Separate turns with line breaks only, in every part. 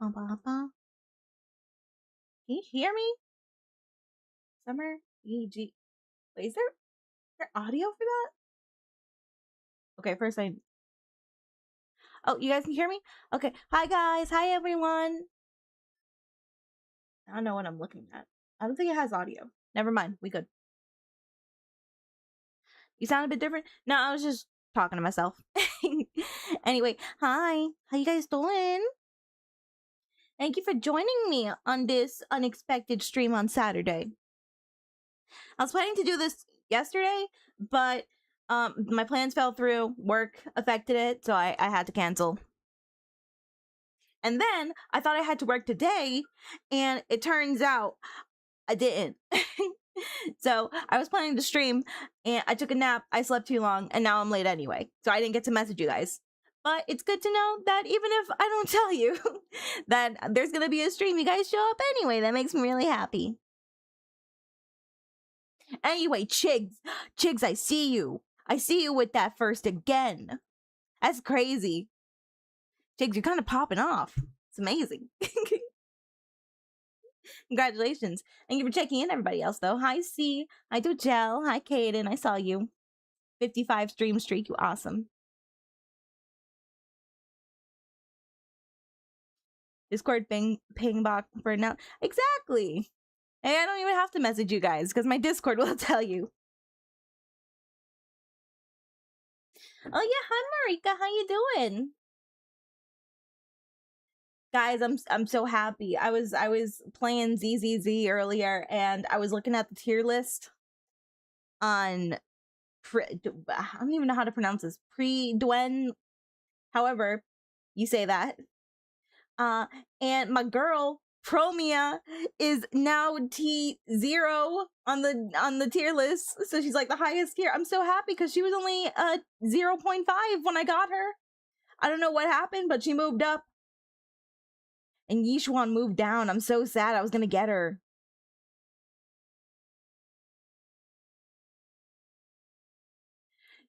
Can you hear me? Summer EG. Wait, is there audio for that? Okay, first oh, you guys can hear me? Okay. Hi guys. Hi everyone. I don't know what I'm looking at. I don't think it has audio. Never mind. We good. You sound a bit different? No, I was just talking to myself. Anyway, hi. How you guys doing? Thank you for joining me on this unexpected stream on Saturday. I was planning to do this yesterday, but my plans fell through. Work affected it, so I had to cancel. And then I thought I had to work today, and it turns out I didn't. So I was planning to stream, and I took a nap, I slept too long, and now I'm late anyway. So I didn't get to message you guys. But it's good to know that even if I don't tell you that there's gonna be a stream, you guys show up anyway. That makes me really happy. Anyway, Chigs, I see you. I see you with that first again. That's crazy. Chigs, you're kind of popping off. It's amazing. Congratulations. Thank you for checking in, everybody else, though. Hi, C. Hi, Dojel. Hi, Kaden. I saw you. 55 stream streak. You awesome. Discord ping box for now. Exactly. Hey, I don't even have to message you guys because my Discord will tell you. Oh yeah, hi Marika, how you doing? Guys, I'm so happy. I was playing ZZZ earlier, and I was looking at the tier list on I don't even know how to pronounce this. Pre-Dwen, however you say that. And my girl Promia is now T0 on the tier list, so she's like the highest tier. I'm so happy because she was only 0.5 when I got her. I don't know what happened, but she moved up. And Yishuan moved down. I'm so sad. I was gonna get her.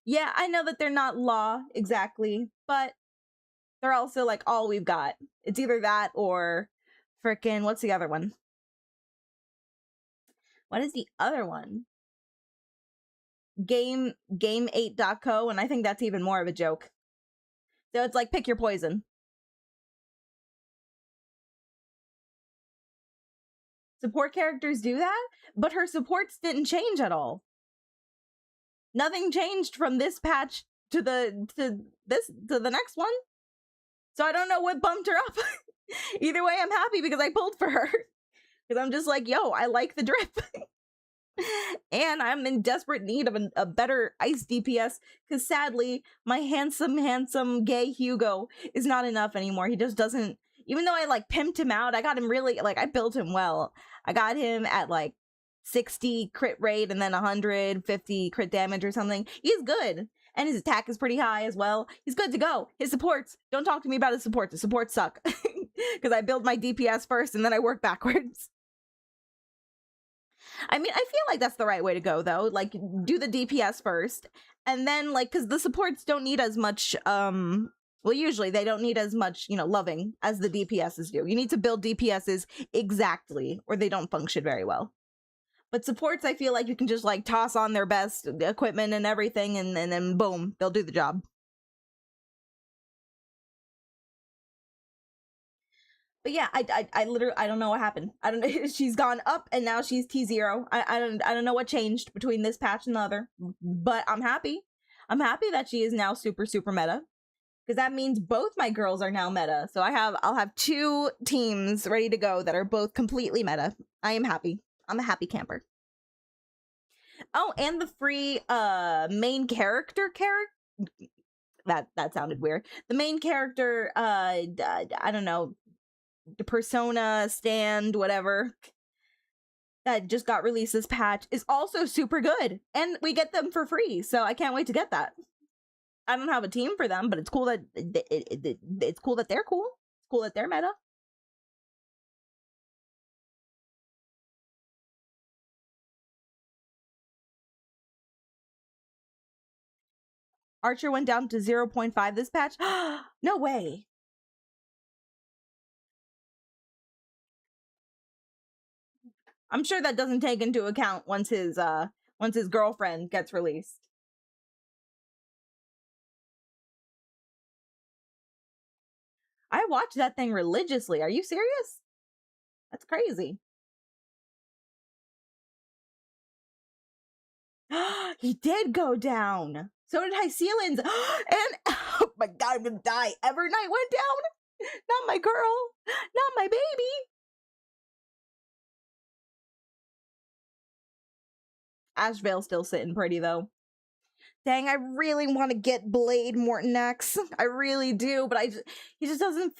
Yeah, I know that they're not law exactly, but they're also like all we've got. It's either that or frickin' what's the other one? What is the other one? Game8.co, and I think that's even more of a joke. So it's like pick your poison. Support characters do that, but her supports didn't change at all. Nothing changed from this patch to the next one. So I don't know what bumped her up. Either way, I'm happy because I pulled for her. Because I'm just like, yo, I like the drip. And I'm in desperate need of a better ice DPS. Because sadly, my handsome gay Hugo is not enough anymore. He just doesn't, even though I like pimped him out, I got him really, like I built him well. I got him at like 60 crit rate and then 150 crit damage or something. He's good. And his attack is pretty high as well. He's good to go. His supports, don't talk to me about his supports. The supports suck. Because I build my DPS first and then I work backwards. I mean, I feel like that's the right way to go, though. Like, do the DPS first. And then, like, because the supports don't need as much, well, usually they don't need as much, you know, loving as the DPSs do. You need to build DPSs exactly, or they don't function very well. But supports, I feel like you can just, like, toss on their best equipment and everything, and then boom, they'll do the job. But yeah, I literally, I don't know what happened. I don't know. She's gone up and now she's T0. I don't know what changed between this patch and the other, but I'm happy. I'm happy that she is now super meta, because that means both my girls are now meta. So I'll have two teams ready to go that are both completely meta. I am happy. I'm a happy camper. Oh, and the free main character that sounded weird. The main character I don't know, the persona stand whatever that just got released this patch is also super good, and we get them for free, so I can't wait to get that. I don't have a team for them, but it's cool that it's cool that they're cool. It's cool that they're meta. Archer went down to 0.5 this patch. No way. I'm sure that doesn't take into account once his girlfriend gets released. I watch that thing religiously. Are you serious? That's crazy. He did go down. So did Hycealins. And oh my god, I'm gonna die. Evernight went down. Not my girl. Not my baby. Ashvale's still sitting pretty though. Dang, I really want to get Blade Morton X. I really do, but he just doesn't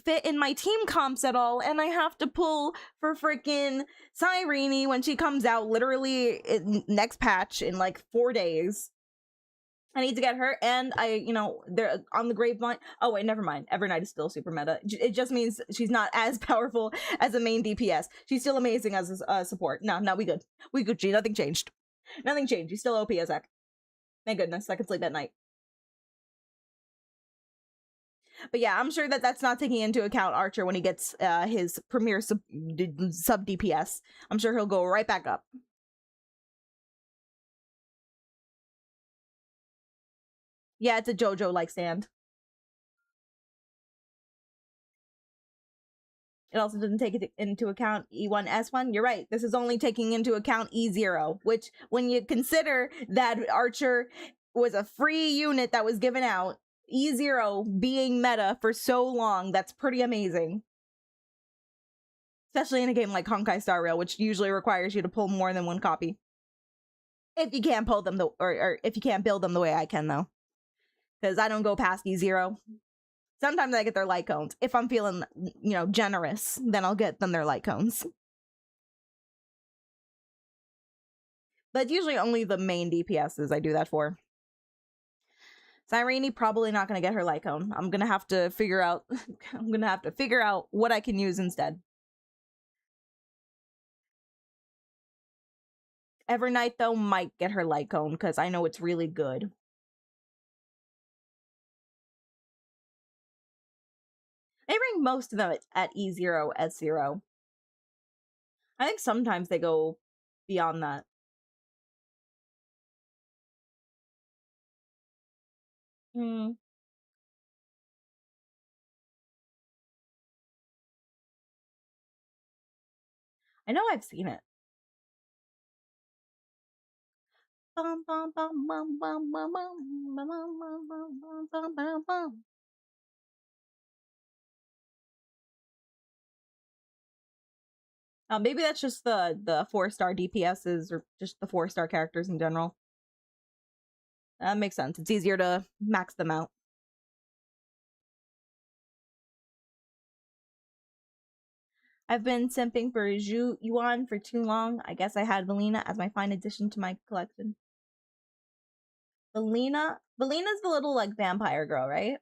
fit in my team comps at all, and I have to pull for freaking Cyrene when she comes out literally next patch in like 4 days. I need to get her, and they're on the grapevine. Oh wait, never mind. Evernight is still super meta. It just means she's not as powerful as a main DPS. She's still amazing as a support. No, we good. We Gucci. Nothing changed. Nothing changed. She's still OP as heck. Thank goodness I can sleep at night. But yeah, I'm sure that that's not taking into account Archer when he gets his premier sub DPS. I'm sure he'll go right back up. Yeah, it's a JoJo-like stand. It also doesn't take it into account E1, S1. You're right. This is only taking into account E0, which when you consider that Archer was a free unit that was given out, E0 being meta for so long, that's pretty amazing. Especially in a game like Honkai Star Rail, which usually requires you to pull more than one copy. If you can't pull them, or if you can't build them the way I can, though. Because I don't go past E0. Sometimes I get their light cones. If I'm feeling, generous, then I'll get them their light cones. But usually only the main DPSs I do that for. Cyrene probably not going to get her light cone. I'm going to have to figure out what I can use instead. Evernight, though, might get her light cone because I know it's really good. They bring most of them at E0, S0. I think sometimes they go beyond that. I know I've seen it. Maybe that's just the 4-star DPSs or just the 4-star characters in general. That makes sense. It's easier to max them out. I've been simping for Yuan for too long. I guess I had Valina as my fine addition to my collection. Valina's the little like vampire girl, right?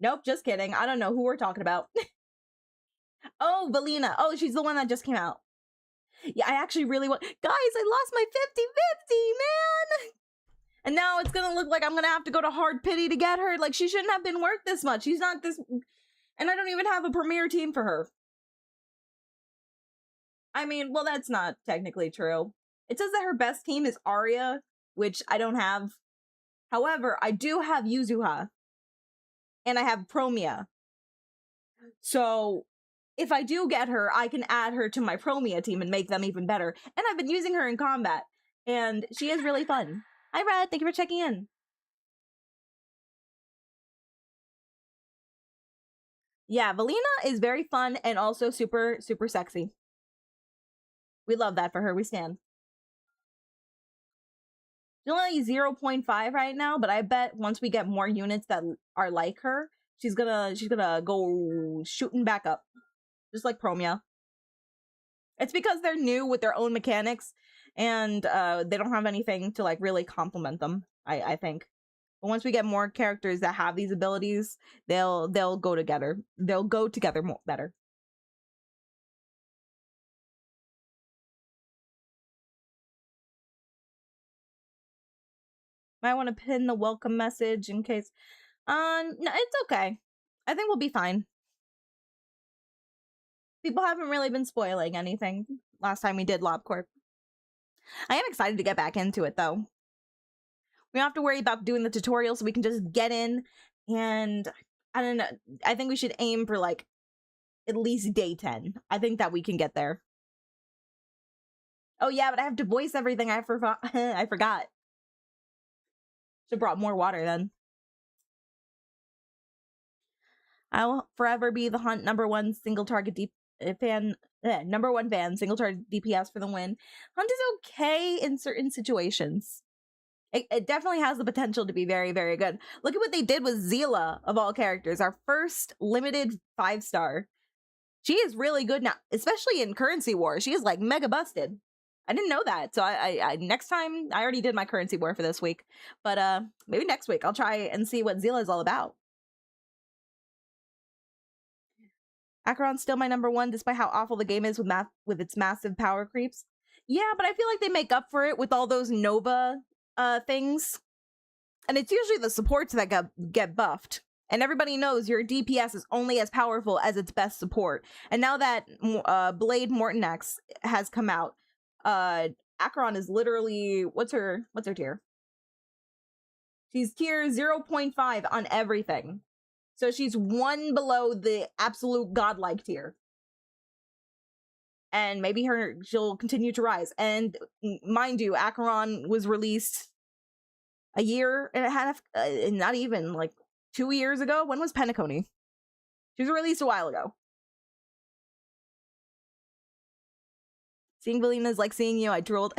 Nope, just kidding. I don't know who we're talking about. Oh, Valina. Oh, she's the one that just came out. Yeah, I actually really want... Guys, I lost my 50-50, man! And now it's gonna look like I'm gonna have to go to hard pity to get her. Like, she shouldn't have been worth this much. She's not this... And I don't even have a premier team for her. I mean, well, that's not technically true. It says that her best team is Arya, which I don't have. However, I do have Yuzuha. And I have Promia. So, if I do get her, I can add her to my Promia team and make them even better. And I've been using her in combat. And she is really fun. Hi, Red. Thank you for checking in. Yeah, Valina is very fun and also super, super sexy. We love that for her. We stand. She's only 0.5 right now, but I bet once we get more units that are like her, she's gonna go shooting back up. Just like Promia. It's because they're new with their own mechanics, and they don't have anything to like really complement them, I think. But once we get more characters that have these abilities, they'll go together. They'll go together more better. Might want to pin the welcome message in case. No, it's okay. I think we'll be fine. People haven't really been spoiling anything last time we did Lobcorp. I am excited to get back into it, though. We don't have to worry about doing the tutorial, so we can just get in, and I don't know. I think we should aim for, like, at least day 10. I think that we can get there. Oh, yeah, but I have to voice everything. I forgot. I forgot. Should have brought more water, then. I'll forever be the Hunt #1 single target fan, #1 fan, single target DPS for the win. Hunt is okay in certain situations. It definitely has the potential to be very, very good. Look at what they did with Zila, of all characters. Our first limited 5-star. She is really good now, especially in Currency War. She is, like, mega busted. I didn't know that. So I next time, I already did my Currency War for this week. But maybe next week I'll try and see what Zila is all about. Acheron's still my #1, despite how awful the game is with its massive power creeps. Yeah, but I feel like they make up for it with all those Nova things. And it's usually the supports that get buffed. And everybody knows your DPS is only as powerful as its best support. And now that Blade Morton X has come out, Acheron is literally, what's her tier? She's tier 0.5 on everything. So she's 1 below the absolute godlike tier. And maybe she'll continue to rise. And mind you, Acheron was released a year and a half, not even, like 2 years ago. When was Penacony? She was released a while ago. Seeing Valina is like seeing you. I drooled.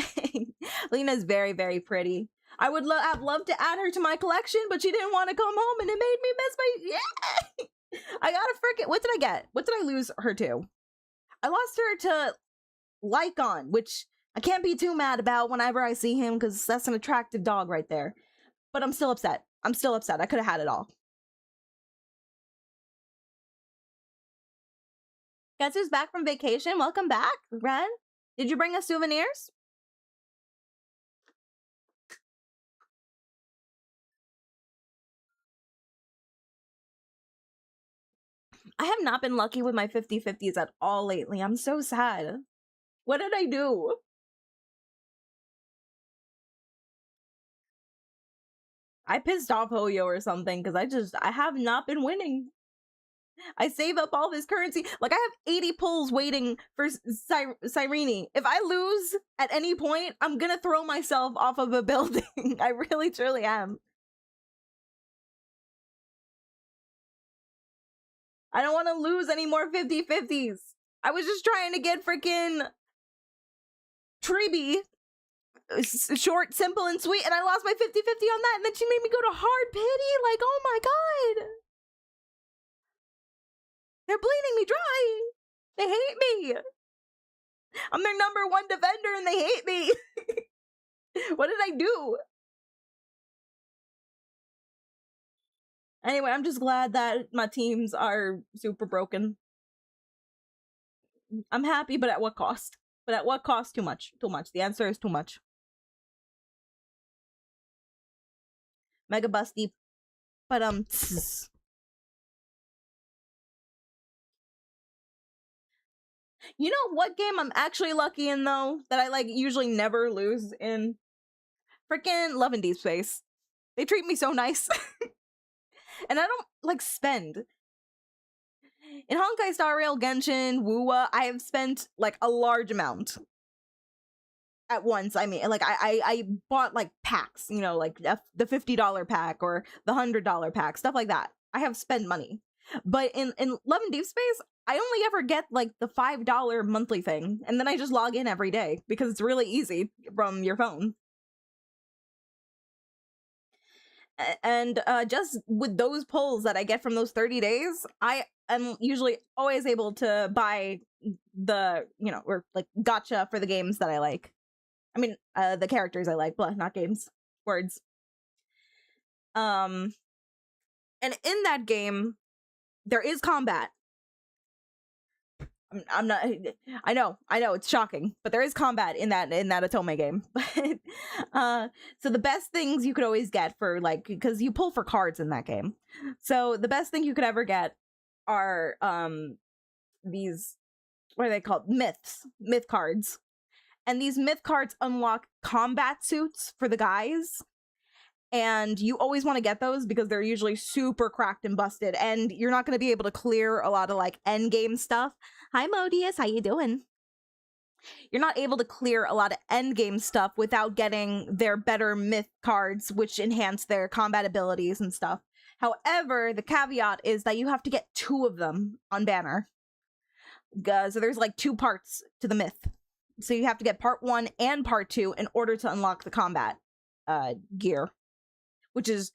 Valina is very, very pretty. I would have loved to add her to my collection, but she didn't want to come home, and it made me miss my... Yeah! I gotta frickin'... What did I get? What did I lose her to? I lost her to Lycon, which I can't be too mad about whenever I see him, because that's an attractive dog right there. But I'm still upset. I'm still upset. I could have had it all. Guess who's back from vacation? Welcome back, Ren. Did you bring us souvenirs? I have not been lucky with my 50/50s at all lately. I'm so sad. What did I do? I pissed off Hoyo or something, because I have not been winning. I save up all this currency. Like, I have 80 pulls waiting for Cyrene. If I lose at any point, I'm gonna throw myself off of a building. I really, truly am. I don't want to lose any more 50/50s. I was just trying to get freaking Triby. Short, simple, and sweet, and I lost my 50/50 on that, and then she made me go to hard pity. Like, oh my god. They're bleeding me dry. They hate me. I'm their #1 defender, and they hate me. What did I do? Anyway, I'm just glad that my teams are super broken. I'm happy, but at what cost? But at what cost? Too much. Too much. The answer is too much. Mega busty. But, you know what game I'm actually lucky in, though? That I, like, usually never lose in? Freaking Love and Deep Space. They treat me so nice. And I don't, like, spend. In Honkai Star Rail, Genshin, Wuwa, I have spent, like, a large amount. At once, I mean, like, I bought, like, packs, you know, like, the $50 pack or the $100 pack, stuff like that. I have spent money. But in Love and Deep Space, I only ever get, like, the $5 monthly thing, and then I just log in every day, because it's really easy from your phone. And just with those pulls that I get from those 30 days, I am usually always able to buy the, you know, or, like, gacha for the games that I like. I mean, the characters I like, blah, not games. Words. And in that game, there is combat. I'm not. I know, it's shocking, but there is combat in that Otome game. So the best things you could always get for, like, because you pull for cards in that game. So the best thing you could ever get are these what are they called? Myth cards. And these myth cards unlock combat suits for the guys. And you always want to get those because they're usually super cracked and busted. And you're not going to be able to clear a lot of like end game stuff. Hi, Modius. How you doing? You're not able to clear a lot of end game stuff without getting their better myth cards, which enhance their combat abilities and stuff. However, the caveat is that you have to get 2 of them on banner. So there's like 2 parts to the myth. So you have to get part 1 and part 2 in order to unlock the combat gear, which is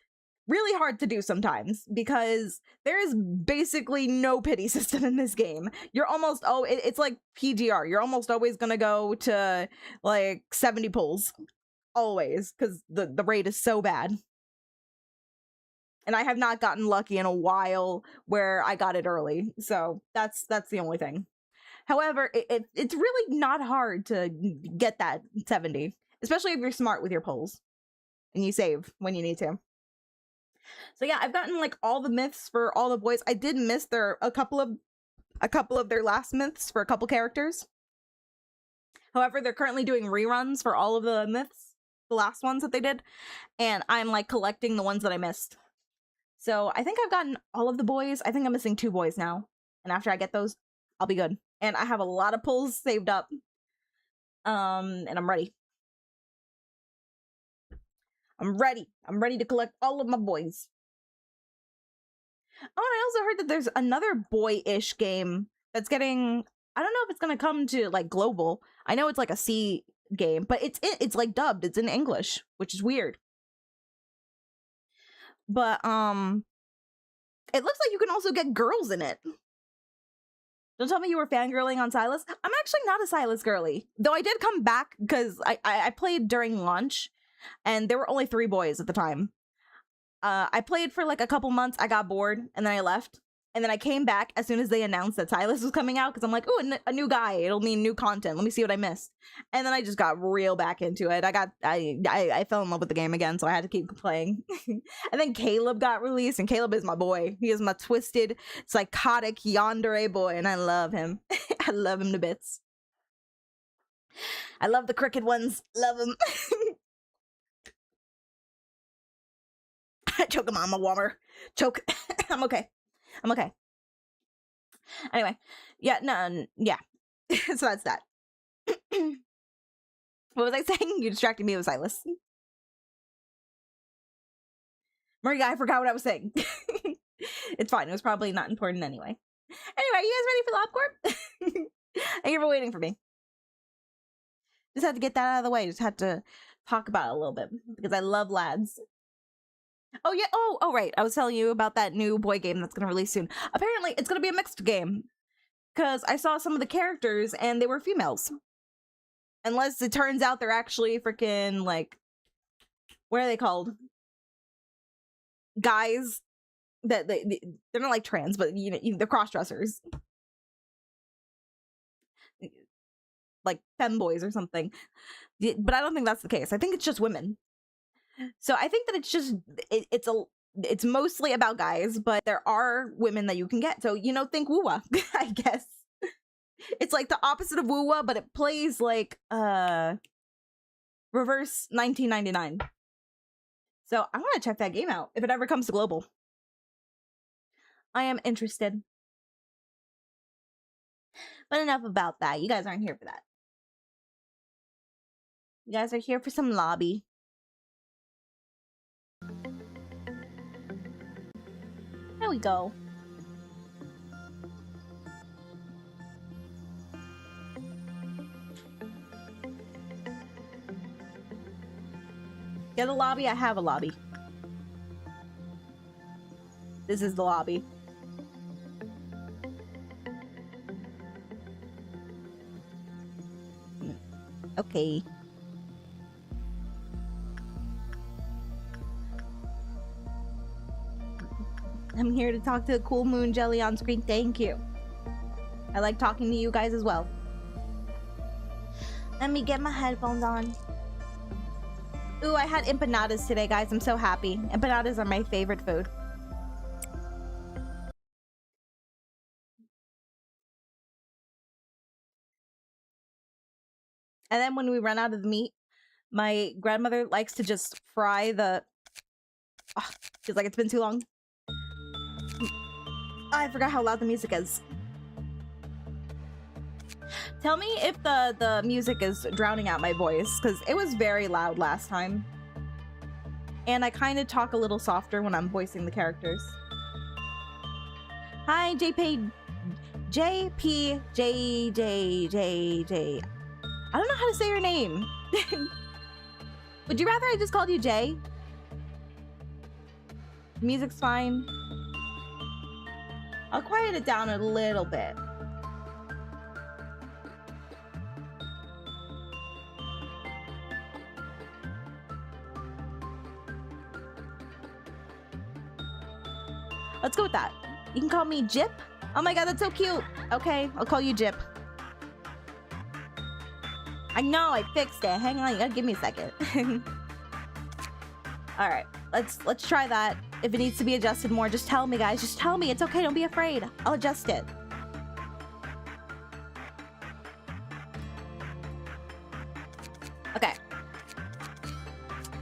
really hard to do sometimes because there is basically no pity system in this game. You're almost, it's like PGR. You're almost always gonna go to like 70 pulls. Always, because the rate is so bad. And I have not gotten lucky in a while where I got it early. So that's the only thing. However, it's really not hard to get that 70, especially if you're smart with your pulls and you save when you need to. So yeah, I've gotten like all the myths for all the boys. I did miss a couple of their last myths for a couple characters. However, they're currently doing reruns for all of the myths, the last ones that they did, and I'm like collecting the ones that I missed. So I think I've gotten all of the boys. I think I'm missing 2 boys now, and after I get those, I'll be good. And I have a lot of pulls saved up, and I'm ready. I'm ready to collect all of my boys. Oh, and I also heard that there's another boy-ish game that's getting, I don't know if it's gonna come to like global. I know it's like a C game, but it's like dubbed. It's in English, which is weird. But it looks like you can also get girls in it. Don't tell me you were fangirling on Silas. I'm actually not a Silas girly, though I did come back because I played during launch, and there were only 3 boys at the time. I played for like a couple months. I got bored, and then I left. And then I came back as soon as they announced that Silas was coming out, because I'm like, oh, a new guy. It'll mean new content. Let me see what I missed. And then I just got real back into it. I fell in love with the game again, so I had to keep playing. And then Caleb got released, and Caleb is my boy. He is my twisted, psychotic yandere boy, and I love him. I love him to bits. I love the cricket ones. Love him. Choke him on my warmer. Choke. I'm okay. I'm okay. Anyway, yeah, no, yeah. So that's that. What was I saying? You distracted me with Silas. Maria, I forgot what I was saying. It's fine. It was probably not important anyway. Anyway, you guys ready for Lobcorp? Thank you for waiting for me. Just had to get that out of the way. Just had to talk about it a little bit because I love lads. Oh yeah, oh right, I was telling you about that new boy game that's gonna release soon. Apparently it's gonna be a mixed game, because I saw some of the characters and they were females. Unless it turns out they're actually freaking, like, what are they called? Guys that they're not like trans, but you know, they're cross-dressers. Like femboys or something. But I don't think that's the case. I think it's just women. So I think that it's just it's mostly about guys, but there are women that you can get. So, you know, think Woowa, I guess. It's like the opposite of Woowa, but it plays like reverse 1999. So I want to check that game out if it ever comes to global. I am interested. But enough about that. You guys aren't here for that. You guys are here for some lobby. There we go. Get a lobby? I have a lobby. This is the lobby. Okay. I'm here to talk to the cool moon jelly on screen. Thank you. I like talking to you guys as well. Let me get my headphones on. Ooh, I had empanadas today, guys. I'm so happy. Empanadas are my favorite food. And then when we run out of the meat, my grandmother likes to just fry the... Oh, feels like it's been too long. I forgot how loud the music is. Tell me if the music is drowning out my voice, because it was very loud last time. And I kind of talk a little softer when I'm voicing the characters. Hi, JP, JJ. I don't know how to say your name. Would you rather I just called you Jay? Music's fine. I'll quiet it down a little bit. Let's go with that. You can call me Jip. Oh my god, that's so cute. Okay, I'll call you Jip. I know, I fixed it. Hang on, you gotta give me a second. All right, let's try that. If it needs to be adjusted more, just tell me, guys. Just tell me. It's okay. Don't be afraid. I'll adjust it. Okay.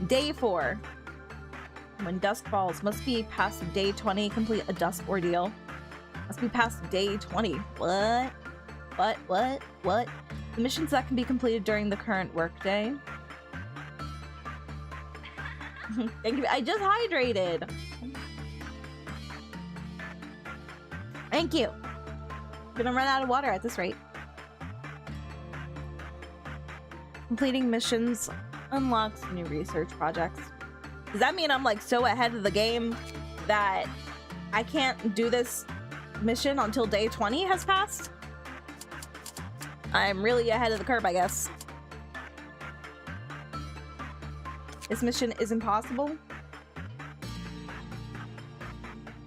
Day 4. When dusk falls, must be past day 20. Complete a dusk ordeal. Must be past day 20. What? What? The missions that can be completed during the current workday. Thank you. I just hydrated. Thank you. Gonna run out of water at this rate. Completing missions unlocks new research projects. Does that mean I'm like so ahead of the game that I can't do this mission until day 20 has passed? I'm really ahead of the curve, I guess. This mission is impossible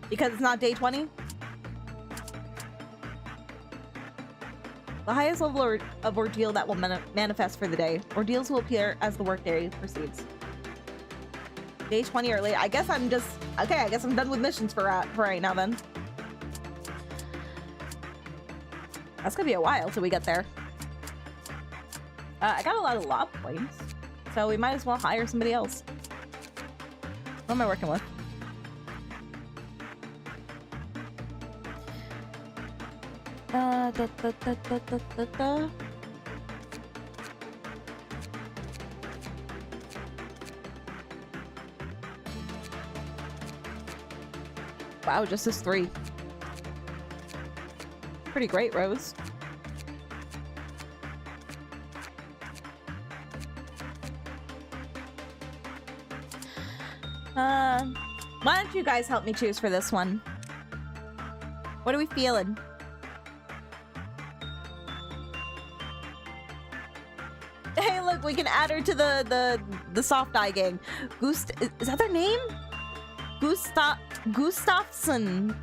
because it's not day 20. The highest level of ordeal that will manifest for the day. Ordeals will appear as the workday proceeds. Day 20 or later. I guess I'm just... Okay, I guess I'm done with missions for right now then. That's gonna be a while till we get there. I got a lot of lob points, so we might as well hire somebody else. What am I working with? Wow, just this 3. Pretty great, Rose. Why don't you guys help me choose for this one? What are we feeling? Hey, look, we can add her to the soft eye gang. Is that their name? Gustafsson.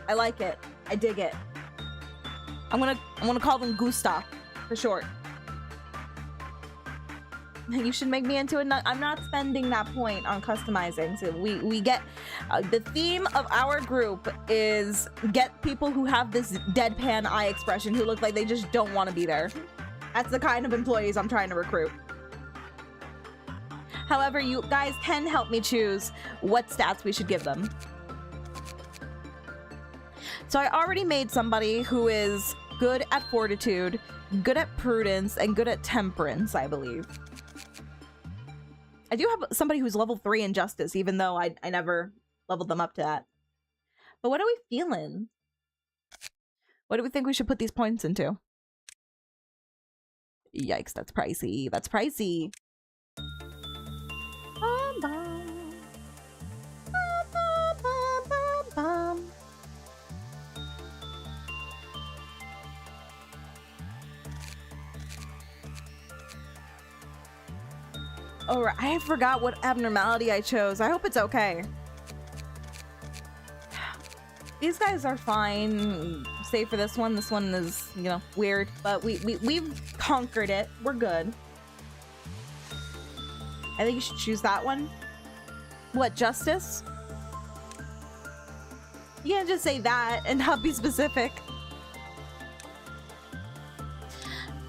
I like it. I dig it. I'm gonna call them Gustav for short. You should make me into a nut. I'm not spending that point on customizing. So we get the theme of our group is get people who have this deadpan eye expression who look like they just don't want to be there. That's the kind of employees I'm trying to recruit. However, you guys can help me choose what stats we should give them. So I already made somebody who is good at fortitude, good at prudence, and good at temperance, I believe. I do have somebody who's level 3 in justice, even though I never leveled them up to that. But what are we feeling? What do we think we should put these points into? Yikes, that's pricey. That's pricey. Oh, I forgot what abnormality I chose. I hope it's okay. These guys are fine, save for this one. This one is, you know, weird, but we've conquered it. We're good. I think you should choose that one. What, justice? You can't just say that and not be specific.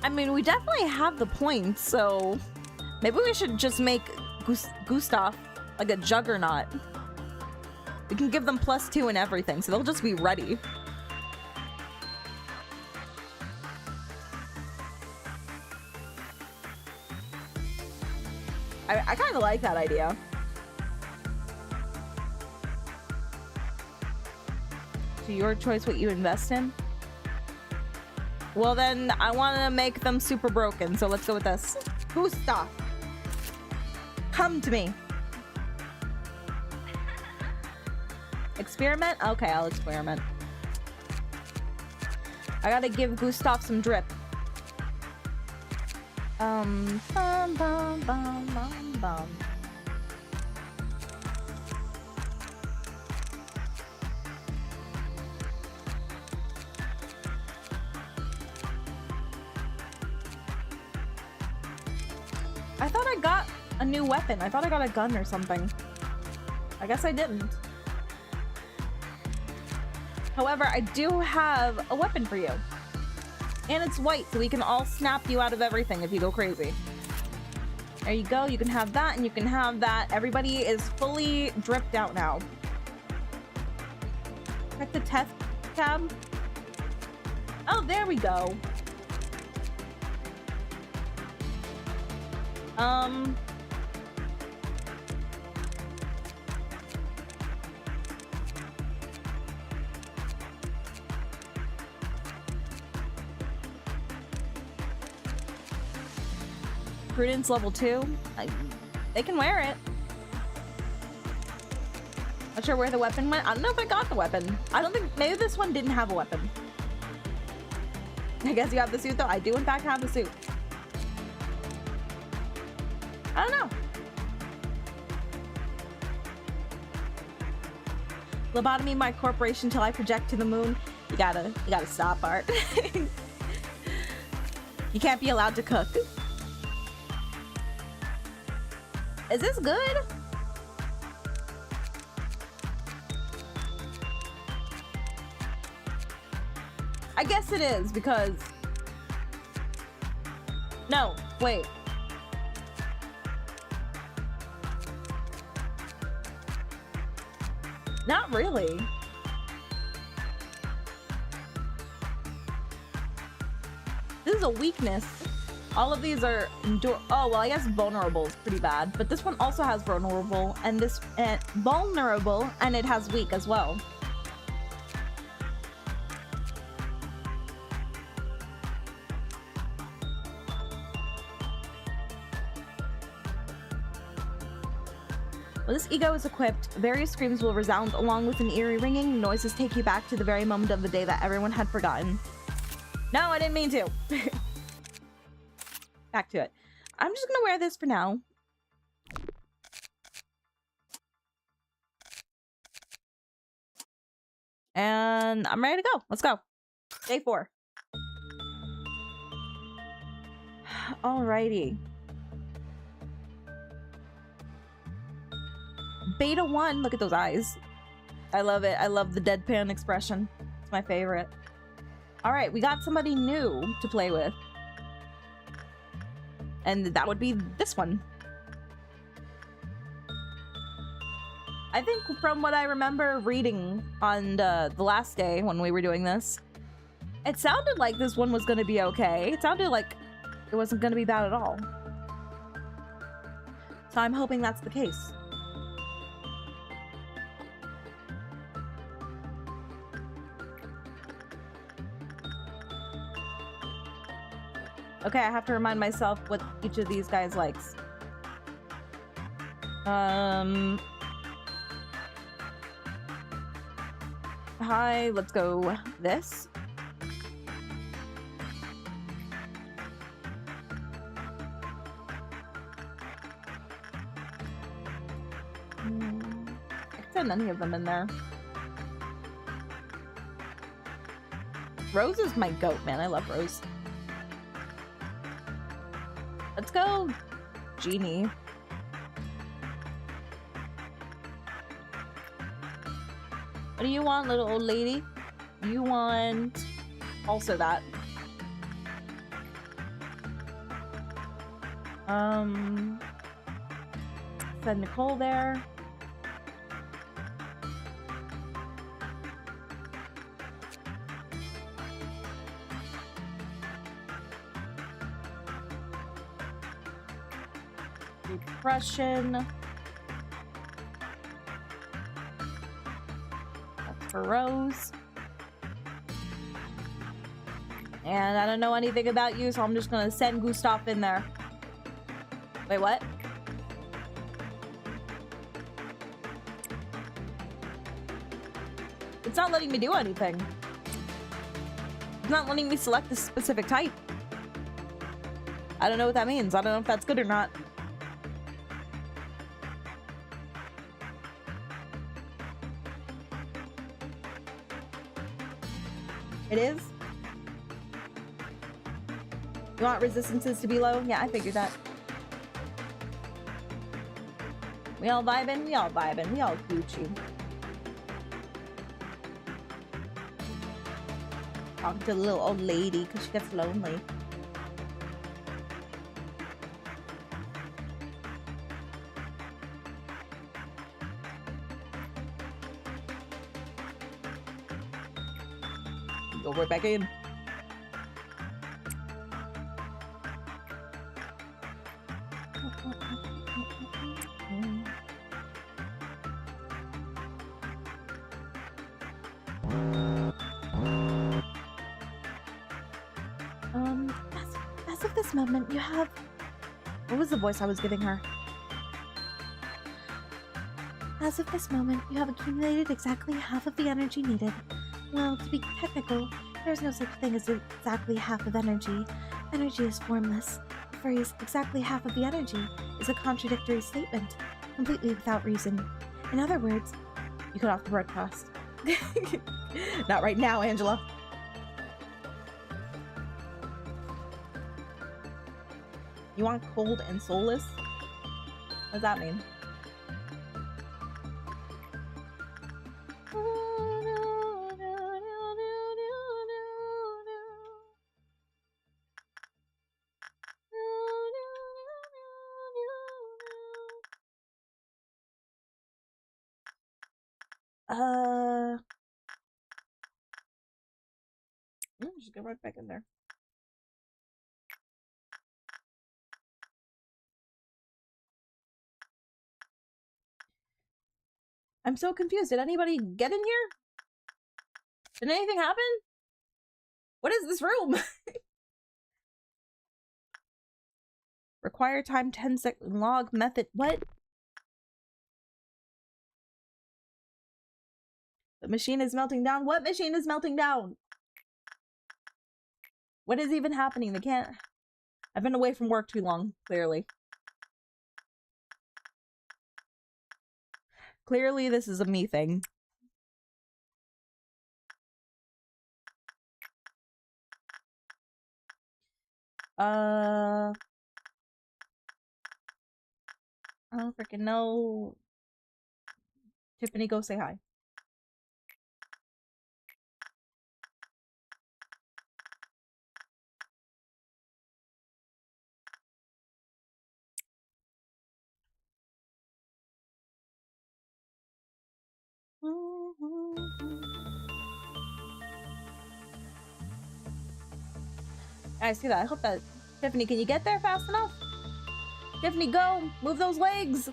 I mean, we definitely have the points, so maybe we should just make Gustav like a juggernaut. We can give them +2 and everything, so they'll just be ready. I kind of like that idea. So your choice what you invest in? Well, then I want to make them super broken, so let's go with this. Gustav, come to me. Experiment? Okay, I'll experiment. I gotta give Gustav some drip. Bum, bum, bum, bum, bum. I thought I got a new weapon. I thought I got a gun or something. I guess I didn't. However, I do have a weapon for you. And it's white, so we can all snap you out of everything if you go crazy. There you go. You can have that, and you can have that. Everybody is fully dripped out now. Check the test tab. Oh, there we go. Prudence level 2. They can wear it. Not sure where the weapon went. I don't know if I got the weapon. I don't think, maybe this one didn't have a weapon. I guess you have the suit though. I do in fact have the suit. I don't know. Lobotomy my corporation till I project to the moon. You gotta stop, Art. You can't be allowed to cook. Is this good? I guess it is because... No, wait. Not really. This is a weakness. All of these are oh, well, I guess vulnerable is pretty bad, but this one also has vulnerable, and this vulnerable, and it has weak as well. When this ego is equipped, various screams will resound along with an eerie ringing. Noises take you back to the very moment of the day that everyone had forgotten. No, I didn't mean to. Back to it. I'm just gonna wear this for now. And I'm ready to go. Let's go. Day 4. Alrighty. Beta 1. Look at those eyes. I love it. I love the deadpan expression. It's my favorite. Alright, we got somebody new to play with. And that would be this one. I think from what I remember reading on the last day when we were doing this, it sounded like this one was going to be okay. It sounded like it wasn't going to be bad at all. So I'm hoping that's the case. Okay, I have to remind myself what each of these guys likes. Hi, let's go this. I can send any of them in there. Rose is my goat, man. I love Rose. Let's go, Genie. What do you want, little old lady? You want also that. Send Nicole there. Depression. That's for Rose. And I don't know anything about you, so I'm just gonna send Gustav in there. Wait, what? It's not letting me do anything. It's not letting me select a specific type. I don't know what that means. I don't know if that's good or not. It is? You want resistances to be low? Yeah, I figured that. We all vibing? We all vibing. We all Gucci. Talking to the little old lady because she gets lonely. Go right back in. As of this moment, you have... What was the voice I was giving her? As of this moment, you have accumulated exactly half of the energy needed. Well, to be technical, there's no such thing as exactly half of energy. Energy is formless. The phrase, exactly half of the energy, is a contradictory statement, completely without reason. In other words, you cut off the broadcast. Not right now, Angela. You want cold and soulless? What does that mean? Just go right back in there. I'm so confused. Did anybody get in here? Did anything happen? What is this room? Require time 10-second log method. What? The machine is melting down. What machine is melting down? What is even happening? They can't... I've been away from work too long, clearly. Clearly, this is a me thing. I don't freaking know. Tiffany, go say hi. I see that. I hope that... Tiffany, can you get there fast enough? Tiffany, go! Move those legs!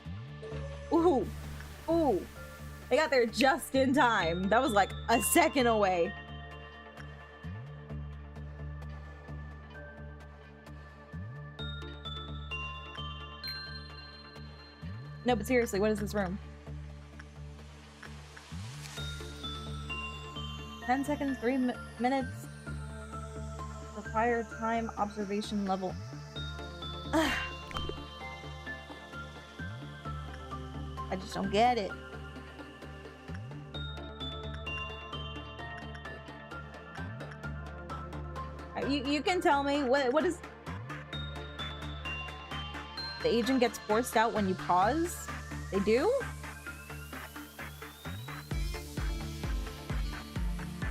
Ooh. Ooh. They got there just in time. That was like a second away. No, but seriously, what is this room? 10 seconds, 3 minutes. Required time, observation level. Ugh. I just don't get it. You can tell me what is... The agent gets forced out when you pause? They do?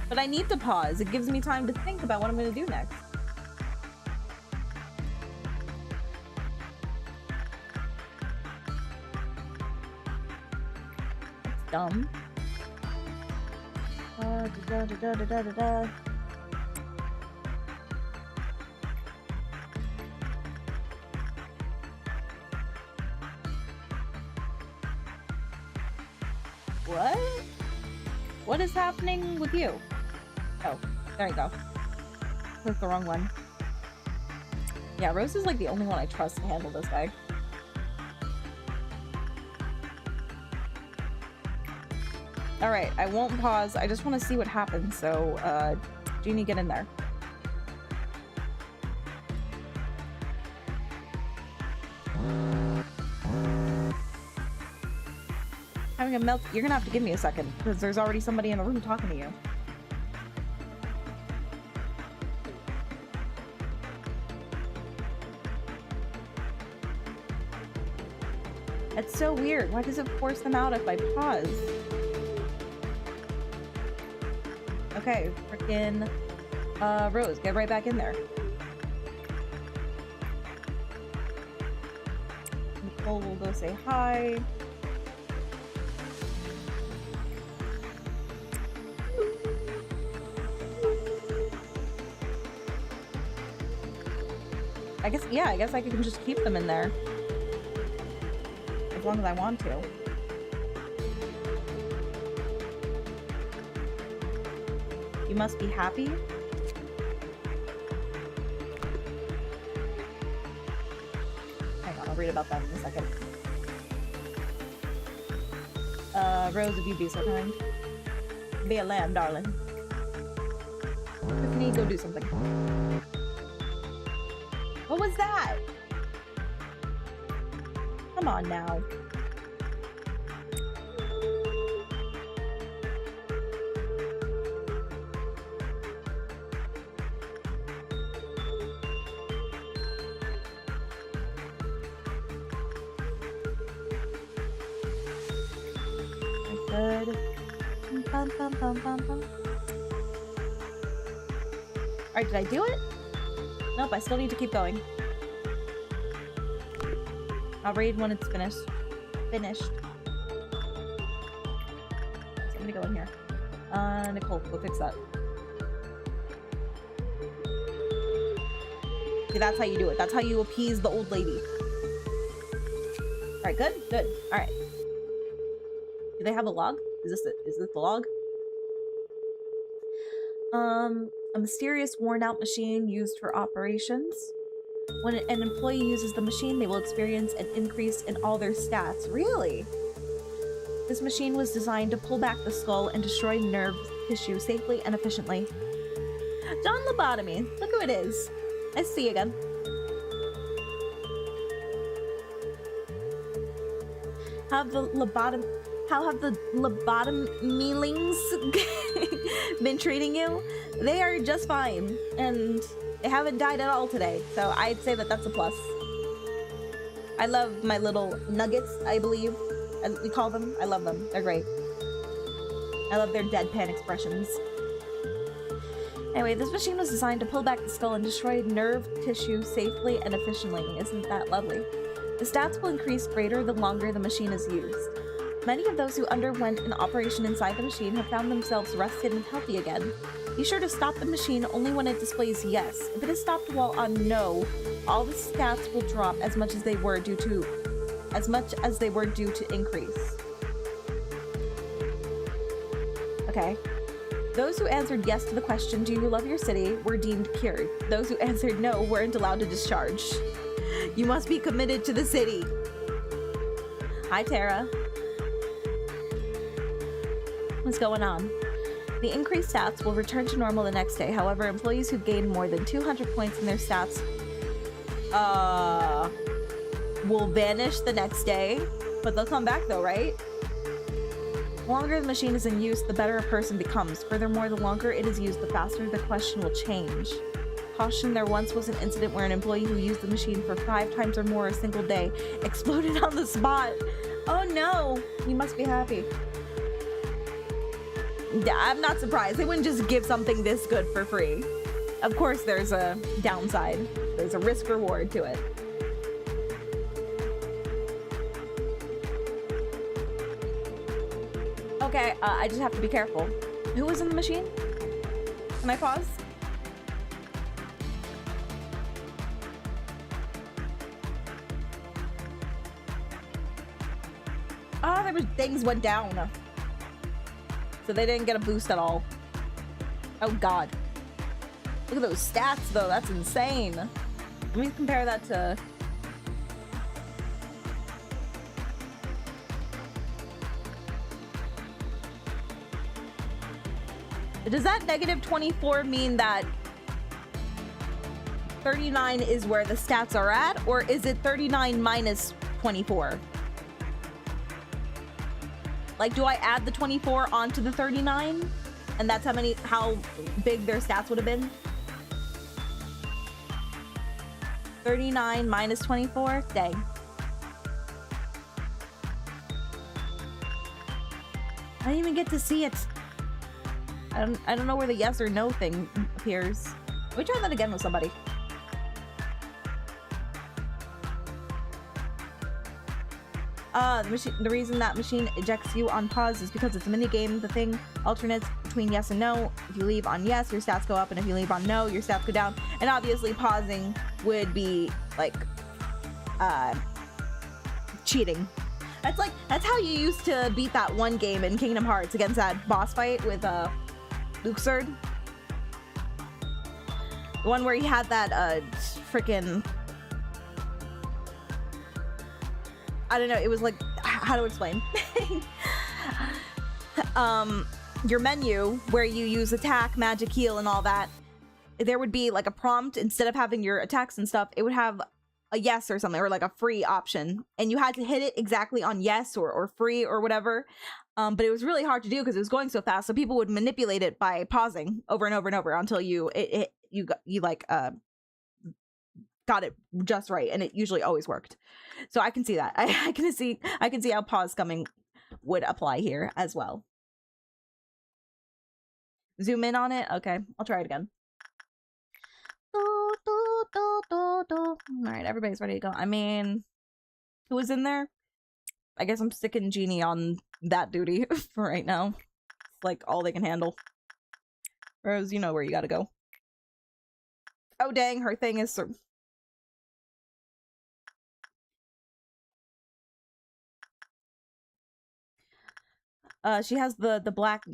But I need to pause. It gives me time to think about what I'm going to do next. dumb. Da, da, da, da, da, da, da. What? What is happening with you? Oh, there you go. Clicked the wrong one. Yeah, Rose is like the only one I trust to handle this guy. Alright, I won't pause. I just want to see what happens, so, Jeannie, get in there. Having a melt- You're gonna have to give me a second, because there's already somebody in the room talking to you. That's so weird. Why does it force them out if I pause? Okay, frickin' Rose, get right back in there. Nicole will go say hi. I guess I can just keep them in there. As long as I want to. You must be happy? Hang on, I'll read about that in a second. Rose, if you be so kind. Be a lamb, darling. Tiffany, go do something. What was that? Come on now. Good. Bum, bum, bum, bum, bum. Alright, did I do it? Nope, I still need to keep going. I'll read when it's finished. So I'm gonna go in here. Nicole, go fix that. See, that's how you do it. That's how you appease the old lady. Alright, good? Good. Alright. Do they have a log? Is this the log? A mysterious worn-out machine used for operations. When an employee uses the machine, they will experience an increase in all their stats. Really? This machine was designed to pull back the skull and destroy nerve tissue safely and efficiently. John LOBotomy. Look who it is. Nice to see you again. How have the lobotomylings been treating you? They are just fine, and they haven't died at all today, so I'd say that that's a plus. I love my little nuggets, I believe, as we call them. I love them. They're great. I love their deadpan expressions. Anyway, this machine was designed to pull back the skull and destroy nerve tissue safely and efficiently. Isn't that lovely? The stats will increase greater the longer the machine is used. Many of those who underwent an operation inside the machine have found themselves rested and healthy again. Be sure to stop the machine only when it displays yes. If it is stopped while on no, all the stats will drop as much as they were due to increase. Okay. Those who answered yes to the question, do you love your city, were deemed cured. Those who answered no weren't allowed to discharge. You must be committed to the city. Hi, Tara. What's going on? The increased stats will return to normal the next day. However, employees who gain more than 200 points in their stats will vanish the next day. But they'll come back though, right? The longer the machine is in use, the better a person becomes. Furthermore, the longer it is used, the faster the question will change. Caution, there once was an incident where an employee who used the machine for 5 times or more a single day exploded on the spot. Oh no! You must be happy. Yeah, I'm not surprised. They wouldn't just give something this good for free. Of course there's a downside. There's a risk reward to it. Okay, I just have to be careful. Who was in the machine? Can I pause? Oh, there was things went down. So they didn't get a boost at all. Oh god. Look at those stats though, that's insane. Let me compare that to... Does that negative 24 mean that 39 is where the stats are at? Or is it 39 minus 24? Like, do I add the 24 onto the 39? And that's how big their stats would have been? 39 minus 24? Dang. I didn't even get to see it. I don't know where the yes or no thing appears. Let me try that again with somebody. The reason that machine ejects you on pause is because it's a mini game. The thing alternates between yes and no. If you leave on yes, your stats go up, and if you leave on no, your stats go down. And obviously pausing would be like cheating. That's how you used to beat that one game in Kingdom Hearts against that boss fight with Luxord. The one where he had that freaking, I don't know, it was like, how to explain? Your menu where you use attack, magic, heal, and all that, there would be like a prompt. Instead of having your attacks and stuff, it would have a yes or something, or like a free option, and you had to hit it exactly on yes or free or whatever. But it was really hard to do because it was going so fast, so people would manipulate it by pausing over and over and over until you got it just right, and it usually always worked. So I can see that. I can see how pause coming would apply here as well. Zoom in on it. Okay, I'll try it again. All right, everybody's ready to go. I mean, who was in there? I guess I'm sticking Genie on that duty for right now. It's like all they can handle. Rose, you know where you gotta go. Oh dang, her thing is she has the black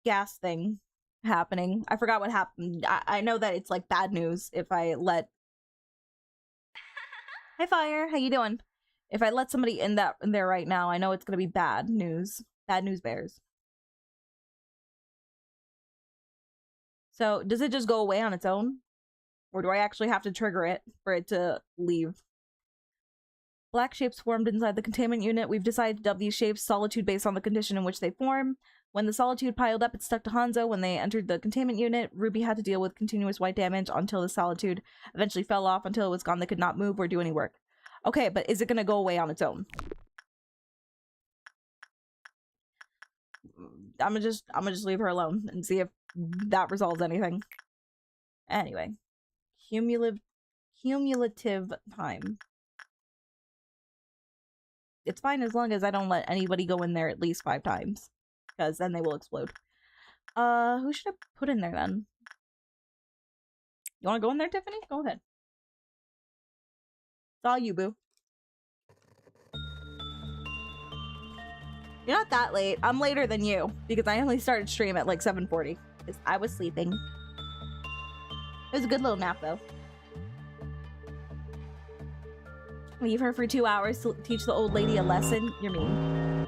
gas thing happening. I forgot what happened. I know that it's like bad news if I let... Hi Fire, how you doing? If I let somebody in there right now, I know it's gonna be bad news. Bad news bears. So does it just go away on its own? Or do I actually have to trigger it for it to leave? Black shapes formed inside the containment unit. We've decided to dub these shapes Solitude based on the condition in which they form. When the Solitude piled up, it stuck to Hanzo. When they entered the containment unit, Ruby had to deal with continuous white damage until the Solitude eventually fell off. Until it was gone, they could not move or do any work. Okay, but is it gonna go away on its own? I'm gonna just leave her alone and see if that resolves anything. Anyway, cumulative time. It's fine as long as I don't let anybody go in there at least 5 times, because then they will explode. Who should I put in there then? You want to go in there, Tiffany? Go ahead. It's all you, boo. You're not that late. I'm later than you because I only started stream at like 7:40 because I was sleeping. It was a good little nap though. Leave her for 2 hours to teach the old lady a lesson. You're mean.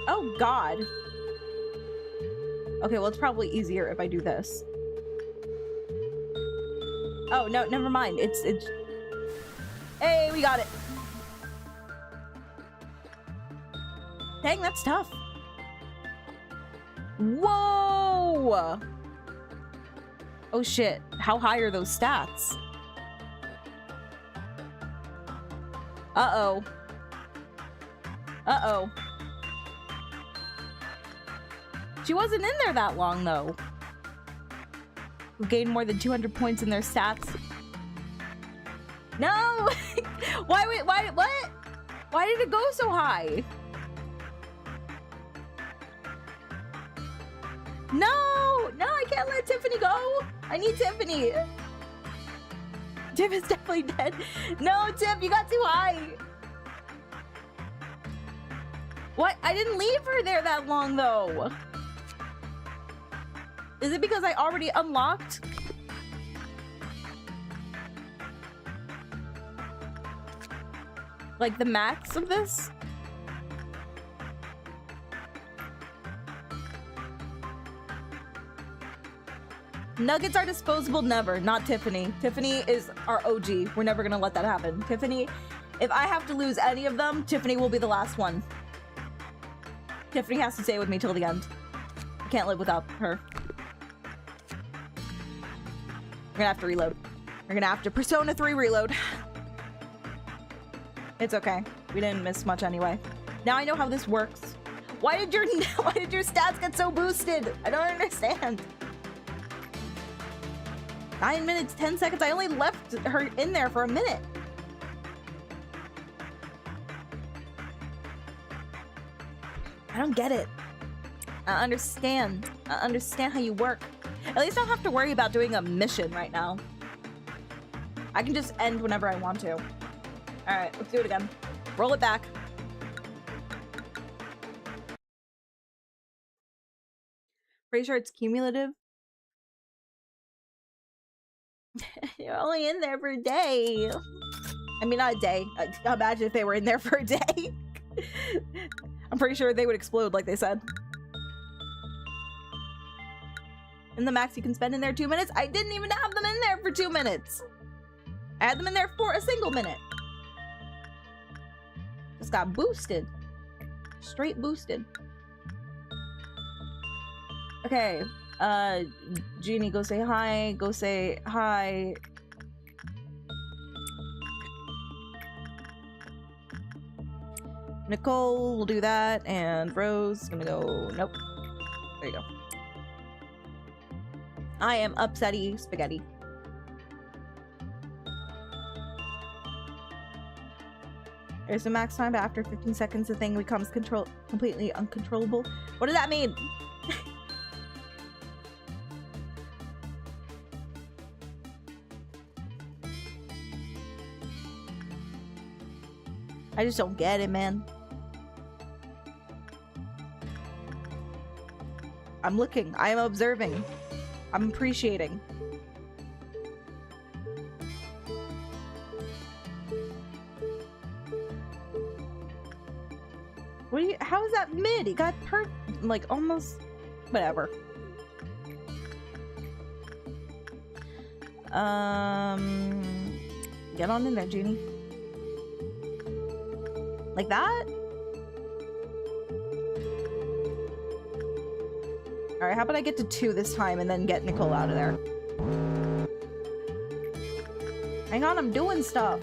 Oh god. Okay, well it's probably easier if I do this. Oh no, never mind. It's Hey, we got it. Dang, that's tough. Whoa! Oh shit, how high are those stats? Uh-oh. Uh-oh. She wasn't in there that long, though. Who gained more than 200 points in their stats. No! Why, what? Why did it go so high? No, no, I can't let Tiffany go. I need Tiffany. Tiff is definitely dead. No, Tiff, you got too high. What? I didn't leave her there that long, though. Is it because I already unlocked? Like the max of this? Nuggets are disposable, never. Not Tiffany. Tiffany is our OG. We're never gonna let that happen. Tiffany, if I have to lose any of them, Tiffany will be the last one. Tiffany has to stay with me till the end. I can't live without her. We're gonna have to reload. We're gonna have to Persona 3 reload. It's okay. We didn't miss much anyway. Now I know how this works. Why did your stats get so boosted? I don't understand. 9 minutes, 10 seconds. I only left her in there for a minute. I don't get it. I understand. I understand how you work. At least I don't have to worry about doing a mission right now. I can just end whenever I want to. Alright, let's do it again. Roll it back. Pretty sure it's cumulative. You're only in there for a day. I mean, not a day. Imagine if they were in there for a day. I'm pretty sure they would explode like they said. And the max you can spend in there 2 minutes? I didn't even have them in there for 2 minutes. I had them in there for a single minute. Just got boosted. Straight boosted. Okay. Jeannie, go say hi. Go say hi. Nicole will do that. And Rose is gonna go... Nope. There you go. I am upsetty spaghetti. There's a max time, but after 15 seconds, the thing becomes completely uncontrollable. What does that mean? I just don't get it, man. I'm looking. I am observing. I'm appreciating. What do you, how is that mid? It got like almost whatever. Get on in there, Jeannie. Like that? Alright, how about I get to 2 this time and then get Nicole out of there? Hang on, I'm doing stuff.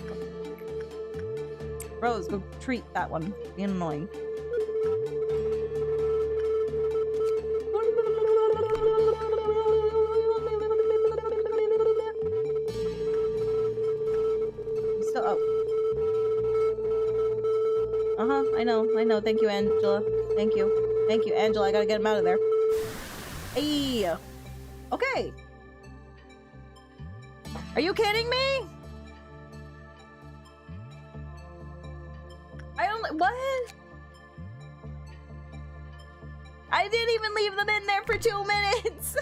Rose, go treat that one. Being annoying. Still, oh. I know. Thank you, Angela. Thank you, Angela. I gotta get him out of there. Hey. Okay. Are you kidding me? What? I didn't even leave them in there for 2 minutes.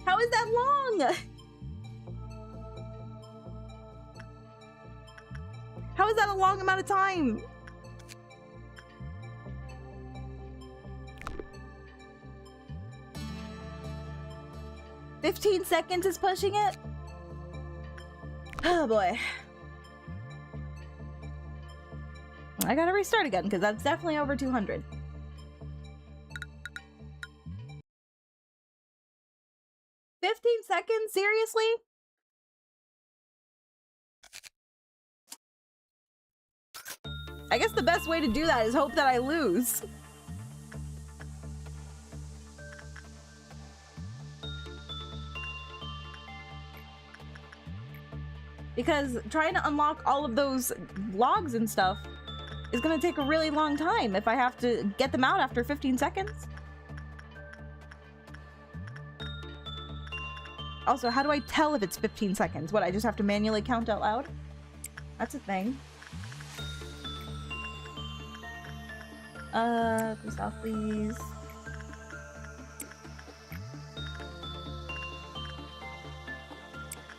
How is that long? How is that a long amount of time? "15 seconds is pushing it?" Oh boy. I gotta restart again because that's definitely over 200. "15 seconds? Seriously? I guess the best way to do that is hope that I lose. Because trying to unlock all of those logs and stuff is gonna take a really long time if I have to get them out after 15 seconds. Also, how do I tell if it's 15 seconds? What, I just have to manually count out loud? That's a thing. Go south, please.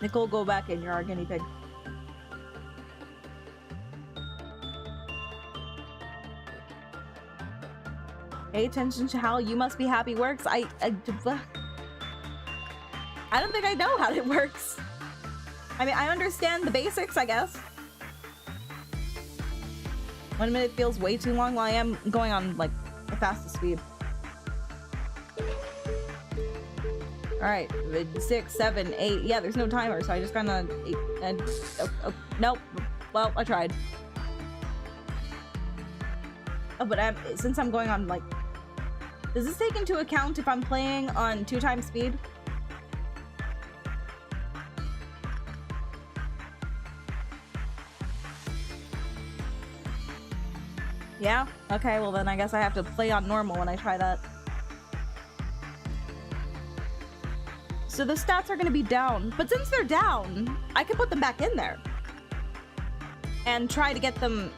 Nicole, go back in. You're our guinea pig. Pay attention to how you must be happy works. I don't think I know how it works. I mean, I understand the basics, I guess. 1 minute feels way too long while I am going on, like, the fastest speed. Alright, 6, 7, 8. Yeah, there's no timer, so I just kinda... nope. Well, I tried. Oh, but since I'm going on, like... Does this take into account if I'm playing on 2 times speed? Yeah? Okay, well then I guess I have to play on normal when I try that. So the stats are gonna be down, but since they're down, I can put them back in there. And try to get them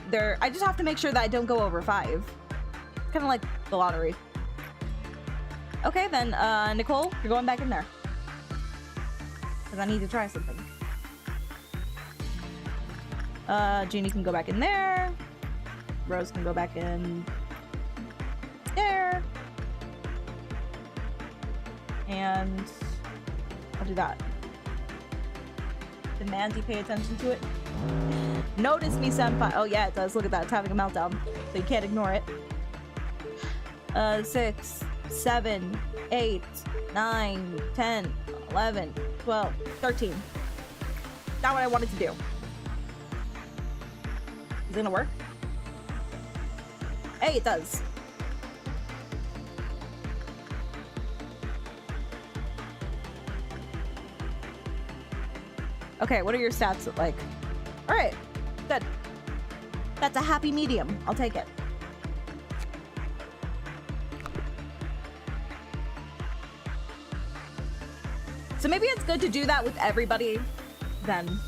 there. I just have to make sure that I don't go over 5. It's kind of like the lottery. Okay, then, Nicole, you're going back in there. Because I need to try something. Jeannie can go back in there. Rose can go back in there. And I'll do that. Did Mandy pay attention to it? Notice me, senpai. Oh yeah, it does. Look at that. It's having a meltdown. So you can't ignore it. 6, 7, 8, 9, 10, 11, 12, 13. Not what I wanted to do. Is it gonna work? Hey, it does. Okay, what are your stats like? Alright, good. That's a happy medium. I'll take it. So maybe it's good to do that with everybody, then.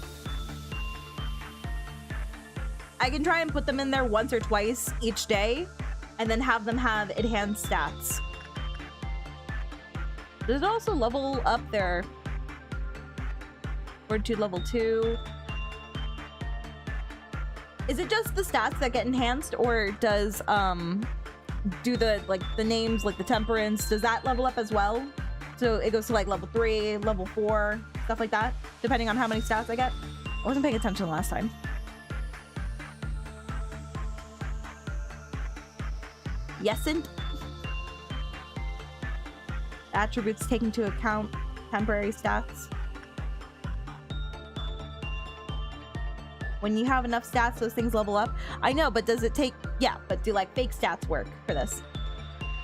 I can try and put them in there once or twice each day, and then have them have enhanced stats. Does it also level up their Fortitude level 2? Is it just the stats that get enhanced, or does do the the names, like the temperance, does that level up as well? So it goes to like level 3, level 4, stuff like that, depending on how many stats I get. I wasn't paying attention last time. Yesn't. Attributes take into account temporary stats. When you have enough stats, those things level up. I know, but does it take... Yeah, but do like fake stats work for this?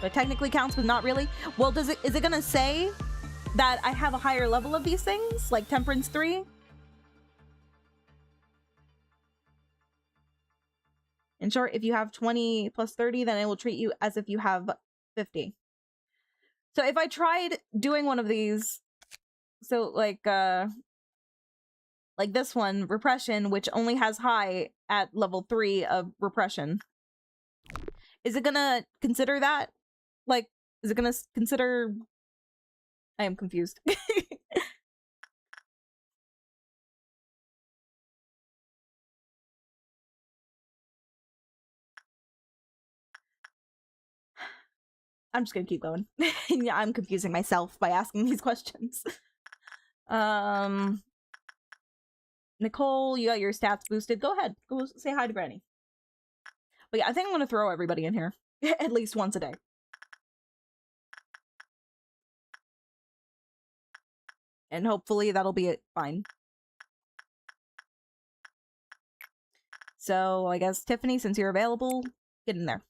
So it technically counts, but not really. Well, is it gonna say that I have a higher level of these things, like Temperance 3? In short, if you have 20 plus 30, then it will treat you as if you have 50. So if I tried doing one of these, so like this one, Repression, which only has high at level 3 of Repression, is it gonna consider that? Like, is it gonna consider... I am confused. I'm just gonna keep going. Yeah, I'm confusing myself by asking these questions. Nicole, you got your stats boosted. Go ahead. Go say hi to Granny. But yeah, I think I'm gonna throw everybody in here. At least once a day. And hopefully that'll be it. Fine. So I guess Tiffany, since you're available, get in there.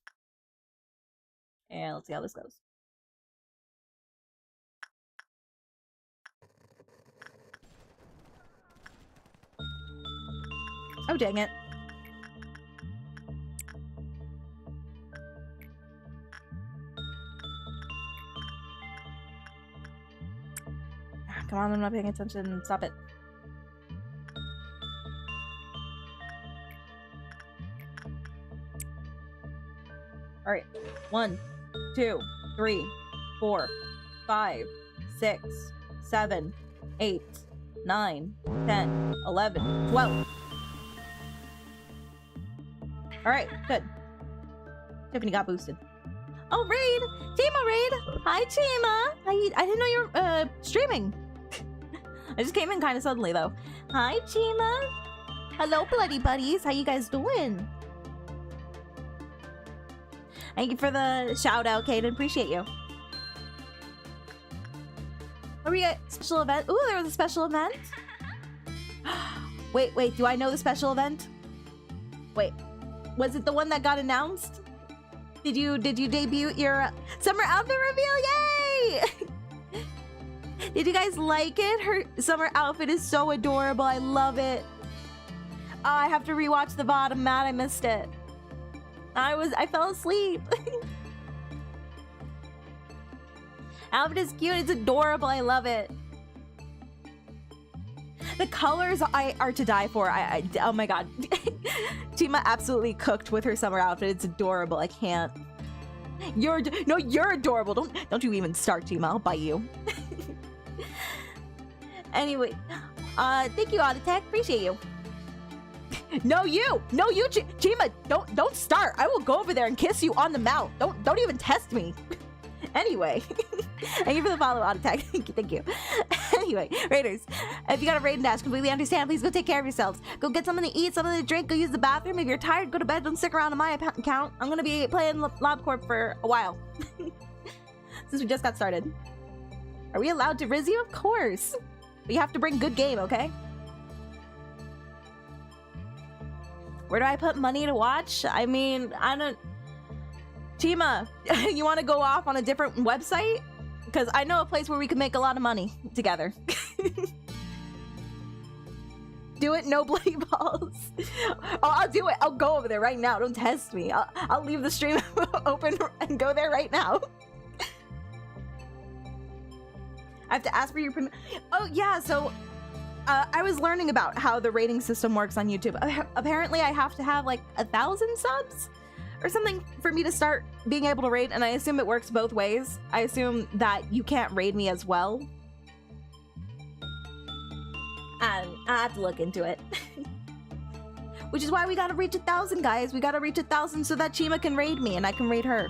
And let's see how this goes. Oh, dang it. Come on, I'm not paying attention. Stop it. Alright. 1, 2, 3, 4, 5, 6, 7, 8, 9, 10, 11, 12. Alright, good. Tiffany got boosted. Oh, Raid! Chima, Raid! Hi, Chima! I didn't know you were streaming. I just came in kind of suddenly, though. Hi, Chima! Hello, bloody buddies! How you guys doing? Thank you for the shout out, Kaden. Appreciate you. Are we at special event? Ooh, there was a special event. Wait, do I know the special event? Wait, was it the one that got announced? Did you debut your summer outfit reveal? Yay! Did you guys like it? Her summer outfit is so adorable. I love it. Oh, I have to rewatch the VOD. I'm mad I missed it. I fell asleep. Outfit is cute. It's adorable. I love it. The colors are to die for. Oh my god. Chima absolutely cooked with her summer outfit. It's adorable. I can't. You're adorable. Don't you even start, Chima. I'll bite you. Anyway, thank you, Auditech. Appreciate you. No, you, Chima. Don't start. I will go over there and kiss you on the mouth. Don't even test me. Anyway, thank you for the follow, Auditech. Thank you. Anyway, Raiders, if you got a raid and dash, completely understand. Please go take care of yourselves. Go get something to eat, something to drink. Go use the bathroom. If you're tired, go to bed. Don't stick around on my account. I'm gonna be playing Lobcorp for a while. Since we just got started. Are we allowed to Riz you? Of course. But you have to bring good game, okay? Where do I put money to watch? I mean, I don't... Chima, you want to go off on a different website? Because I know a place where we can make a lot of money together. Do it, no bloody balls. Oh, I'll do it. I'll go over there right now. Don't test me. I'll leave the stream open and go there right now. I have to ask for your permission. Oh, yeah, so... I was learning about how the rating system works on YouTube. Apparently, I have to have like 1,000 subs or something for me to start being able to raid, and I assume it works both ways. I assume that you can't raid me as well. And I have to look into it. Which is why we gotta reach 1,000, guys. We gotta reach 1,000 so that Chima can raid me and I can raid her.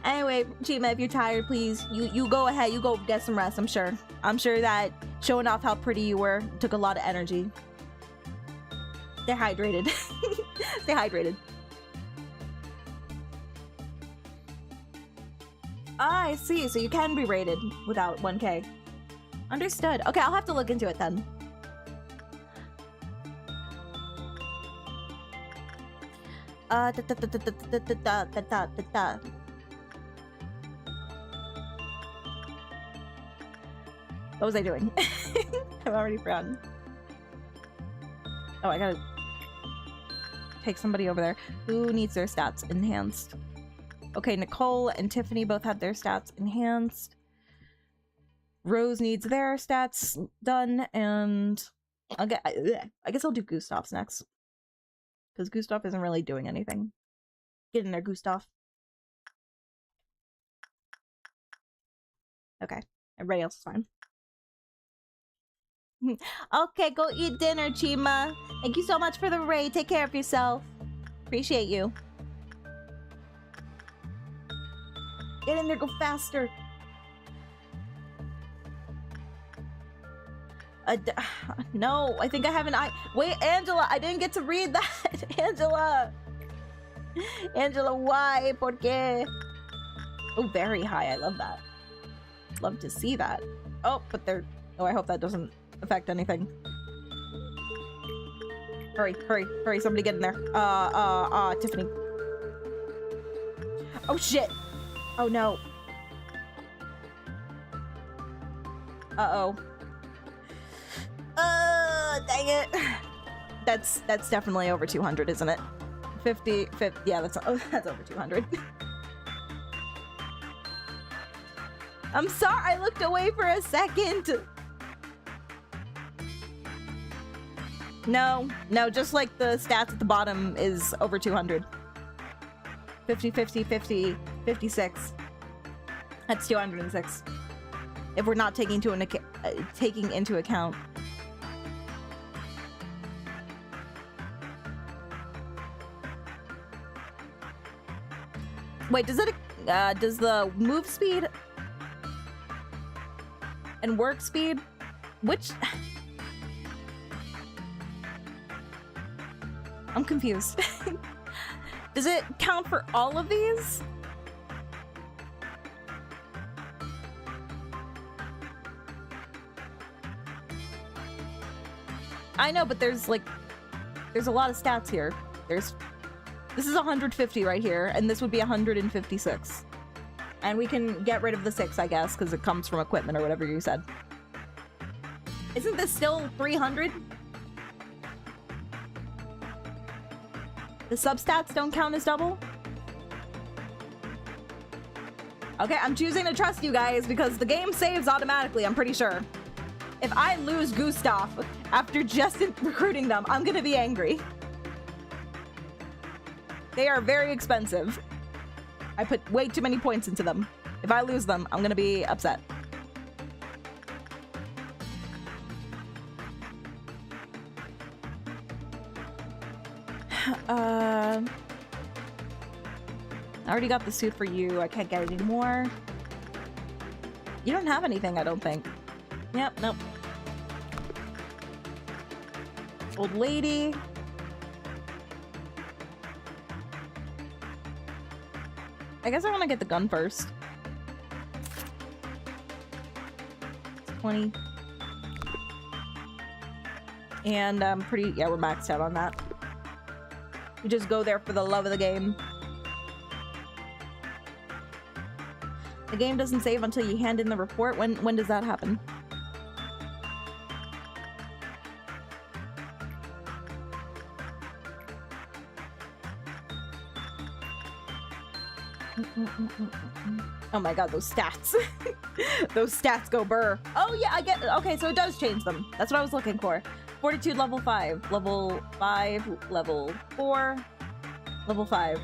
Anyway, Chima, if you're tired, please, you go ahead. You go get some rest, I'm sure. I'm sure that showing off how pretty you were took a lot of energy. Stay hydrated. Stay hydrated. Ah, I see. So you can be rated without 1K. Understood. Okay, I'll have to look into it then. What was I doing? I've already forgotten. Oh, I gotta take somebody over there. Who needs their stats enhanced? Okay, Nicole and Tiffany both had their stats enhanced. Rose needs their stats done, and I guess I'll do Gustav's next. Because Gustav isn't really doing anything. Get in there, Gustav. Okay, everybody else is fine. Okay, go eat dinner, Chima. Thank you so much for the raid. Take care of yourself. Appreciate you. Get in there, go faster. No, I think I have an eye. Wait, Angela, I didn't get to read that. Angela. Angela, why? ¿Por qué? Oh, very high. I love that. Love to see that. Oh, but they're... Oh, I hope that doesn't affect anything. Hurry, hurry, hurry. Somebody get in there. Tiffany. Oh, shit. Oh, no. Uh-oh. Dang it. That's definitely over 200, isn't it? 50, yeah, that's over 200. I'm sorry, I looked away for a second. No, just like the stats at the bottom is over 200. 50, 50, 50, 56. That's 206. If we're not taking into account. Wait, does the move speed and work speed, which I'm confused. Does it count for all of these? I know, but there's a lot of stats here. This is 150 right here, and this would be 156. And we can get rid of the 6, I guess, because it comes from equipment or whatever you said. Isn't this still 300? The substats don't count as double? Okay, I'm choosing to trust you guys because the game saves automatically, I'm pretty sure. If I lose Gustav after just recruiting them, I'm gonna be angry. They are very expensive. I put way too many points into them. If I lose them, I'm gonna be upset. I already got the suit for you. I can't get any more. You don't have anything, I don't think. Yep, nope. Old lady. I guess I want to get the gun first. 20. And I'm pretty... yeah, we're maxed out on that. We just go there for the love of the game. The game doesn't save until you hand in the report. When does that happen? Oh my god, those stats. Those stats go burr. Oh yeah, I get... okay, so it does change them. That's what I was looking for. Fortitude level 5. Level 5. Level 4. Level 5.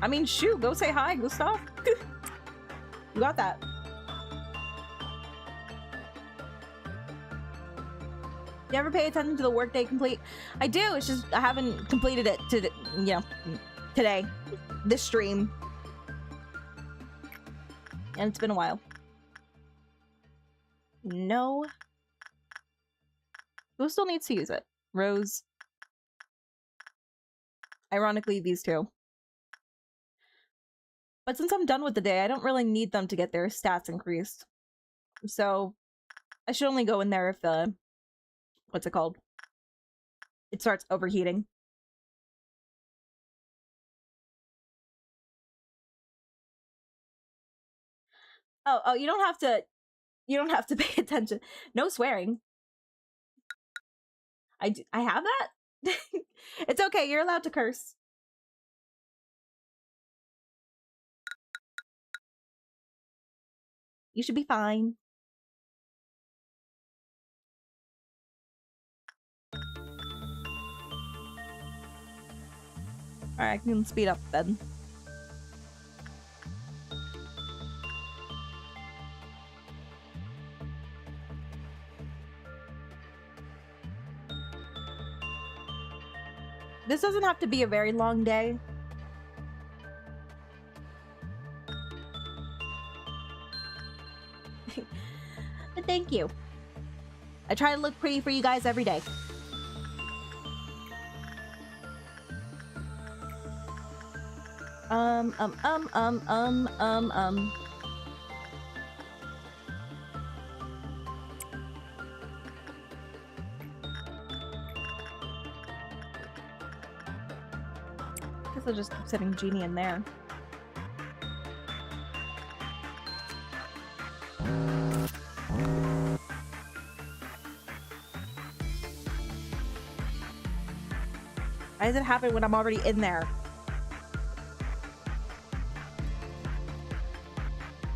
I mean, shoot, go say hi, Gustav. You got that. You ever pay attention to the workday complete? I do, it's just I haven't completed it to, you know, today. This stream. And it's been a while. No. Who still needs to use it? Rose. Ironically, these two. But since I'm done with the day, I don't really need them to get their stats increased. So, I should only go in there if, what's it called? It starts overheating. Oh, you don't have to pay attention. No swearing. I have that? It's okay, you're allowed to curse. You should be fine. Alright, I can speed up then. This doesn't have to be a very long day. But thank you. I try to look pretty for you guys every day. Guess I'll just keep setting Genie in there. Why does it happen when I'm already in there?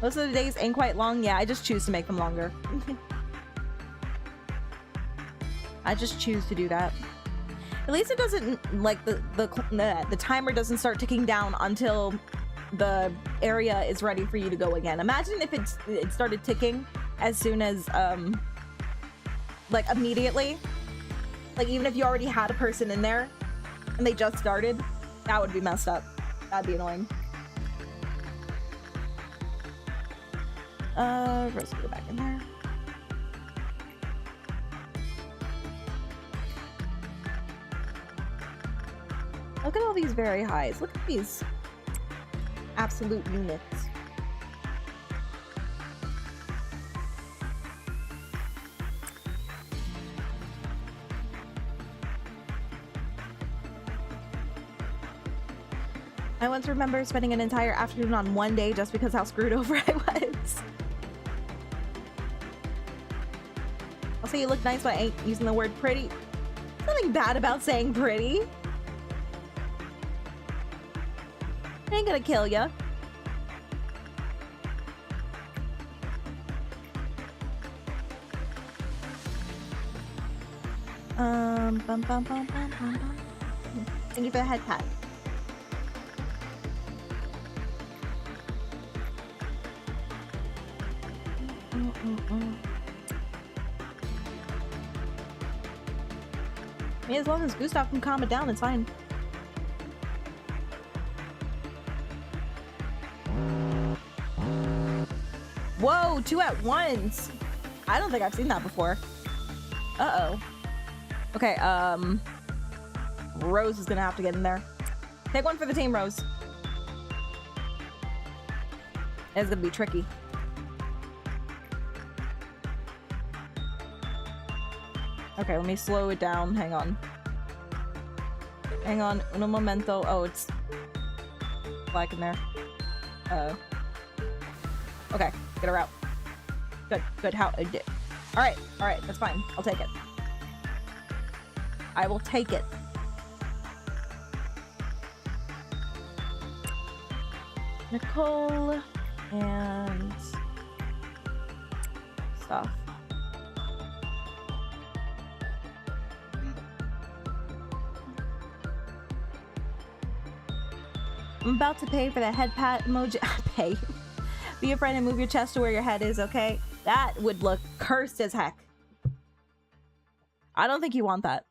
Most of the days ain't quite long. Yeah, I just choose to make them longer. I just choose to do that. At least it doesn't, like, the timer doesn't start ticking down until the area is ready for you to go again. Imagine if it started ticking as soon as, like, immediately. Like, even if you already had a person in there and they just started, that would be messed up. That'd be annoying. Rose, go back in there. Look at all these very highs. Look at these absolute units. I once remember spending an entire afternoon on one day just because how screwed over I was. I'll say you look nice, but I ain't using the word pretty. Nothing bad about saying pretty. It ain't gonna kill ya. Thank you for the head pat. I mean, as long as Gustav can calm it down, it's fine. Whoa, 2 at once. I don't think I've seen that before. Uh-oh. Okay, Rose is gonna have to get in there. Take one for the team, Rose. It's gonna be tricky. Okay, let me slow it down. Hang on. Hang on. Un momento. Oh, it's black in there. Okay, get her out. Good, good. How? Alright, alright, that's fine. I'll take it. I will take it. Nicole and stuff. I'm about to pay for the head pat emoji. Pay. Be a friend and move your chest to where your head is, okay? That would look cursed as heck. I don't think you want that.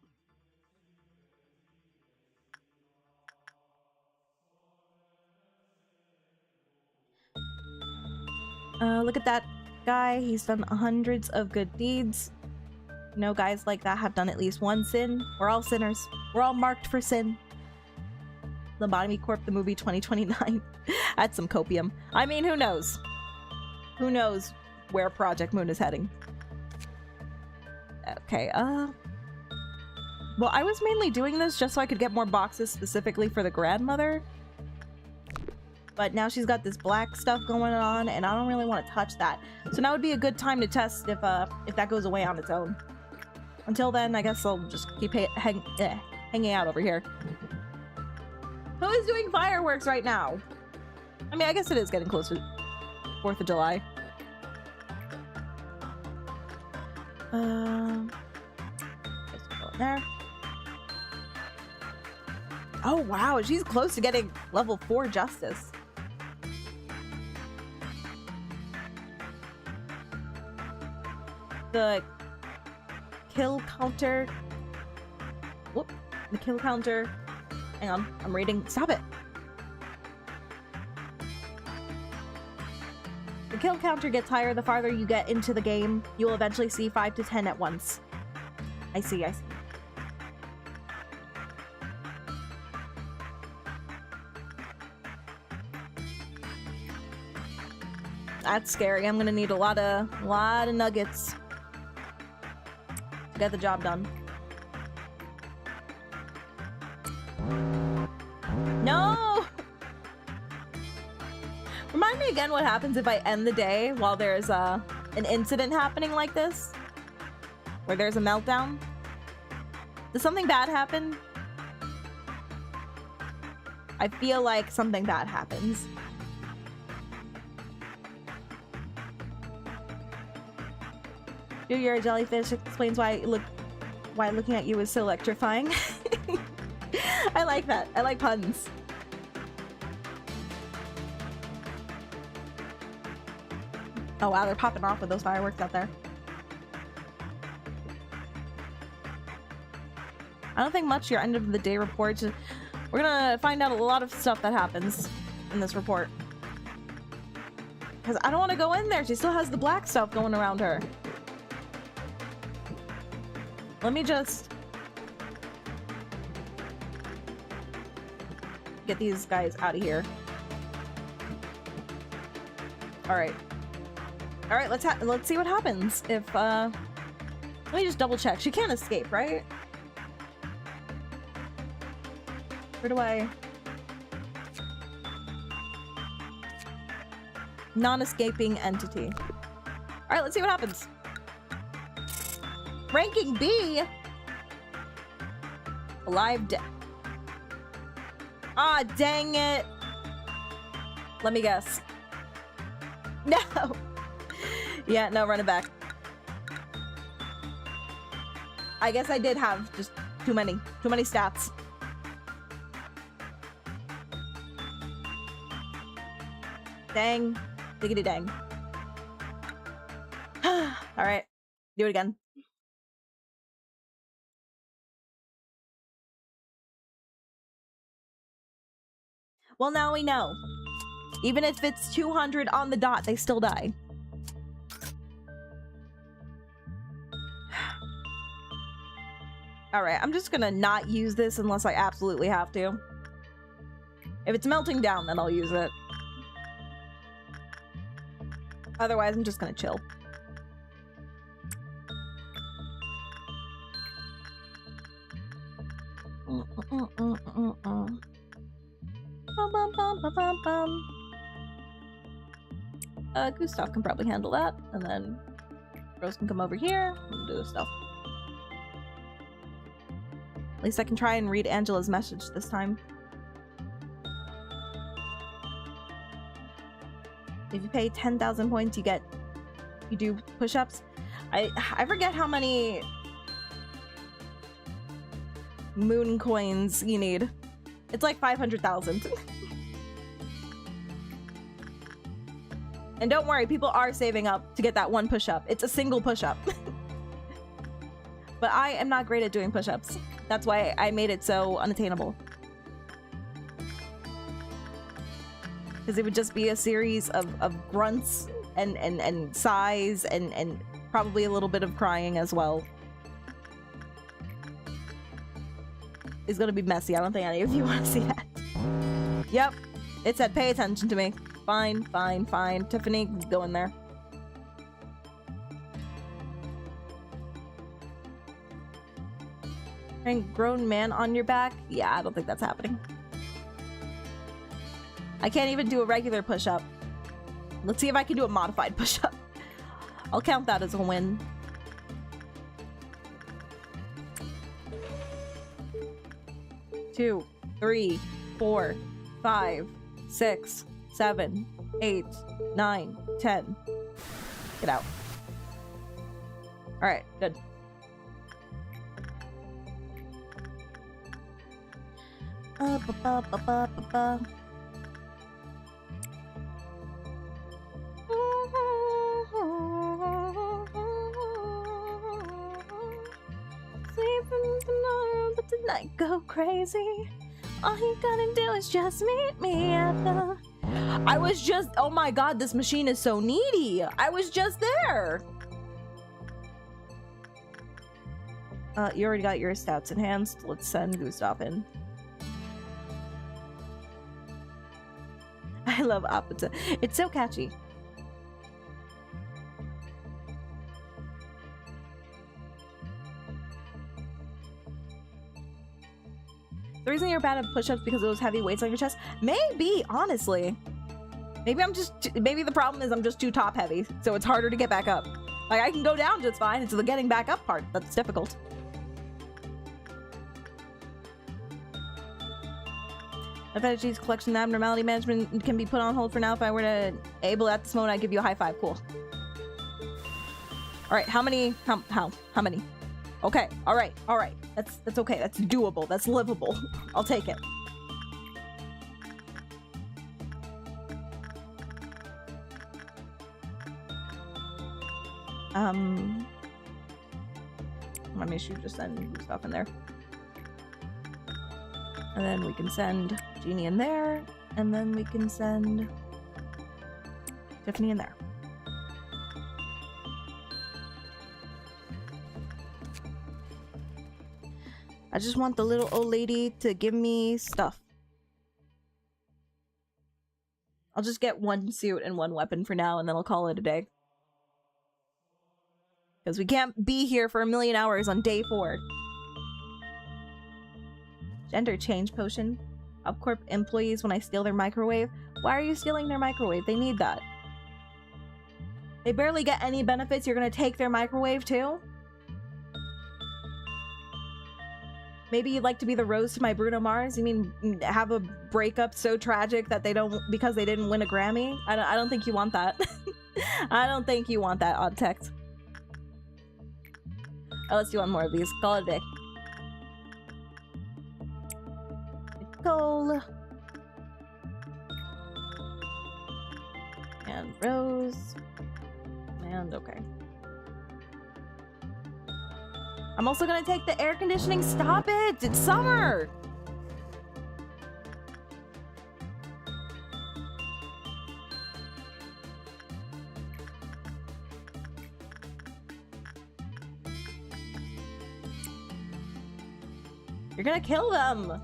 Look at that guy. He's done hundreds of good deeds. You know, guys like that have done at least one sin. We're all sinners. We're all marked for sin. Lobotomy Corp, the movie 2029. That's some copium. I mean, who knows? Who knows where Project Moon is heading? Okay, well, I was mainly doing this just so I could get more boxes specifically for the grandmother. But now she's got this black stuff going on, and I don't really want to touch that. So now would be a good time to test if that goes away on its own. Until then, I guess I'll just keep hanging out over here. Who is doing fireworks right now? I mean, I guess it is getting close to 4th of July. Just go in there. Oh, wow. She's close to getting level 4 justice. The kill counter. Whoop. The kill counter. Hang on, I'm reading. Stop it! The kill counter gets higher the farther you get into the game. You will eventually see 5 to 10 at once. I see, I see. That's scary. I'm gonna need a lot of nuggets to get the job done. No! Remind me again what happens if I end the day while there's an incident happening like this? Where there's a meltdown? Does something bad happen? I feel like something bad happens. You're a jellyfish explains why looking at you is so electrifying. I like that. I like puns. Oh wow, they're popping off with those fireworks out there. I don't think much your end of the day report. We're gonna find out a lot of stuff that happens in this report. Because I don't want to go in there. She still has the black stuff going around her. Let me just get these guys out of here. All right. All right, let's see what happens if let me just double check. She can't escape, right? Where do I... Non-escaping entity. Alright, let's see what happens. Ranking B? Alive dead. Ah, dang it. Let me guess. No! Yeah, no, run it back. I guess I did have just too many stats. Dang. Diggity dang. Alright. Do it again. Well, now we know. Even if it's 200 on the dot, they still die. Alright, I'm just gonna not use this unless I absolutely have to. If it's melting down, then I'll use it. Otherwise, I'm just gonna chill. Gustav can probably handle that, and then Rose can come over here and do stuff. At least I can try and read Angela's message this time. If you pay 10,000 points, you do push-ups. I forget how many moon coins you need. It's like 500,000. And don't worry, people are saving up to get that one push-up. It's a single push-up. But I am not great at doing push-ups. That's why I made it so unattainable. Because it would just be a series of grunts and sighs and probably a little bit of crying as well. It's gonna be messy. I don't think any of you want to see that. Yep. It said pay attention to me. Fine, fine, fine. Tiffany, go in there. And grown man on your back? Yeah, I don't think that's happening. I can't even do a regular push-up. Let's see if I can do a modified push-up. I'll count that as a win. Two, 3, 4, 5, 6, 7, 8, 9, 10. Get out. Alright, good. But tonight go crazy. All you gotta do is just meet me at the... I was just... Oh my god, this machine is so needy. I was just there. You already got your stats enhanced. Let's send Gustav in. I love Apata. It's so catchy. The reason you're bad at push-ups because of those heavy weights on your chest? Maybe, honestly. Maybe maybe the problem is I'm just too top heavy, so it's harder to get back up. Like, I can go down just fine. It's the getting back up part that's difficult. Fetish collection abnormality management can be put on hold for now. If I were to able at this moment, I'd give you a high five. Cool. All right, how many? How many? Okay, all right. That's okay. That's doable. That's livable. I'll take it. Let me just send stuff in there. And then we can send Jeannie in there. And then we can send Tiffany in there. I just want the little old lady to give me stuff. I'll just get one suit and one weapon for now, and then I'll call it a day. Because we can't be here for 1,000,000 hours on day 4. Gender change potion. Lobcorp employees when I steal their microwave. Why are you stealing their microwave? They need that. They barely get any benefits. You're gonna take their microwave too? Maybe you'd like to be the Rose to my Bruno Mars? You mean have a breakup so tragic that they don't, because they didn't win a Grammy? I don't think you want that. I don't think you want that, odd text. Oh, let's do one more of these. Call it a day. Nicole. And Rose. And okay. I'm also gonna take the air conditioning. Stop it! It's summer! You're gonna kill them!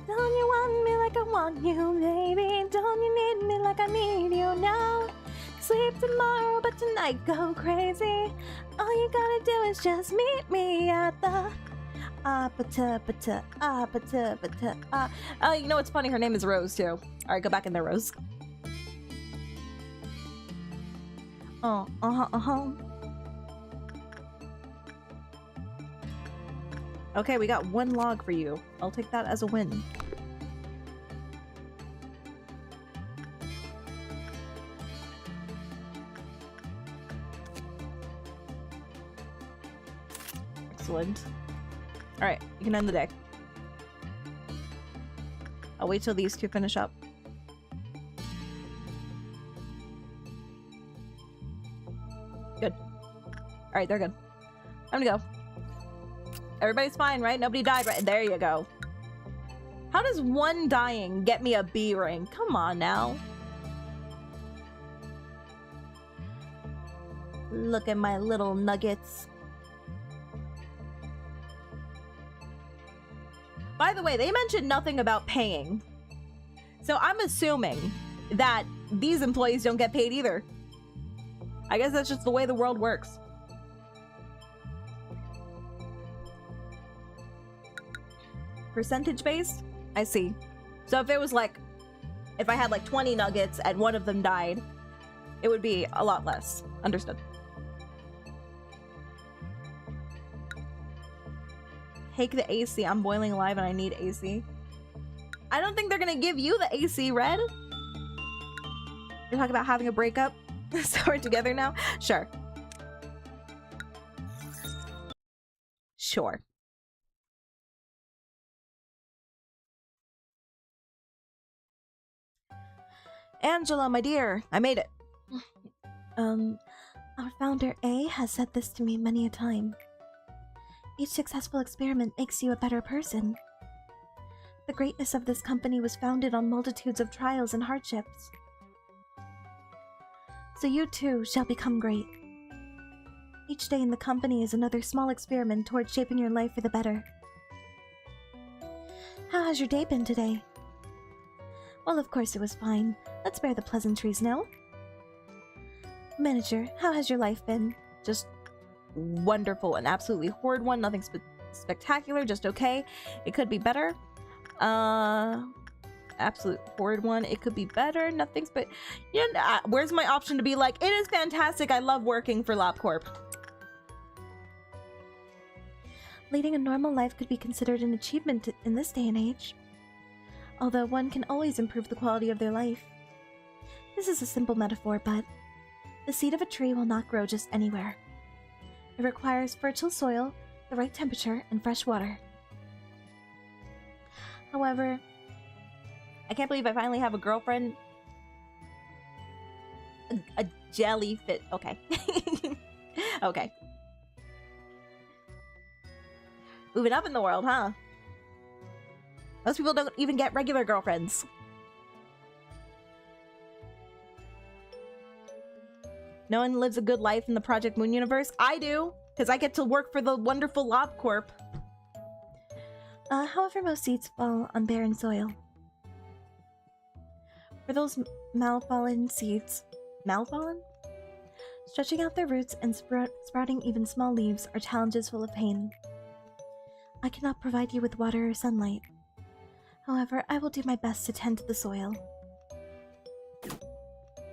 Don't you want me like I want you, baby? Don't you need me like I need you now? Sleep tomorrow, but tonight go crazy. All you gotta do is just meet me at the you know what's funny? Her name is Rose too. Alright, go back in there, Rose. Okay, we got 1 log for you. I'll take that as a win. Excellent. Alright, you can end the day. I'll wait till these 2 finish up. Good. Alright, they're good. I'm gonna go. Everybody's fine, right? Nobody died, right? There you go. How does 1 dying get me a B ring? Come on now. Look at my little nuggets. By the way, they mentioned nothing about paying. So I'm assuming that these employees don't get paid either. I guess that's just the way the world works. Percentage based? I see. So if it was like, if I had like 20 nuggets and 1 of them died, it would be a lot less. Understood. Take the AC. I'm boiling alive and I need AC. I don't think they're gonna give you the AC, Red. You're talking about having a breakup? So we're together now? Sure. Sure. Angela, my dear, I made it.
Our founder A has said this to me many a time. Each successful experiment makes you a better person. The greatness of this company was founded on multitudes of trials and hardships. So you too shall become great. Each day in the company is another small experiment towards shaping your life for the better. How has your day been today? Well, of course it was fine. Let's bear the pleasantries now. Manager, how has your life been?
Just wonderful. An absolutely horrid one. Nothing spectacular, just okay. It could be better. Absolute horrid one. It could be better. Nothing's but you know, where's my option to be like, it is fantastic. I love working for Lobcorp.
Leading a normal life could be considered an achievement in this day and age. Although one can always improve the quality of their life. This is a simple metaphor, but the seed of a tree will not grow just anywhere. It requires fertile soil, the right temperature, and fresh water.
However, I can't believe I finally have a girlfriend. A jellyfish. Okay. Okay. Moving up in the world, huh? Most people don't even get regular girlfriends. No one lives a good life in the Project Moon universe. I do, because I get to work for the wonderful Lobcorp.
However, most seeds fall on barren soil. For those malfallen seeds, stretching out their roots and sprouting even small leaves are challenges full of pain. I cannot provide you with water or sunlight. However, I will do my best to tend to the soil.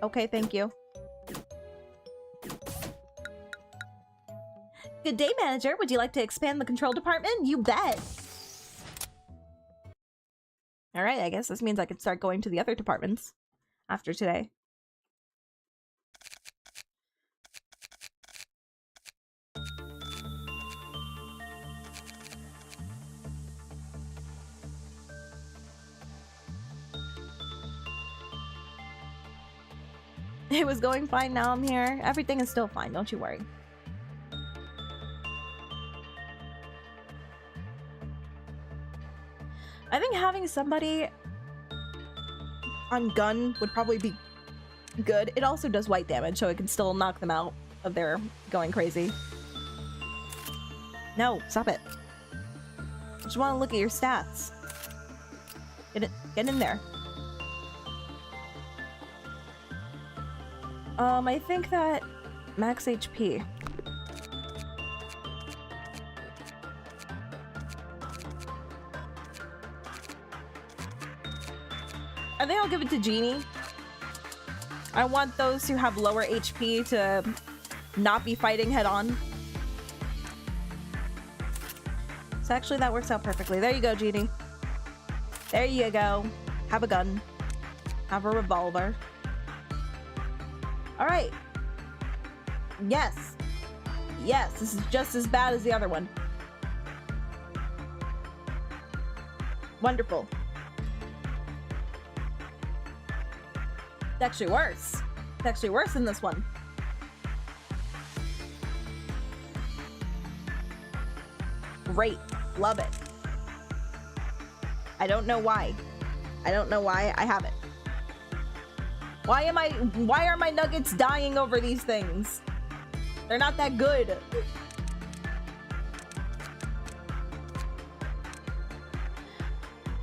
Okay, thank you. Good day, manager. Would you like to expand the control department? You bet. Alright, I guess this means I could start going to the other departments after today. It was going fine, now I'm here. Everything is still fine, don't you worry. I think having somebody on gun would probably be good. It also does white damage, so it can still knock them out of their going crazy. No, stop it. I just want to look at your stats. Get in there. I think that max HP. I think I'll give it to Genie. I want those who have lower HP to not be fighting head on. So actually that works out perfectly. There you go, Genie. There you go. Have a gun. Have a revolver. Alright. Yes. Yes, this is just as bad as the other one. Wonderful. It's actually worse. It's actually worse than this one. Great. Love it. I don't know why. I don't know why I have it. Why are my nuggets dying over these things? They're not that good.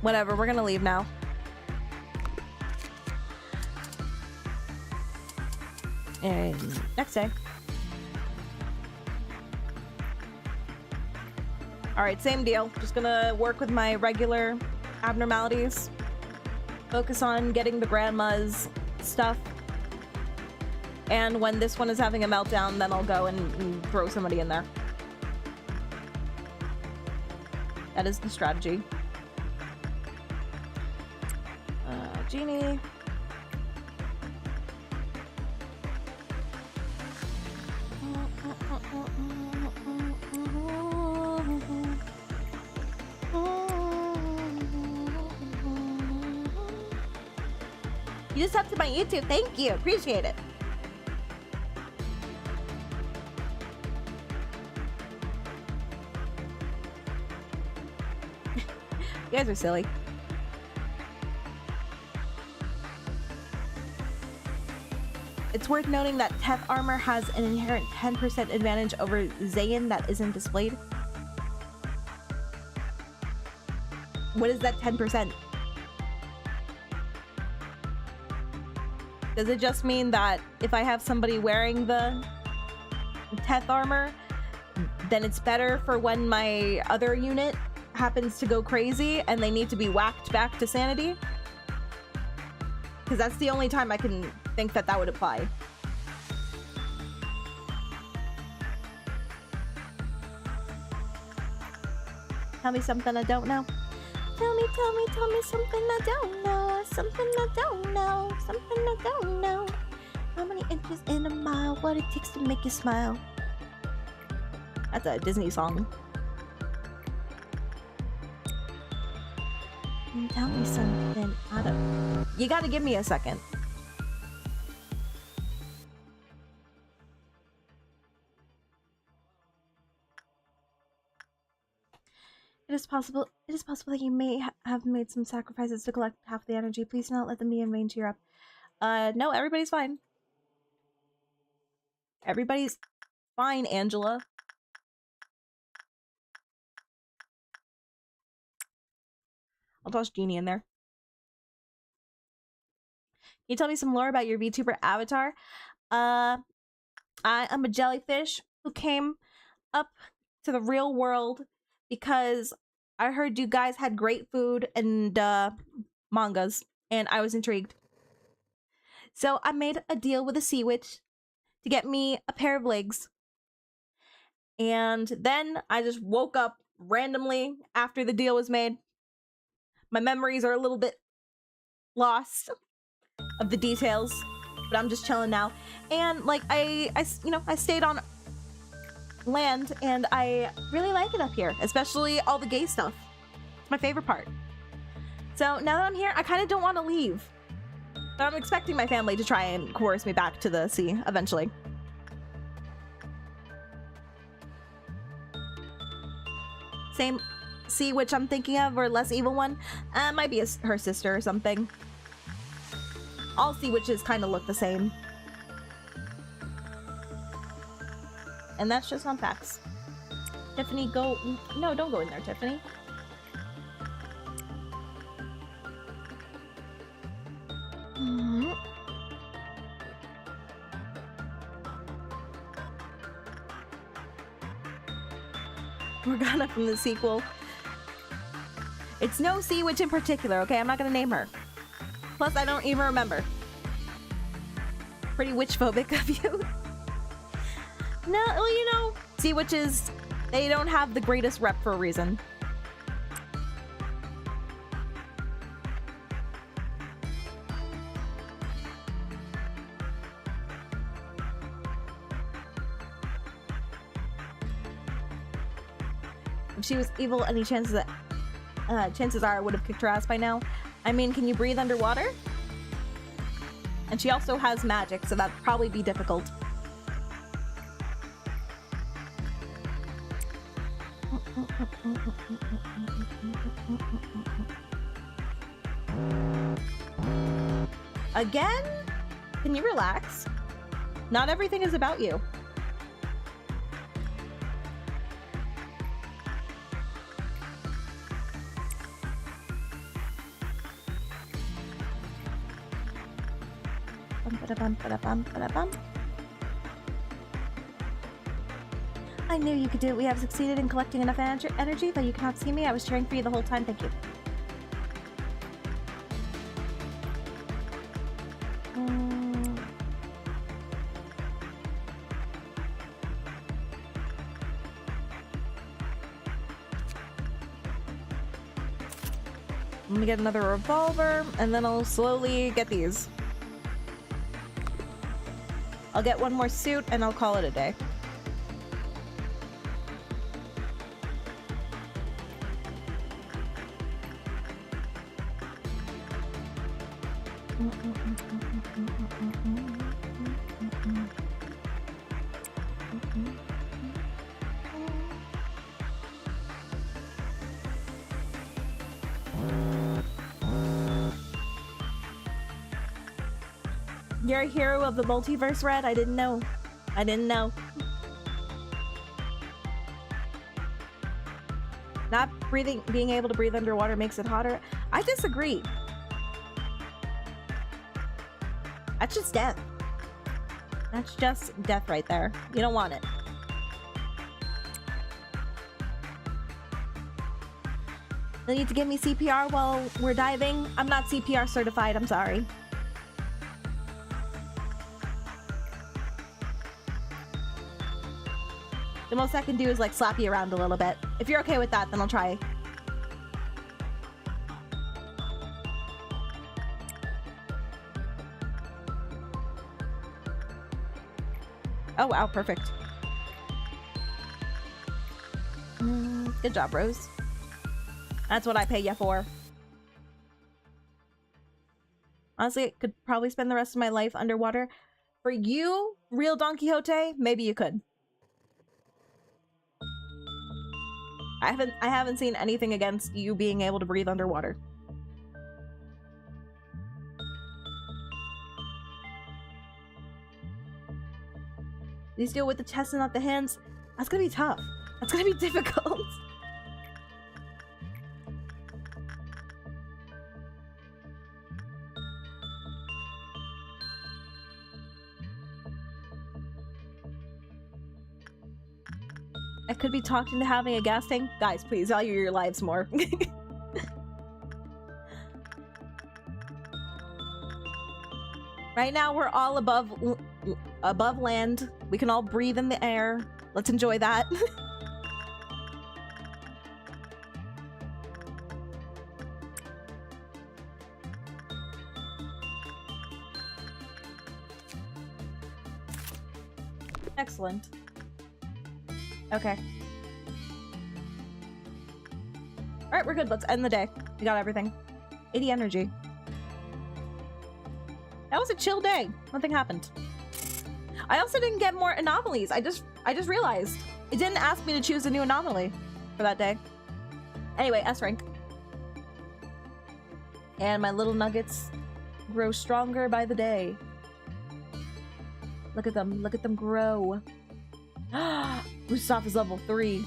Whatever, we're gonna leave now. And next day. Alright, same deal. Just gonna work with my regular abnormalities. Focus on getting the grandma's stuff. And when this one is having a meltdown, then I'll go and throw somebody in there. That is the strategy. Genie. You just subbed to my YouTube. Thank you. Appreciate it. You guys are silly. It's worth noting that Teth armor has an inherent 10% advantage over Zayn that isn't displayed. What is that 10%? Does it just mean that if I have somebody wearing the Teth armor, then it's better for when my other unit happens to go crazy and they need to be whacked back to sanity? Because that's the only time I can think that that would apply.
Tell me something I don't know. Tell me something I don't know. Something I don't know. Something I don't know. How many inches in a mile? What it takes to make you smile.
That's a Disney song.
Tell me something I don't.
You gotta give me a second.
It is possible that you may have made some sacrifices to collect half the energy. Please do not let them be in vain. Cheer up.
No, everybody's fine. Everybody's fine, Angela. I'll toss Jeannie in there. Can you tell me some lore about your VTuber avatar? I am a jellyfish who came up to the real world because I heard you guys had great food and mangas, and I was intrigued. So I made a deal with a sea witch to get me a pair of legs. And then I just woke up randomly after the deal was made. My memories are a little bit lost of the details, but I'm just chilling now. And like I stayed on land and I really like it up here, especially all the gay stuff. It's my favorite part. So now that I'm here, I kind of don't want to leave, but I'm expecting my family to try and coerce me back to the sea eventually. Same sea witch I'm thinking of, or less evil one, might be her sister or something. All sea witches kind of look the same. And that's just on facts. Tiffany, go... No, don't go in there, Tiffany. Morgana from the sequel. It's no sea witch in particular, okay? I'm not gonna name her. Plus, I don't even remember. Pretty witch phobic of you. No, well, you know, sea witches, they don't have the greatest rep for a reason. If she was evil, any chances that chances are I would have kicked her ass by now. I mean, can you breathe underwater? And she also has magic, so that'd probably be difficult. Again? Can you relax? Not everything is about you. I knew you could do it. We have succeeded in collecting enough energy, though you cannot see me. I was cheering for you the whole time. Thank you. Let me get another revolver, and then I'll slowly get these. I'll get one more suit, and I'll call it a day. You're a hero of the multiverse, Red? I didn't know. I didn't know. Not being able to breathe underwater makes it hotter. I disagree. That's just death. That's just death right there. You don't want it. You'll need to give me CPR while we're diving. I'm not CPR certified, I'm sorry. The most I can do is like slap you around a little bit. If you're okay with that, then I'll try. Oh wow, perfect. Good job, Rose. That's what I pay you for. Honestly, I could probably spend the rest of my life underwater. For you, real Don Quixote, maybe you could. I haven't seen anything against you being able to breathe underwater. These deal with the chest and not the hands. That's gonna be tough. That's gonna be difficult. I could be talked into having a gas tank. Guys, please value your lives more. Right now, we're all above land. We can all breathe in the air. Let's enjoy that. Excellent. Okay. Alright, we're good. Let's end the day. We got everything. 80 energy. That was a chill day. Nothing happened. I also didn't get more anomalies. I just realized. It didn't ask me to choose a new anomaly for that day. Anyway, S rank. And my little nuggets grow stronger by the day. Look at them. Look at them grow. Gustav is level 3.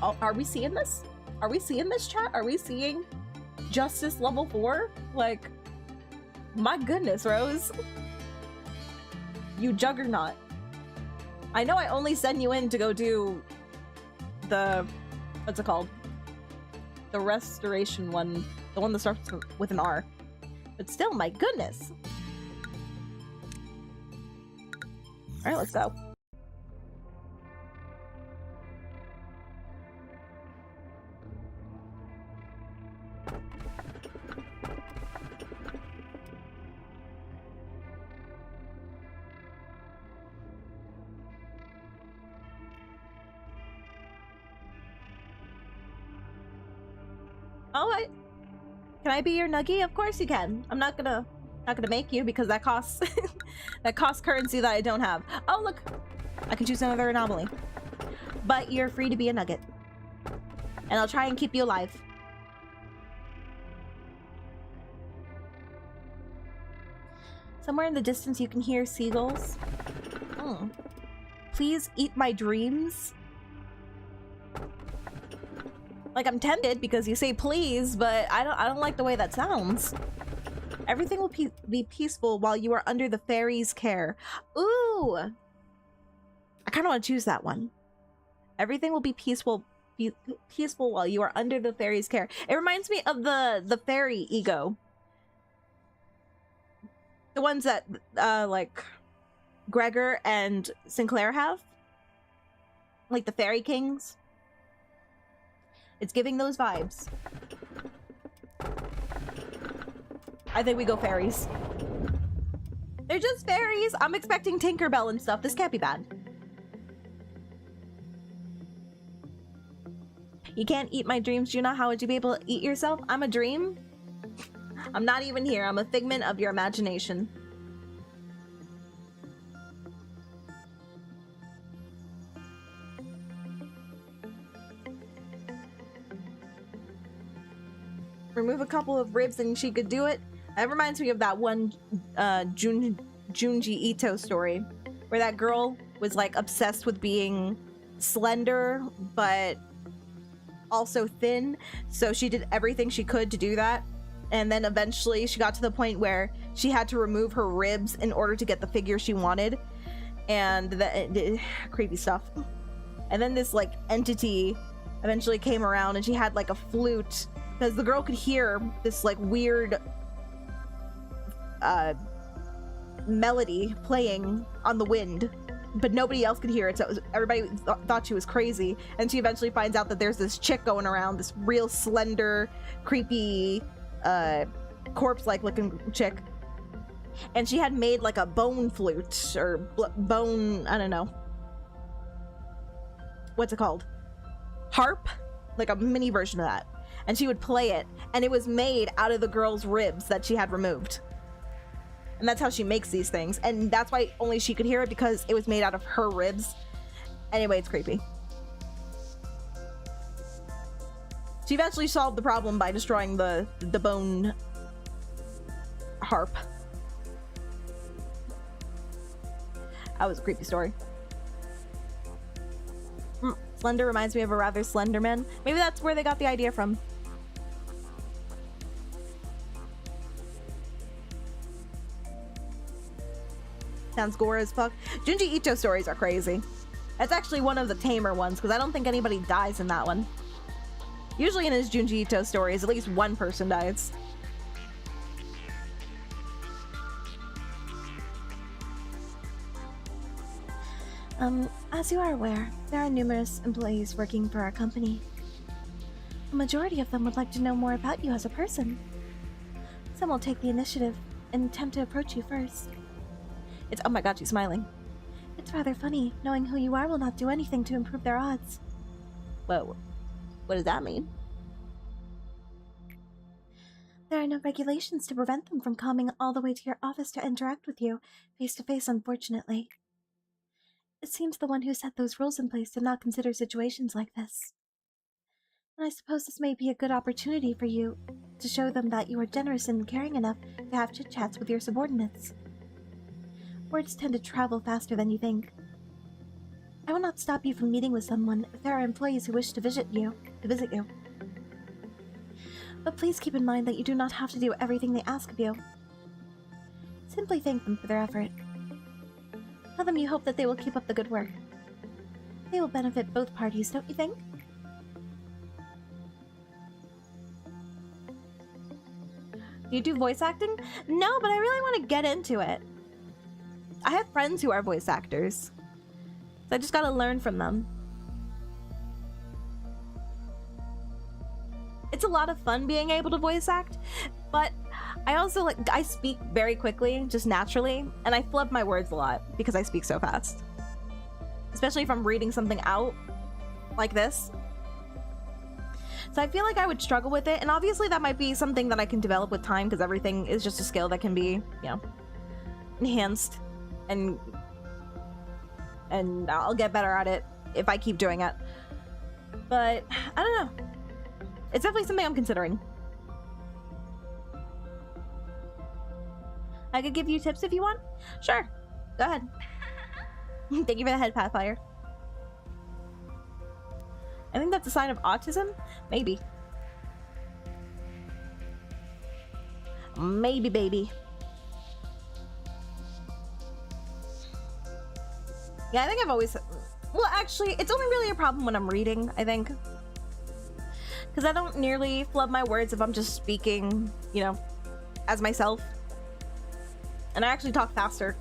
Oh, are we seeing this? Are we seeing this, chat? Are we seeing Justice level 4? Like, my goodness, Rose. You juggernaut. I know I only send you in to go do the... what's it called? The restoration one. The one that starts with an R. But still, my goodness. Alright, let's go. Oh, can I be your nuggie? Of course you can. I'm not gonna make you because that costs that costs currency that I don't have. Oh look, I can choose another anomaly. But you're free to be a nugget, and I'll try and keep you alive. Somewhere in the distance, you can hear seagulls. Oh. Please eat my dreams. Like, I'm tempted because you say please, but I don't like the way that sounds. Everything will be peaceful while you are under the fairy's care. Ooh! I kind of want to choose that one. Everything will be peaceful while you are under the fairy's care. It reminds me of the fairy ego. The ones that, like, Gregor and Sinclair have. Like the fairy kings. It's giving those vibes. I think we go fairies. They're just fairies. I'm expecting Tinkerbell and stuff. This can't be bad. You can't eat my dreams, Juna. How would you be able to eat yourself? I'm a dream. I'm not even here. I'm a figment of your imagination. Remove a couple of ribs and she could do it. That reminds me of that one Junji Ito story where that girl was like obsessed with being slender but also thin, so she did everything she could to do that, and then eventually she got to the point where she had to remove her ribs in order to get the figure she wanted, and the creepy stuff. And then this like entity eventually came around and she had like a flute because the girl could hear this like weird melody playing on the wind, but nobody else could hear it, so everybody thought she was crazy. And she eventually finds out that there's this chick going around, this real slender, creepy, corpse-like looking chick. And she had made like a bone flute, or bone, I don't know. What's it called? Harp? Like a mini version of that. And she would play it, and it was made out of the girl's ribs that she had removed. And that's how she makes these things. And that's why only she could hear it, because it was made out of her ribs. Anyway, it's creepy. She eventually solved the problem by destroying the bone harp. That was a creepy story. Slender reminds me of a rather slender man. Maybe that's where they got the idea from. Sounds gore as fuck. Junji Ito stories are crazy. That's actually one of the tamer ones, because I don't think anybody dies in that one. Usually in his Junji Ito stories, at least one person dies.
As you are aware, there are numerous employees working for our company. A majority of them would like to know more about you as a person. Some will take the initiative and attempt to approach you first.
It's, oh my god, she's smiling.
It's rather funny. Knowing who you are will not do anything to improve their odds.
Whoa. What does that mean?
There are no regulations to prevent them from coming all the way to your office to interact with you face to face, unfortunately. It seems the one who set those rules in place did not consider situations like this. And I suppose this may be a good opportunity for you to show them that you are generous and caring enough to have chit-chats with your subordinates. Words tend to travel faster than you think. I will not stop you from meeting with someone if there are employees who wish to visit you. But please keep in mind that you do not have to do everything they ask of you. Simply thank them for their effort. Tell them you hope that they will keep up the good work. They will benefit both parties, don't you think?
Do you do voice acting? No, but I really want to get into it. I have friends who are voice actors. So I just gotta learn from them. It's a lot of fun being able to voice act, but I also I speak very quickly, just naturally, and I flub my words a lot because I speak so fast. Especially if I'm reading something out like this. So I feel like I would struggle with it, and obviously that might be something that I can develop with time, because everything is just a skill that can be, you know, enhanced, and I'll get better at it if I keep doing it. But I don't know. It's definitely something I'm considering. I could give you tips if you want. Sure, go ahead. Thank you for the head, Pathfire. I think that's a sign of autism? Maybe. Maybe, baby. Yeah, I think I've always... Well, actually, it's only really a problem when I'm reading, I think. Because I don't nearly flub my words if I'm just speaking, you know, as myself. And I actually talk faster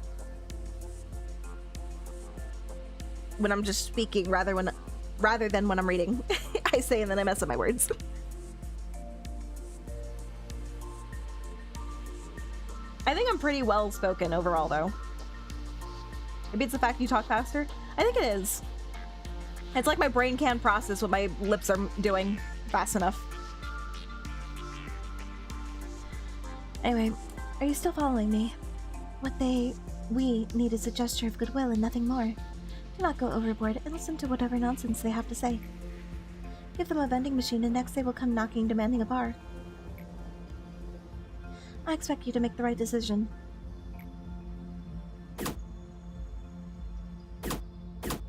when I'm just speaking rather than when I'm reading. I say and then I mess up my words. I think I'm pretty well spoken overall, though. Maybe it's the fact you talk faster. I think it is. It's like my brain can't process what my lips are doing fast enough.
Anyway, are you still following me? We need is a gesture of goodwill and nothing more. Do not go overboard and listen to whatever nonsense they have to say. Give them a vending machine and next they will come knocking demanding a bar. I expect you to make the right decision.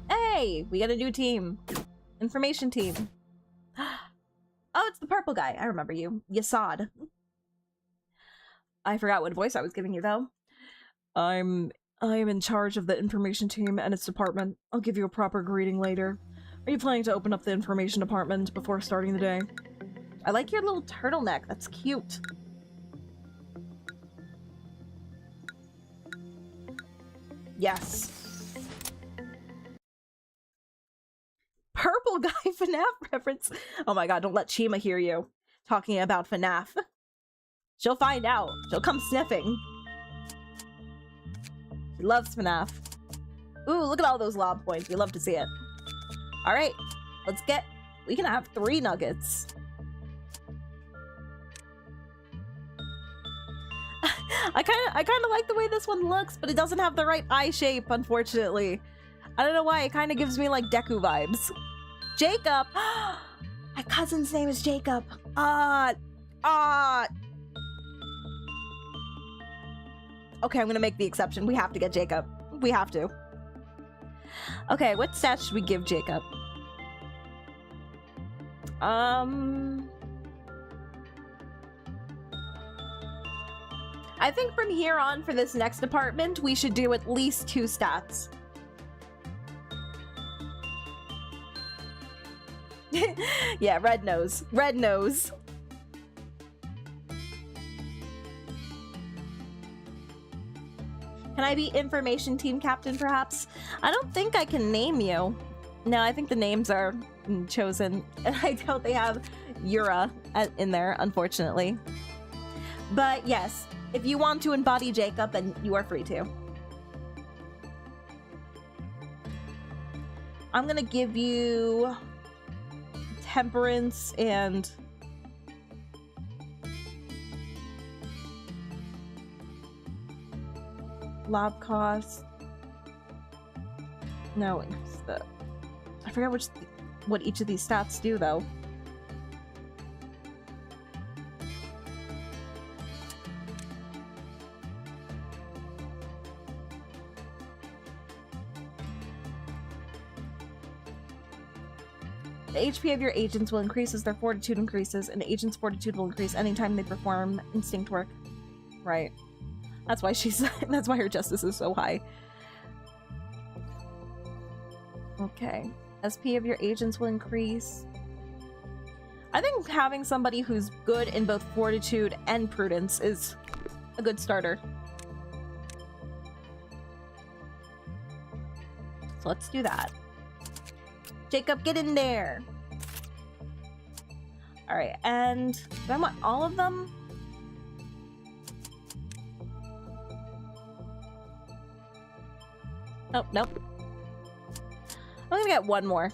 Hey, we got a new team. Information team. Oh, it's the purple guy. I remember you. Yasad. I forgot what voice I was giving you, though. I am in charge of the information team and its department. I'll give you a proper greeting later. Are you planning to open up the information department before starting the day? I like your little turtleneck. That's cute. Yes. Purple guy FNAF reference. Oh my god, don't let Chima hear you talking about FNAF. She'll find out. She'll come sniffing. She loves FNAF. Ooh, look at all those lob points. We love to see it. Alright, let's get... We can have 3 nuggets. I kind of like the way this one looks, but it doesn't have the right eye shape, unfortunately. I don't know why. It kind of gives me like Deku vibes. Jacob.
My cousin's name is Jacob.
Okay, I'm gonna make the exception. We have to get Jacob. We have to. Okay, what stats should we give Jacob? I think from here on for this next department, we should do at least 2 stats. Yeah, red nose. Red nose. Can I be information team captain, perhaps? I don't think I can name you. No, I think the names are chosen. And I doubt they have Yura in there, unfortunately. But yes, if you want to embody Jacob, then you are free to. I'm gonna give you temperance and lob cost. No, it's the... I forgot what each of these stats do, though. The HP of your agents will increase as their fortitude increases, and the agent's fortitude will increase anytime they perform instinct work. Right. That's why she's... that's why her justice is so high. Okay. SP of your agents will increase. I think having somebody who's good in both fortitude and prudence is a good starter. So let's do that. Jacob, get in there! Alright, and do I want all of them? Oh, nope. I'm gonna get one more.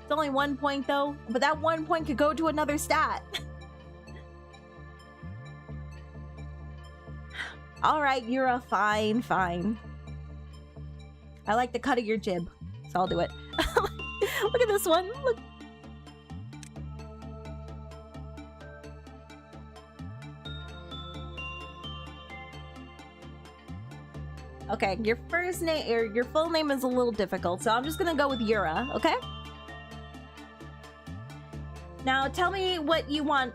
It's only 1 point though, but that 1 point could go to another stat. Alright, you're a fine. I like the cut of your jib, so I'll do it. Look at this one. Look. Okay, your first name or your full name is a little difficult, so I'm just gonna go with Yura, okay? Now tell me what you want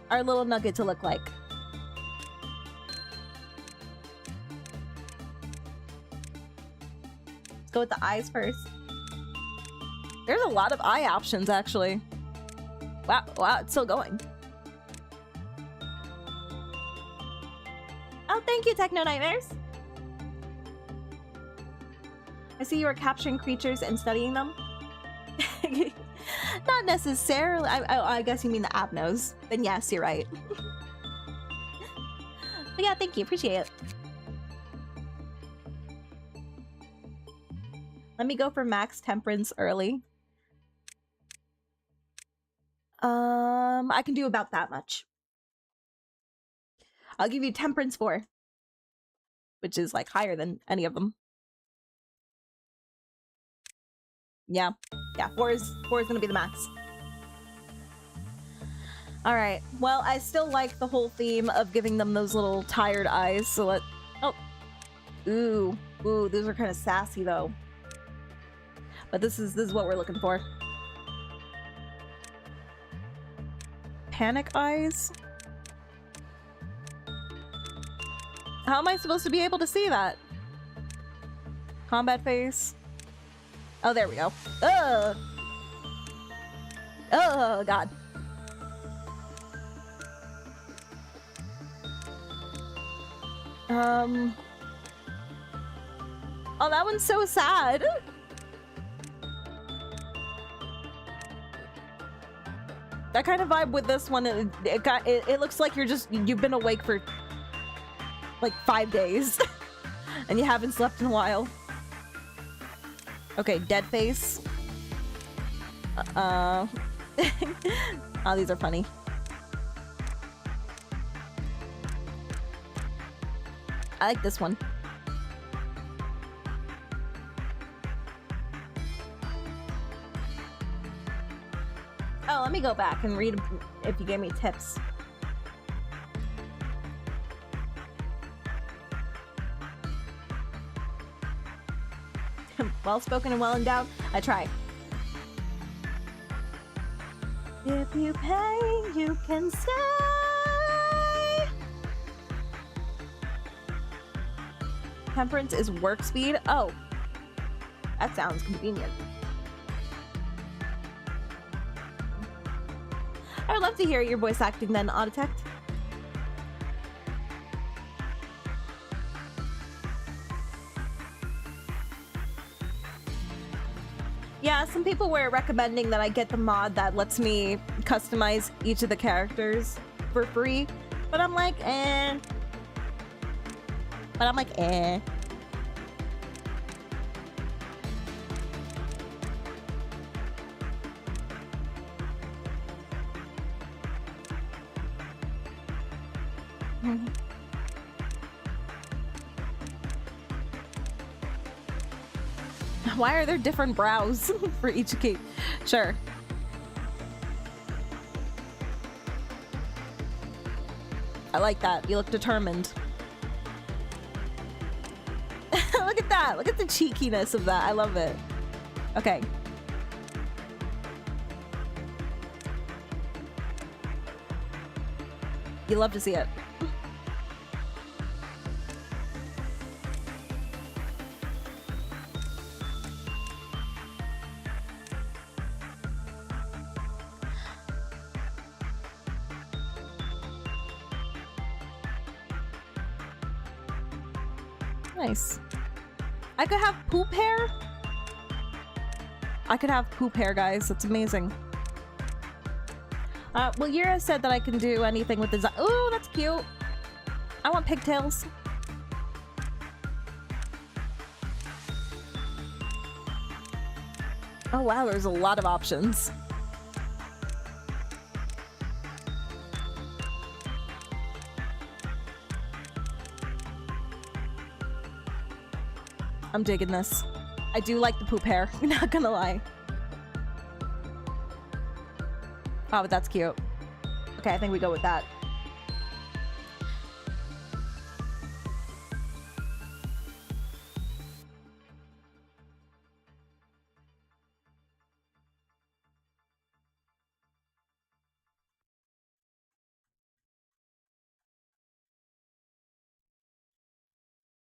our little nugget to look like. Let's go with the eyes first. There's a lot of eye options, actually. Wow, it's still going. Oh, thank you, Techno Nightmares. I see you are capturing creatures and studying them. Not necessarily. I guess you mean the app knows. Then yes, you're right. But yeah, thank you. Appreciate it. Let me go for max temperance early. I can do about that much. I'll give you temperance 4, which is like higher than any of them. Yeah, 4 is gonna be the max. All right. Well, I still like the whole theme of giving them those little tired eyes. So let. Oh, ooh, those are kind of sassy though. But this is what we're looking for. Panic eyes. How am I supposed to be able to see that? Combat face. Oh, there we go. Ugh. Oh, God. Oh, that one's so sad. That kind of vibe with this one, it looks like you've been awake for like 5 days and you haven't slept in a while. Okay, dead face. Oh, these are funny. I like this one. Oh, let me go back and read if you gave me tips. Well spoken and well endowed. I try. If you pay, you can stay. Temperance is work speed. Oh, that sounds convenient. I would love to hear your voice acting then, Auditect. Yeah, some people were recommending that I get the mod that lets me customize each of the characters for free, but I'm like, eh. Why are there different brows for each key? Sure. I like that. You look determined. Look at that. Look at the cheekiness of that. I love it. Okay. You love to see it. Nice. I could have poop hair? I could have poop hair, guys. That's amazing. Well, Yura said that I can do anything with design. Ooh, that's cute. I want pigtails. Oh, wow. There's a lot of options. I'm digging this. I do like the poop hair, not gonna lie. Oh, but that's cute. Okay, I think we go with that.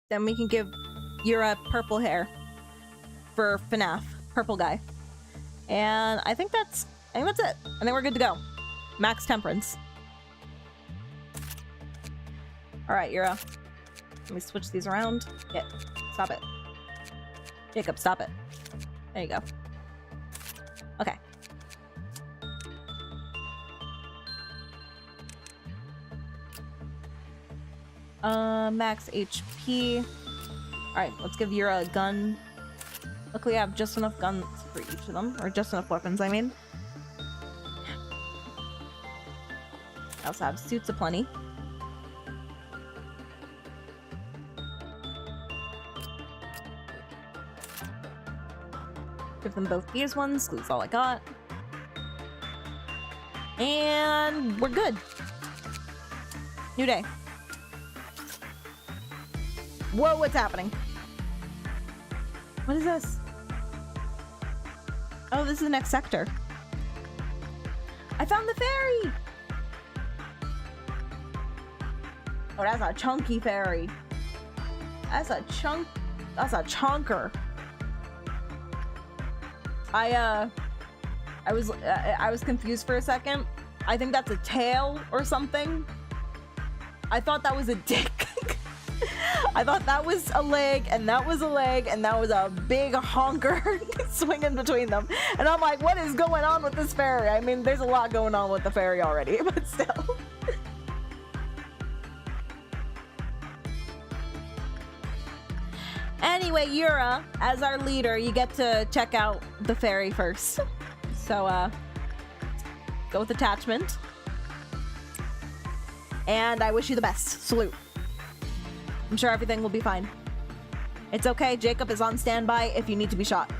Then we can give Yura purple hair for FNAF. Purple guy. And I think that's it. I think we're good to go. Max temperance. Alright, Yura. Let me switch these around. Yeah, stop it. Jacob, stop it. There you go. Okay. Max HP. Alright, let's give Yura a gun. Luckily I have just enough guns for each of them. Or just enough weapons, I mean. I also have suits aplenty. Give them both these ones, because that's all I got. And we're good. New day. Whoa, what's happening? What is this? Oh, this is the next sector. I found the ferry! Oh, that's a chunky ferry. That's a chunker. I was confused for a second. I think that's a tail or something. I thought that was a dick. I thought that was a leg, and that was a leg, and that was a big honker swinging between them. And I'm like, what is going on with this ferry? I mean, there's a lot going on with the ferry already, but still. Anyway, Yura, as our leader, you get to check out the ferry first. So, go with attachment. And I wish you the best. Salute. I'm sure everything will be fine. It's okay, Jacob is on standby if you need to be shot.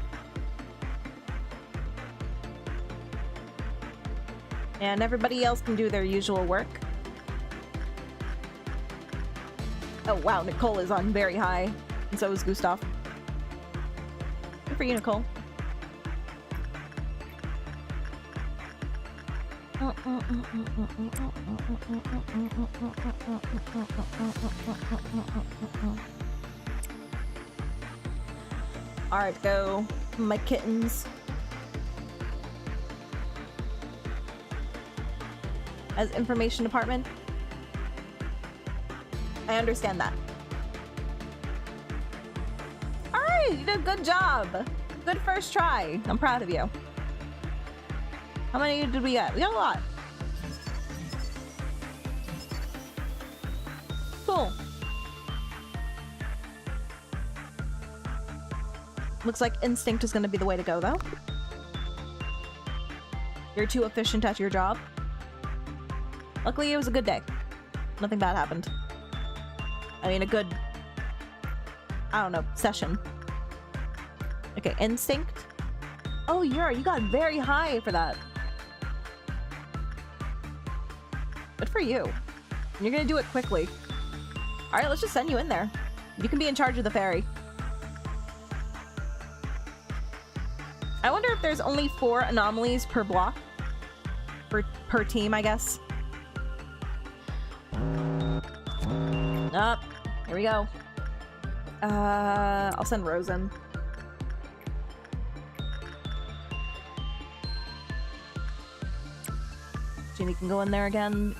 And everybody else can do their usual work. Oh wow, Nicole is on very high. And so is Gustav. Good for you, Nicole. Alright, go. My kittens. As information department. I understand that. Alright, you did a good job. Good first try. I'm proud of you. How many did we get? We got a lot. Cool. Looks like instinct is going to be the way to go, though. You're too efficient at your job. Luckily, it was a good day. Nothing bad happened. I mean, a good, I don't know, session. Okay, instinct. Oh, you got very high for that. Good for you. And you're gonna do it quickly. All right, let's just send you in there. You can be in charge of the ferry. I wonder if there's only 4 anomalies per block. Per team, I guess. Up. Here we go. I'll send Rose in. Ginny can go in there again.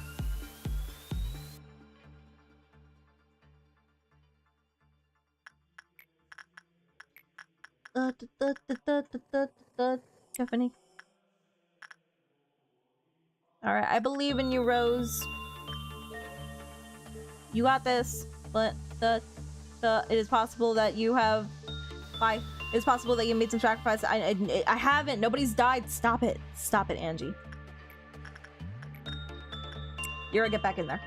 Tiffany. Alright, I believe in you, Rose. You got this, but it is possible that you have it is possible that you made some sacrifice. I haven't. Nobody's died. Stop it. Stop it, Angie. Yura, get back in there.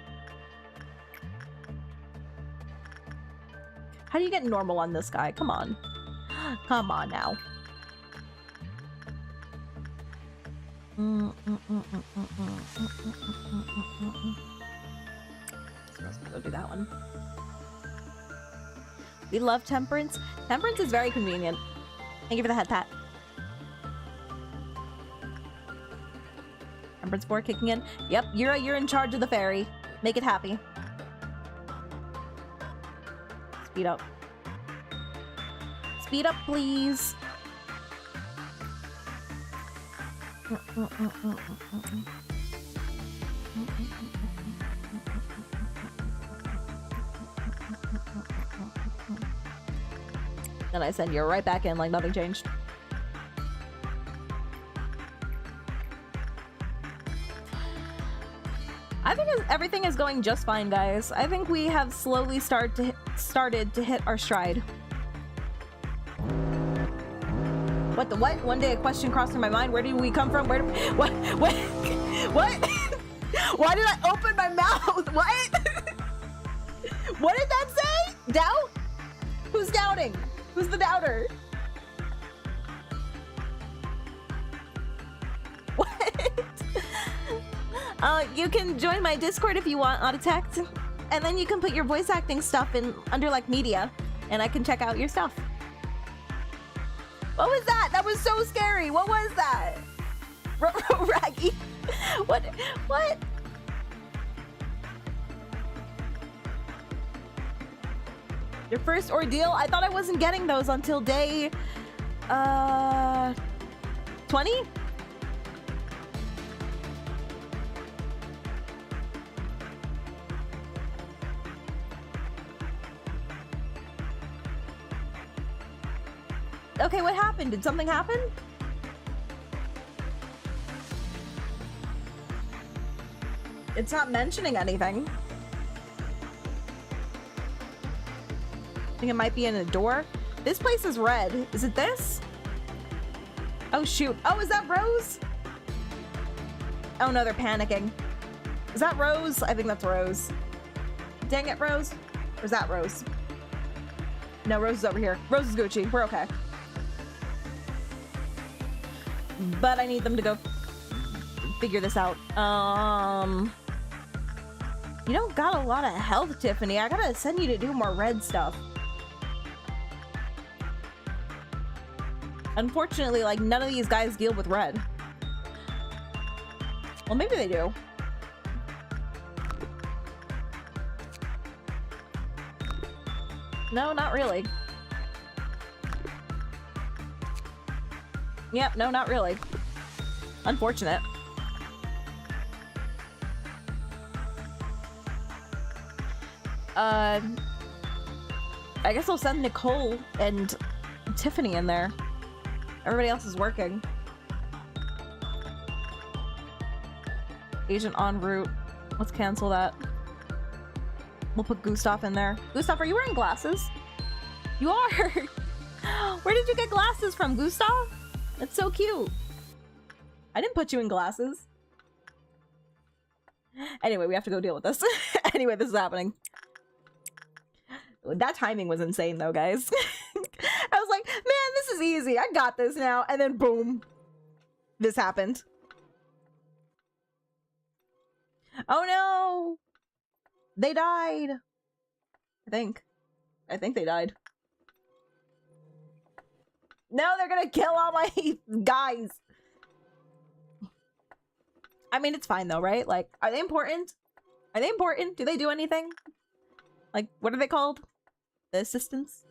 How do you get normal on this guy? Come on. Come on now. Let's go do that one. We love Temperance. Temperance is very convenient. Thank you for the head pat. Temperance 4 kicking in. Yep, you're in charge of the ferry. Make it happy. Speed up. Speed up, please. Then I send you right back in like nothing changed. I think everything is going just fine, guys. I think we have slowly started to hit our stride. What the what? One day a question crossed through my mind. Where did we come from? What? What? Why did I open my mouth? What? What did that say? Doubt? Who's doubting? Who's the doubter? What? You can join my Discord if you want, Autotect. And then you can put your voice acting stuff in under like media, and I can check out your stuff. What was that? That was so scary. What was that? Raggy. What? What? Your first ordeal? I thought I wasn't getting those until day 20? Okay, what happened? Did something happen? It's not mentioning anything. I think it might be in a door. This place is red. Is it this? Oh, shoot. Oh, is that Rose? Oh, no, they're panicking. Is that Rose? I think that's Rose. Dang it, Rose. Or is that Rose? No, Rose is over here. Rose is Gucci. We're okay. But I need them to go figure this out. You don't got a lot of health, Tiffany. I gotta send you to do more red stuff. Unfortunately, like, none of these guys deal with red. Well, maybe they do. No, not really. Yep, no, not really. Unfortunate. I guess I'll send Nicole and Tiffany in there. Everybody else is working. Agent en route. Let's cancel that. We'll put Gustav in there. Gustav, are you wearing glasses? You are! Where did you get glasses from, Gustav? That's so cute. I didn't put you in glasses. Anyway, we have to go deal with this. Anyway, this is happening. That timing was insane though, guys. I was like, man, this is easy. I got this now. And then boom, this happened. Oh no! They died. I think they died. No, they're gonna kill all my guys. I mean, it's fine though, right? Like, are they important? Are they important? Do they do anything? Like, what are they called? The assistants?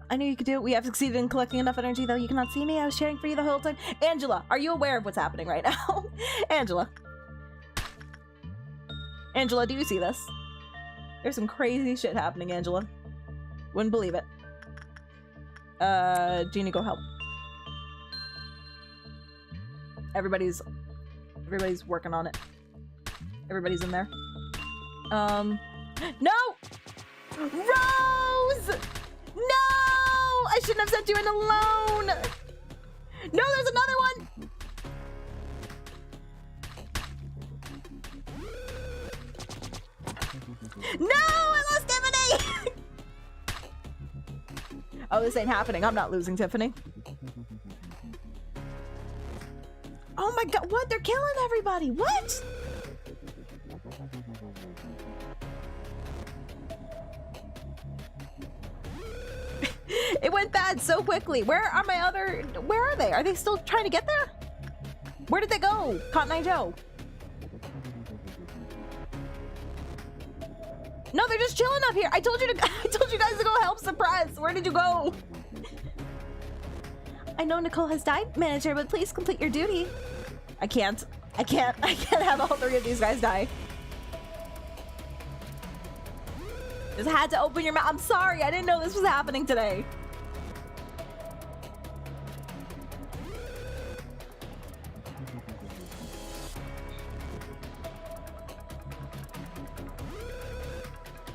I knew you could do it. We have succeeded in collecting enough energy, though you cannot see me. I was cheering for you the whole time. Angela, are you aware of what's happening right now? Angela. Angela, do you see this? There's some crazy shit happening, Angela. Wouldn't believe it. Jeannie, go help. Everybody's working on it. Everybody's in there. No! Rose! No! I shouldn't have sent you in alone! No, there's another one! No! I lost Tiffany! Oh, this ain't happening. I'm not losing Tiffany. Oh my god, what? They're killing everybody! What? It went bad so quickly. Where are my other... Where are they? Are they still trying to get there? Where did they go? Cotton Eye Joe. No, they're just chilling up here. I told you guys to go help suppress. Where did you go? I know Nicole has died, manager, but please complete your duty. I can't have all three of these guys die. Just had to open your mouth. I'm sorry. I didn't know this was happening today.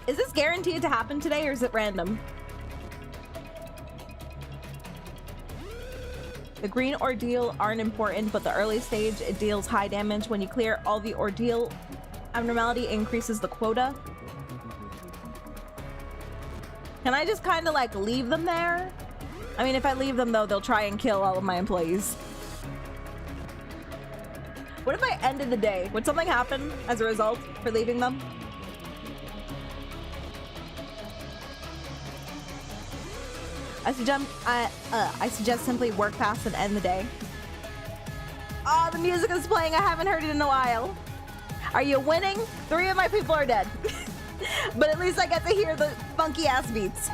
Is this guaranteed to happen today, or is it random? The green ordeal aren't important, but the early stage, it deals high damage. When you clear all the ordeal abnormality, increases the quota. Can I just kind of like leave them there? I mean, if I leave them though, they'll try and kill all of my employees. What if I ended the day? Would something happen as a result for leaving them? I suggest simply work fast and end the day. Oh, the music is playing. I haven't heard it in a while. Are you winning? 3 of my people are dead. But at least I get to hear the funky ass beats.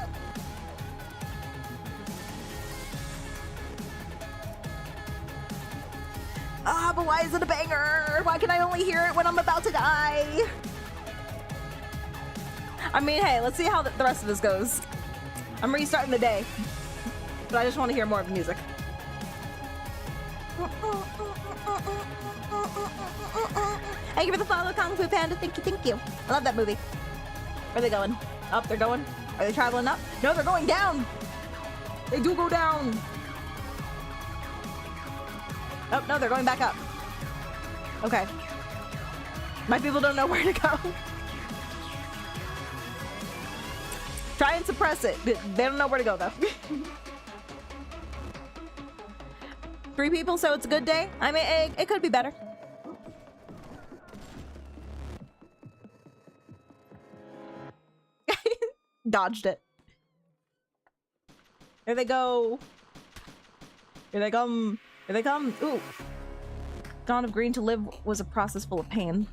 Ah, but why is it a banger? Why can I only hear it when I'm about to die? I mean, hey, let's see how the rest of this goes. I'm restarting the day. But I just want to hear more of the music. Thank you for the follow, Kung Fu Panda. Thank you, thank you. I love that movie. Where are they going? Up, they're going? Are they traveling up? No, they're going down! They do go down! Oh, no, they're going back up. Okay. My people don't know where to go. Try and suppress it. They don't know where to go, though. 3 people, so it's a good day? I mean, it could be better. Dodged it. Here they go. Here they come. Here they come. Ooh. Dawn of Green to live was a process full of pain.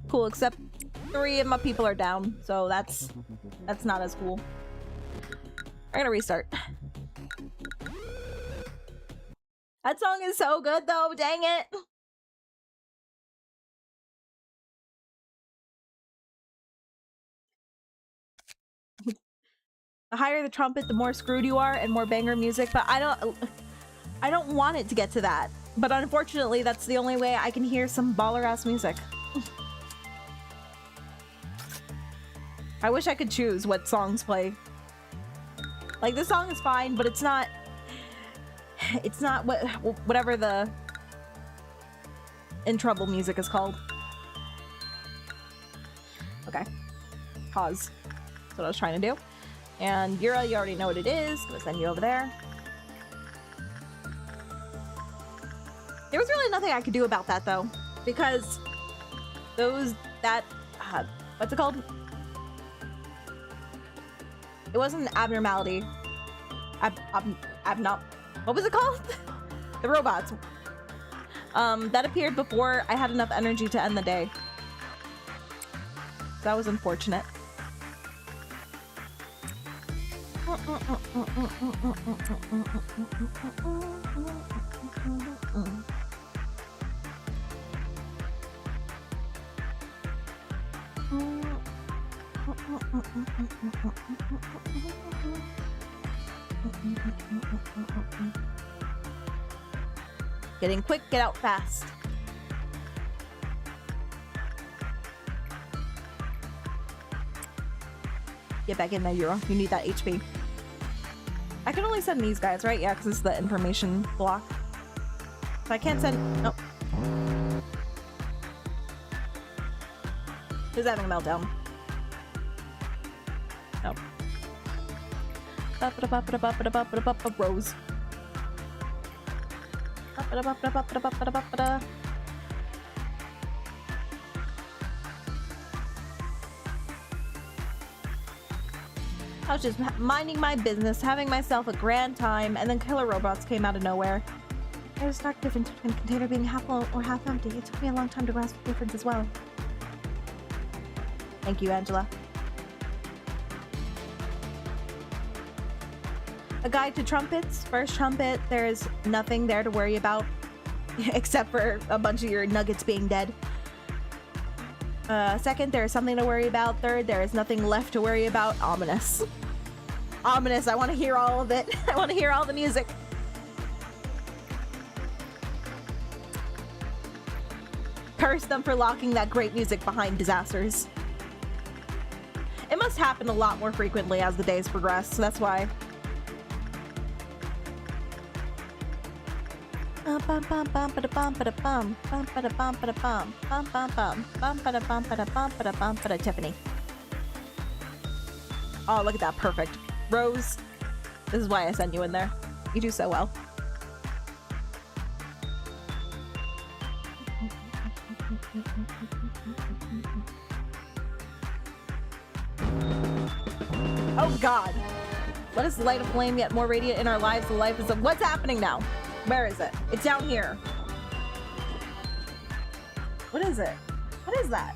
Cool, except 3 of my people are down, so that's not as cool. We're gonna restart. That song is so good though, dang it! The higher the trumpet, the more screwed you are and more banger music, but I don't want it to get to that. But unfortunately, that's the only way I can hear some baller-ass music. I wish I could choose what songs play. Like, this song is fine, but it's not whatever the In Trouble music is called. Okay. Pause. That's what I was trying to do. And Yura, you already know what it is. I'm gonna send you over there. There was really nothing I could do about that, though. Because what's it called? It wasn't an abnormality. What was it called? The robots. That appeared before I had enough energy to end the day. That was unfortunate. Getting quick, get out fast. Get back in there, Euro. You need that HP. I can only send these guys, right? Yeah, because it's the information block. So I can't send... Nope. Who's having a meltdown? Nope. Rose. I was just minding my business, having myself a grand time, and then killer robots came out of nowhere. There's a stark difference between a container being half full or half empty. It took me a long time to grasp the difference as well. Thank you, Angela. A guide to trumpets. First trumpet, there's nothing there to worry about. Except for a bunch of your nuggets being dead. Second, there's something to worry about. Third, there is nothing left to worry about. Ominous. Ominous, I want to hear all of it. I want to hear all the music. Curse them for locking that great music behind disasters. It must happen a lot more frequently as the days progress, so that's why. Tiffany. Oh, look at that. Perfect. Rose, this is why I sent you in there. You do so well. Oh God. Let us light a flame yet more radiant in our lives. The life is of what's happening now? Where is it? It's down here. What is it? What is that?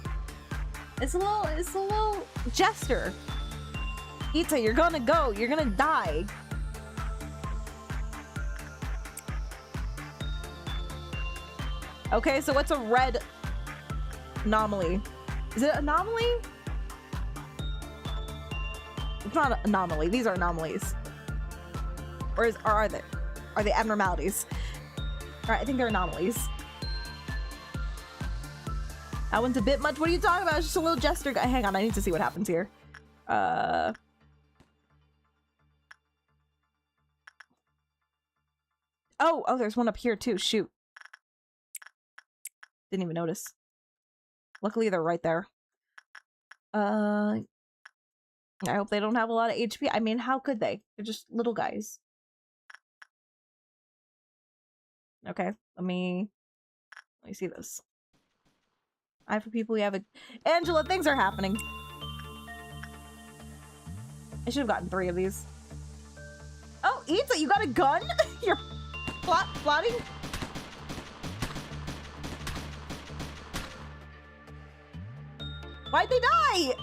It's a little gesture. Ita, you're gonna go. You're gonna die. Okay, so what's a red anomaly? Is it anomaly? It's not an anomaly. These are anomalies. Or are they? Are they abnormalities? Alright, I think they're anomalies. That one's a bit much. What are you talking about? It's just a little jester guy. Hang on, I need to see what happens here. Oh, there's one up here too. Shoot. Didn't even notice. Luckily, they're right there. I hope they don't have a lot of HP. I mean, how could they? They're just little guys. Okay, let me see this. I for people we have a Angela, things are happening. I should have gotten 3 of these. Oh, Ita, you got a gun? You're plotting? Why'd they die?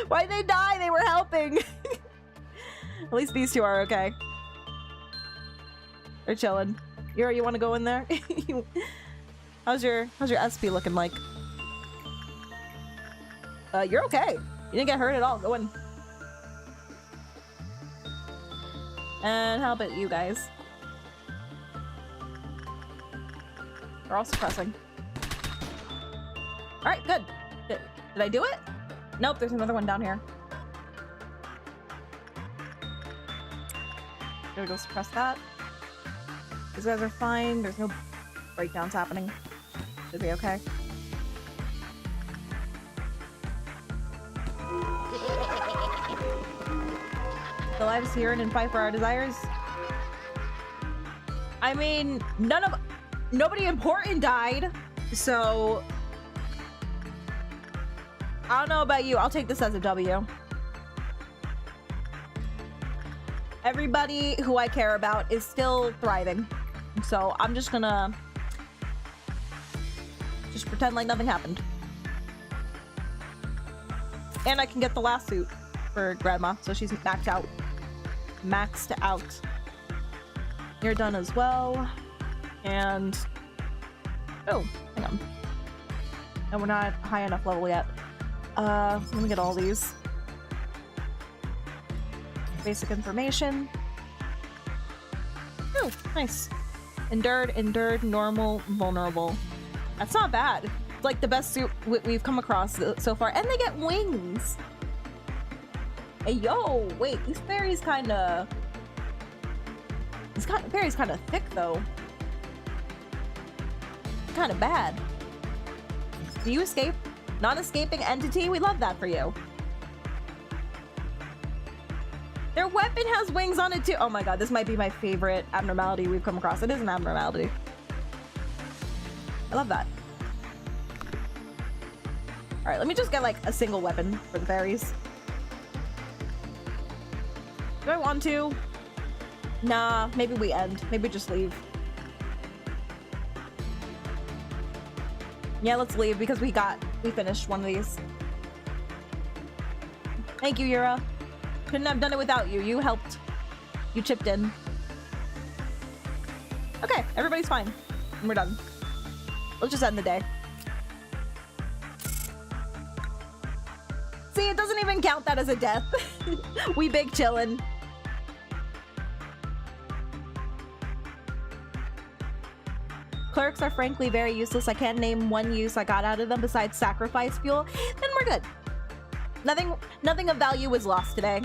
Why'd they die? They were helping. At least these two are okay. They're chilling. You want to go in there? How's your SP looking like? You're okay. You didn't get hurt at all. Go in. And how about you guys? They're all suppressing. Alright, good. Did I do it? Nope, there's another one down here. Gotta go suppress that. These guys are fine. There's no breakdowns happening. Should be okay. The lives here and fight for our desires. I mean, nobody important died, so I don't know about you. I'll take this as a W. Everybody who I care about is still thriving, so I'm just gonna pretend like nothing happened. And I can get the last suit for Grandma, so she's maxed out. You're done as well. And oh, hang on. And we're not high enough level yet. Let me get all these. Basic information. Oh, nice. Endured, normal, vulnerable. That's not bad. It's like the best suit we've come across so far. And they get wings. Hey, yo, wait, this fairy's kinda... Fairy's kinda thick, though. Kinda bad. Do you escape? Non-escaping entity? We love that for you. Their weapon has wings on it, too. Oh my god, this might be my favorite abnormality we've come across. It is an abnormality. I love that. Alright, let me just get, like, a single weapon for the fairies. Do I want to? Nah, maybe we end. Maybe just leave. Yeah, let's leave because we finished one of these. Thank you, Yura. Couldn't have done it without you. You helped. You chipped in. Okay, everybody's fine. And we're done. Let's just end the day. See, it doesn't even count that as a death. We big chillin'. Clerks are frankly very useless. I can't name one use I got out of them besides sacrifice fuel. Then we're good. Nothing of value was lost today.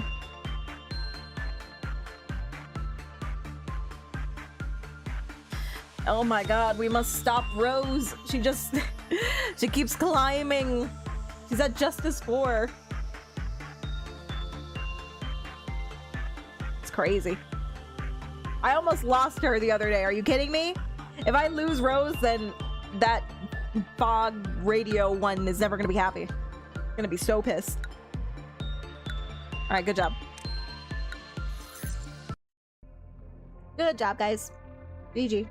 Oh my god, we must stop Rose. She keeps climbing. She's at Justice 4. It's crazy. I almost lost her the other day. Are you kidding me? If I lose Rose, then that fog radio one is never gonna be happy. Gonna be so pissed. Alright, good job. Good job, guys. GG.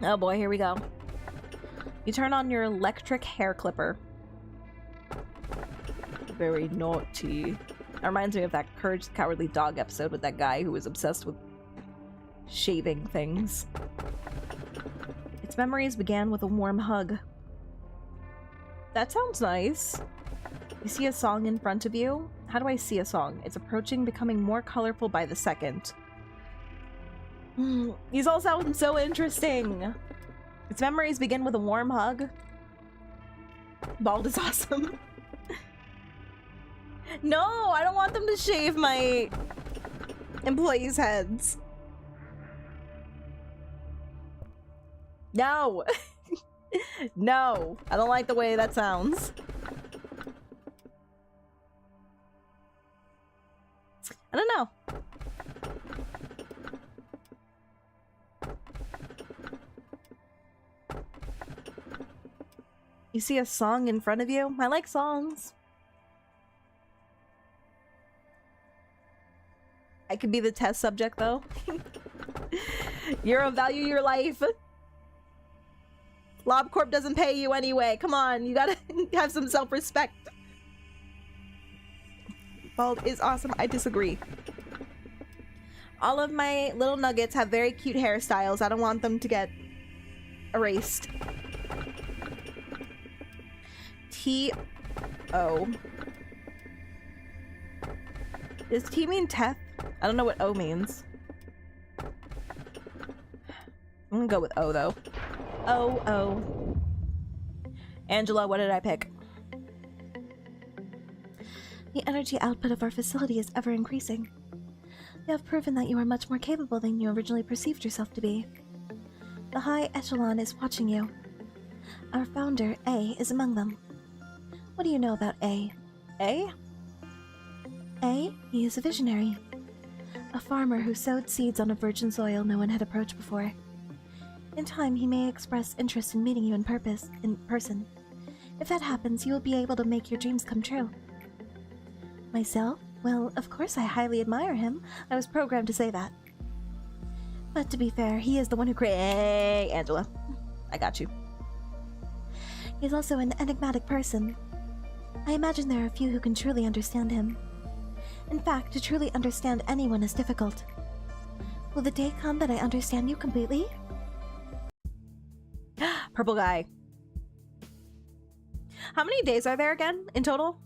Oh boy, here we go. You turn on your electric hair clipper. Very naughty. That reminds me of that Courage the Cowardly Dog episode with that guy who was obsessed with shaving things. Its memories began with a warm hug. That sounds nice. You see a song in front of you? How do I see a song? It's approaching, becoming more colorful by the second. These all sound so interesting. Its memories begin with a warm hug. Bald is awesome. No, I don't want them to shave my employees' heads. No. No, I don't like the way that sounds. I don't know. You see a song in front of you? I like songs. I could be the test subject though. You value your life. Lobcorp doesn't pay you anyway. Come on, you gotta have some self-respect. Bald is awesome. I disagree. All of my little nuggets have very cute hairstyles. I don't want them to get erased. T-O. Does T mean Teth? I don't know what O means. I'm gonna go with O though. O. Angela, what did I pick?
The energy output of our facility is ever increasing. You have proven that you are much more capable than you originally perceived yourself to be. The high echelon is watching you. Our founder, A, is among them. What do you know about A?
A?
A? He is a visionary. A farmer who sowed seeds on a virgin soil no one had approached before. In time, he may express interest in meeting you in person. If that happens, you will be able to make your dreams come true. Myself? Well, of course I highly admire him. I was programmed to say that. But to be fair, he is the one who created...
Hey, Angela. I got you.
He's also an enigmatic person. I imagine there are few who can truly understand him. In fact, to truly understand anyone is difficult. Will the day come that I understand you completely?
Purple guy. How many days are there again in total?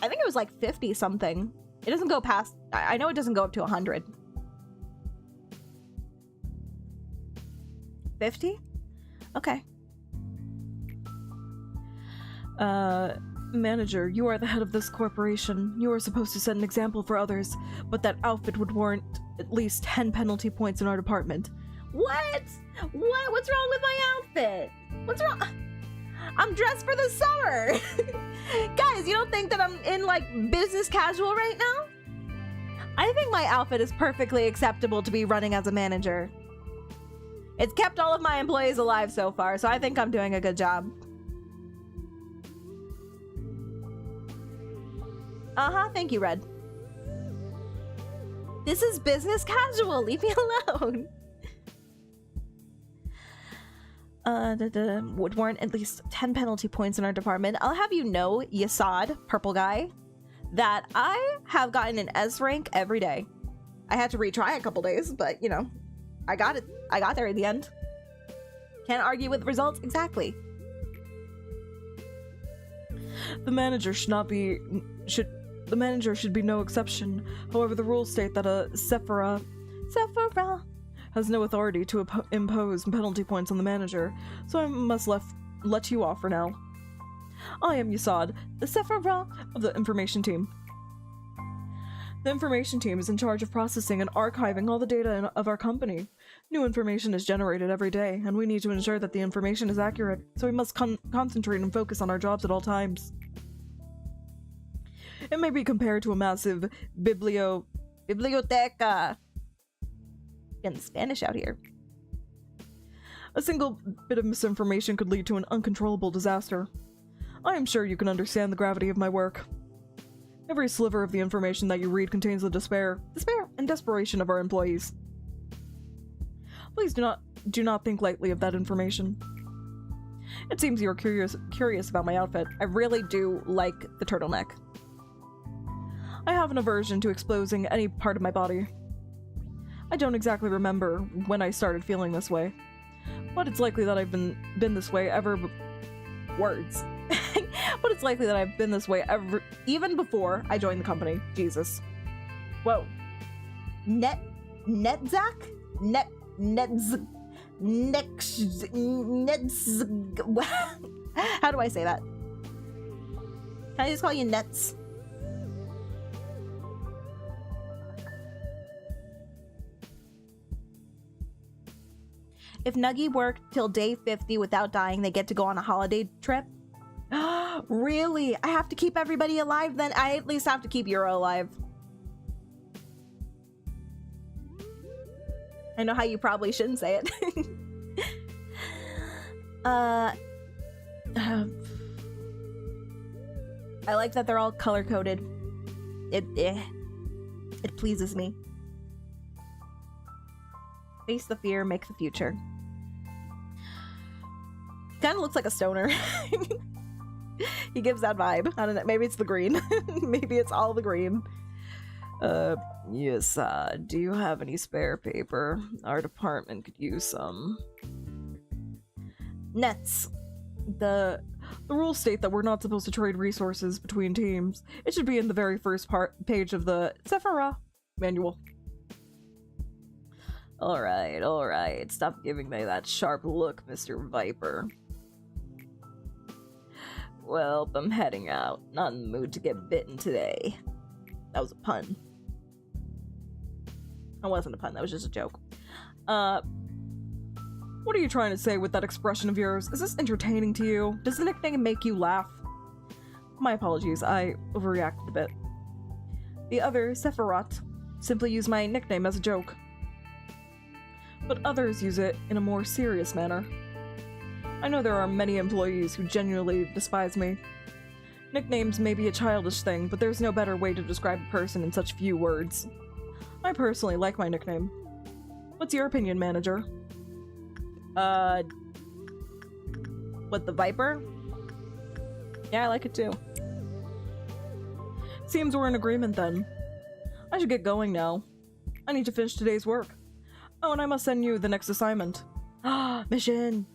I think it was like 50 something. It doesn't go past... I know it doesn't go up to 100. 50? Okay.
Manager, you are the head of this corporation. You are supposed to set an example for others, but that outfit would warrant at least 10 penalty points in our department.
What? What? What's wrong with my outfit? What's wrong? I'm dressed for the summer. Guys, you don't think that I'm in like business casual right now? I think my outfit is perfectly acceptable to be running as a manager. It's kept all of my employees alive so far, so I think I'm doing a good job. Thank you, Red. This is business casual. Leave me alone.
Would warrant at least 10 penalty points in our department.
I'll have you know, Yasad, purple guy, that I have gotten an S rank every day. I had to retry a couple days, but you know, I got it. I got there in the end. Can't argue with the results. Exactly.
The manager should be no exception. However, the rules state that a Sephira has no authority to impose penalty points on the manager, so I must let you off for now. I am Yasad, the Sephira of the information team. The information team is in charge of processing and archiving all the data of our company. New information is generated every day, and we need to ensure that the information is accurate, so we must concentrate and focus on our jobs at all times. It may be compared to a massive
biblioteca. Getting Spanish out here.
A single bit of misinformation could lead to an uncontrollable disaster. I am sure you can understand the gravity of my work. Every sliver of the information that you read contains the despair and desperation of our employees. Please do not think lightly of that information. It seems you are curious about my outfit.
I really do like the turtleneck.
I have an aversion to exposing any part of my body. I don't exactly remember when I started feeling this way, but it's likely that I've been this way words. But it's likely that I've been this way even before I joined the company. Jesus. Whoa.
Netzak? How do I say that? Can I just call you Nets? If Nuggy worked till day 50 without dying, they get to go on a holiday trip. Really? I have to keep everybody alive then? I at least have to keep Euro alive. I know how you probably shouldn't say it. I like that they're all color-coded. It pleases me. Face the fear, make the future. Kind of looks like a stoner. He gives that vibe. I don't know. Maybe it's the green. Maybe it's all the green.
Yes, do you have any spare paper? Our department could use some.
Nets.
The rules state that we're not supposed to trade resources between teams. It should be in the very first page of the Sephora manual. Alright. Stop giving me that sharp look, Mr. Viper. Well, I'm heading out. Not in the mood to get bitten today.
That was a pun. That wasn't a pun, that was just a joke.
What are you trying to say with that expression of yours? Is this entertaining to you? Does the nickname make you laugh? My apologies, I overreacted a bit. The other, Sephiroth, simply use my nickname as a joke. But others use it in a more serious manner. I know there are many employees who genuinely despise me. Nicknames may be a childish thing, but there's no better way to describe a person in such few words. I personally like my nickname. What's your opinion, manager?
What, the Viper? Yeah, I like it too.
Seems we're in agreement then. I should get going now. I need to finish today's work. Oh, and I must send you the next assignment. Mission!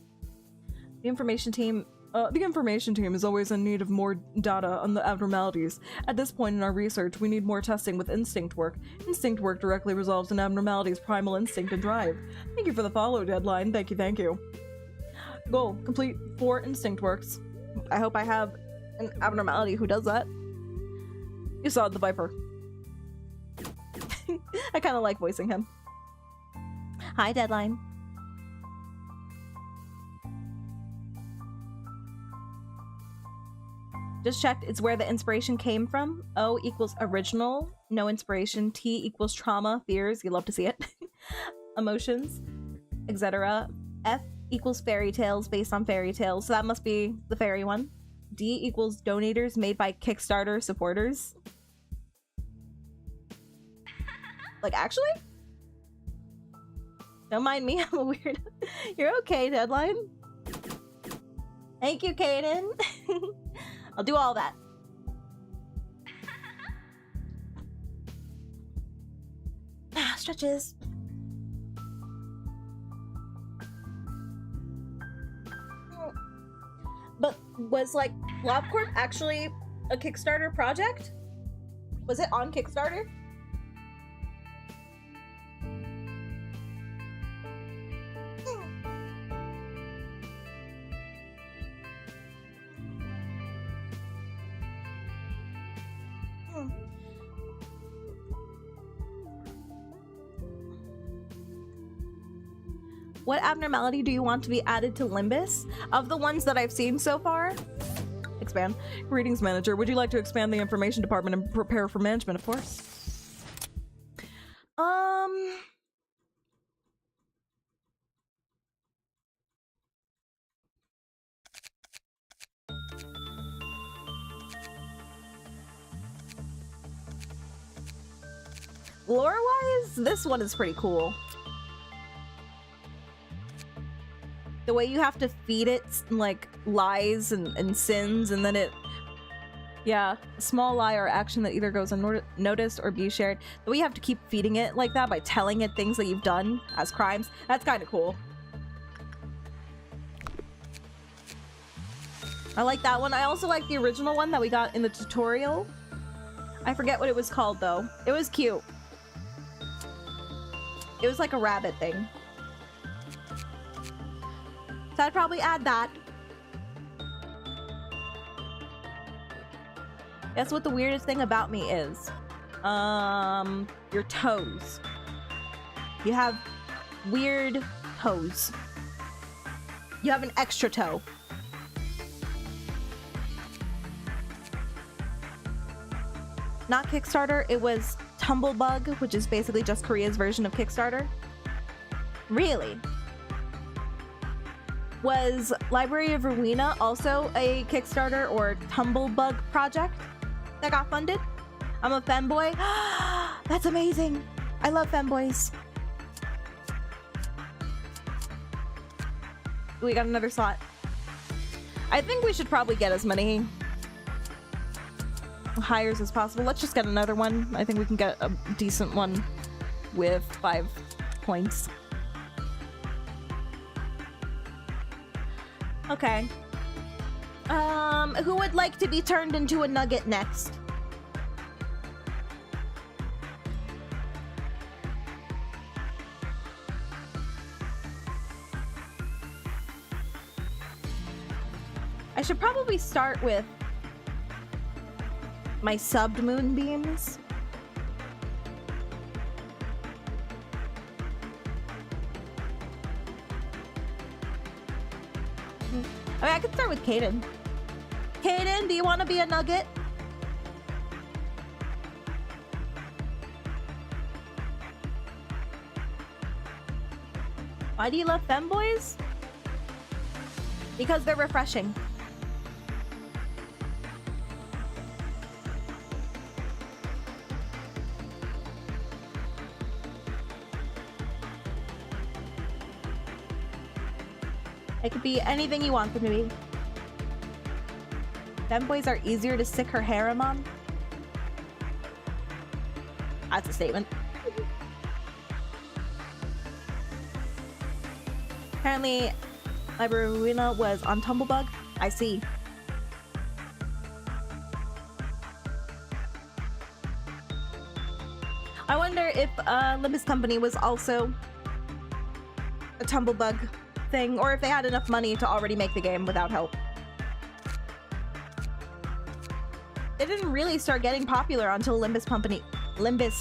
The information team
is always in need of more data on the abnormalities. At this point in our research, we need more testing with instinct work. Instinct work directly resolves an abnormality's primal instinct and drive. Thank you for the follow, Deadline. Thank you. Goal, complete 4 instinct works.
I hope I have an abnormality who does that.
You saw the Viper.
I kind of like voicing him. Hi, Deadline. Just checked, it's where the inspiration came from. O equals original, no inspiration. T equals trauma, fears, you love to see it. Emotions, etc. F equals fairy tales, based on fairy tales, so that must be the fairy one. D equals donators made by Kickstarter supporters. Like, actually? Don't mind me, I'm a weird. You're okay, Deadline. Thank you, Kaden. I'll do all that. Stretches. But was, like, Lobcorp actually a Kickstarter project? Was it on Kickstarter? What abnormality do you want to be added to Limbus? Of the ones that I've seen so far? Expand.
Greetings, manager. Would you like to expand the information department and prepare for management, of course?
Lore-wise, this one is pretty cool. The way you have to feed it, like, lies and sins, and then it Yeah, a small lie or action that either goes unnoticed or be shared. But we have to keep feeding it like that by telling it things that you've done as crimes. That's kind of cool. I like that one. I also like the original one that we got in the tutorial. I forget what it was called though. It was cute. It was like a rabbit thing. So I'd probably add that. Guess what the weirdest thing about me is? Your toes. You have weird toes. You have an extra toe. Not Kickstarter, it was Tumblebug, which is basically just Korea's version of Kickstarter. Really? Was Library of Rowena also a Kickstarter or Tumblebug project that got funded? I'm a femboy. That's amazing. I love femboys. We got another slot. I think we should probably get as many hires as possible. Let's just get another one. I think we can get a decent one with 5 points. Okay. Who would like to be turned into a nugget next? I should probably start with my subbed moonbeams. I mean, I could start with Kaden. Kaden, do you want to be a nugget? Why do you love femboys? Because they're refreshing. It could be anything you want them to be. Femboys are easier to stick her harem on. That's a statement. Apparently, Library of Rowena was on Tumblebug. I see. I wonder if Limbus Company was also a Tumblebug thing, or if they had enough money to already make the game without help. It didn't really start getting popular until Limbus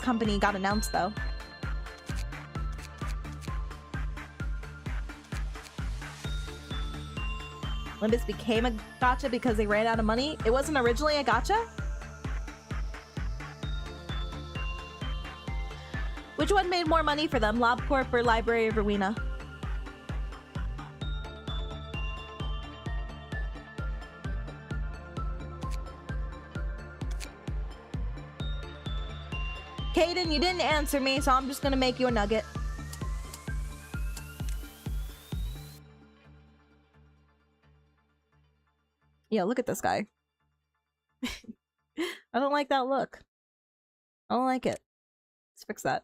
Company got announced, though. Limbus became a gacha because they ran out of money. It wasn't originally a gacha? Which one made more money for them, Lobcorp or Library of Rowena? Kaden, you didn't answer me, so I'm just gonna make you a nugget. Yo, look at this guy. I don't like that look. I don't like it. Let's fix that.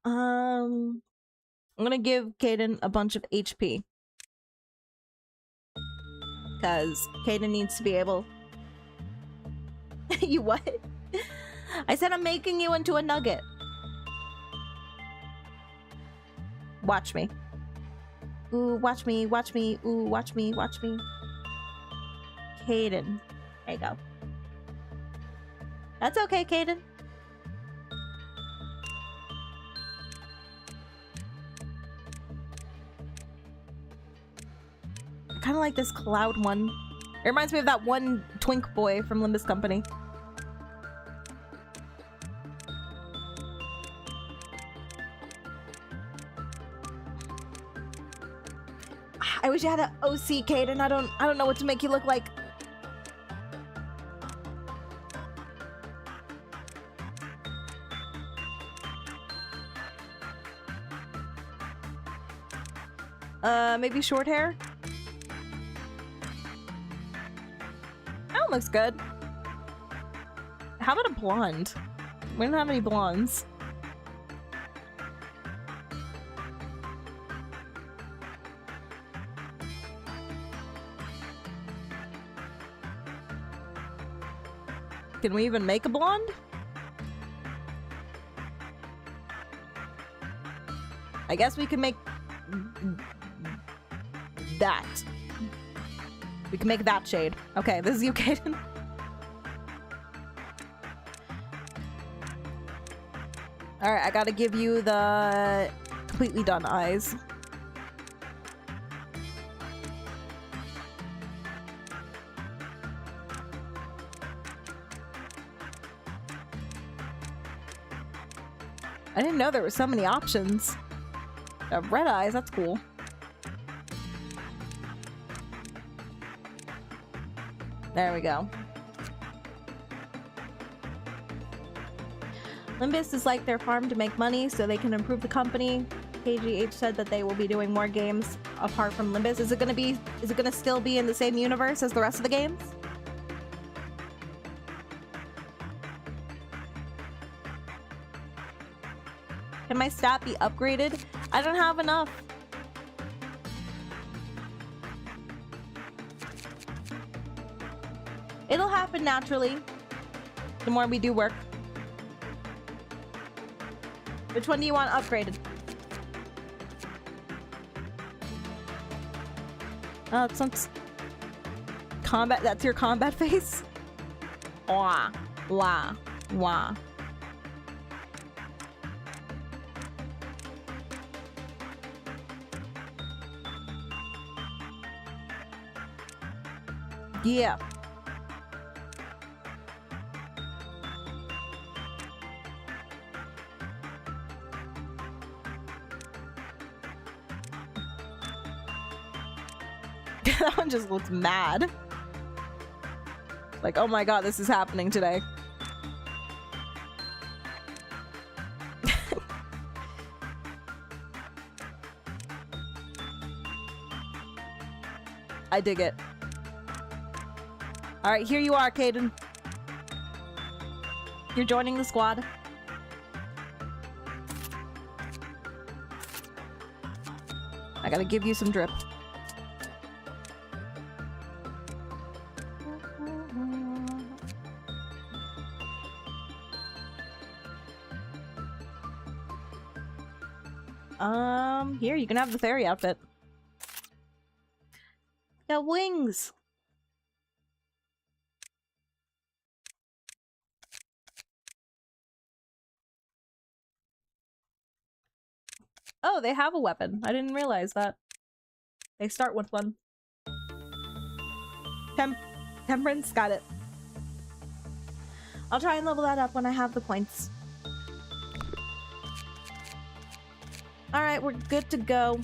I'm gonna give Kaden a bunch of HP. Because Kaden needs to be able... You what? I said I'm making you into a nugget. Watch me. Ooh, watch me, watch me. Ooh, watch me, watch me. Kaden. There you go. That's okay, Kaden. I kind of like this cloud one. It reminds me of that one twink boy from Limbus Company. I wish I had an OC, Kaden. I don't know what to make you look like. Maybe short hair? I one looks good. How about a blonde? We don't have any blondes. Can we even make a blonde? I guess we can make that. We can make that shade. Okay, this is you, Kaden. Alright, I gotta give you the completely done eyes. I didn't know there were so many options. Red eyes, that's cool. There we go. Limbus is like their farm to make money so they can improve the company. KGH said that they will be doing more games apart from Limbus. Is it gonna still be in the same universe as the rest of the games? Can my stat be upgraded? I don't have enough. It'll happen naturally. The more we do work. Which one do you want upgraded? Oh, it looks combat. That's your combat face. Wah, wah, wah. Yeah. That one just looks mad. Like, oh my god, this is happening today. I dig it. Alright, here you are, Kaden. You're joining the squad. I gotta give you some drip. Here, you can have the fairy outfit. Got wings! Oh, they have a weapon. I didn't realize that. They start with one. Temperance, got it. I'll try and level that up when I have the points. Alright, we're good to go.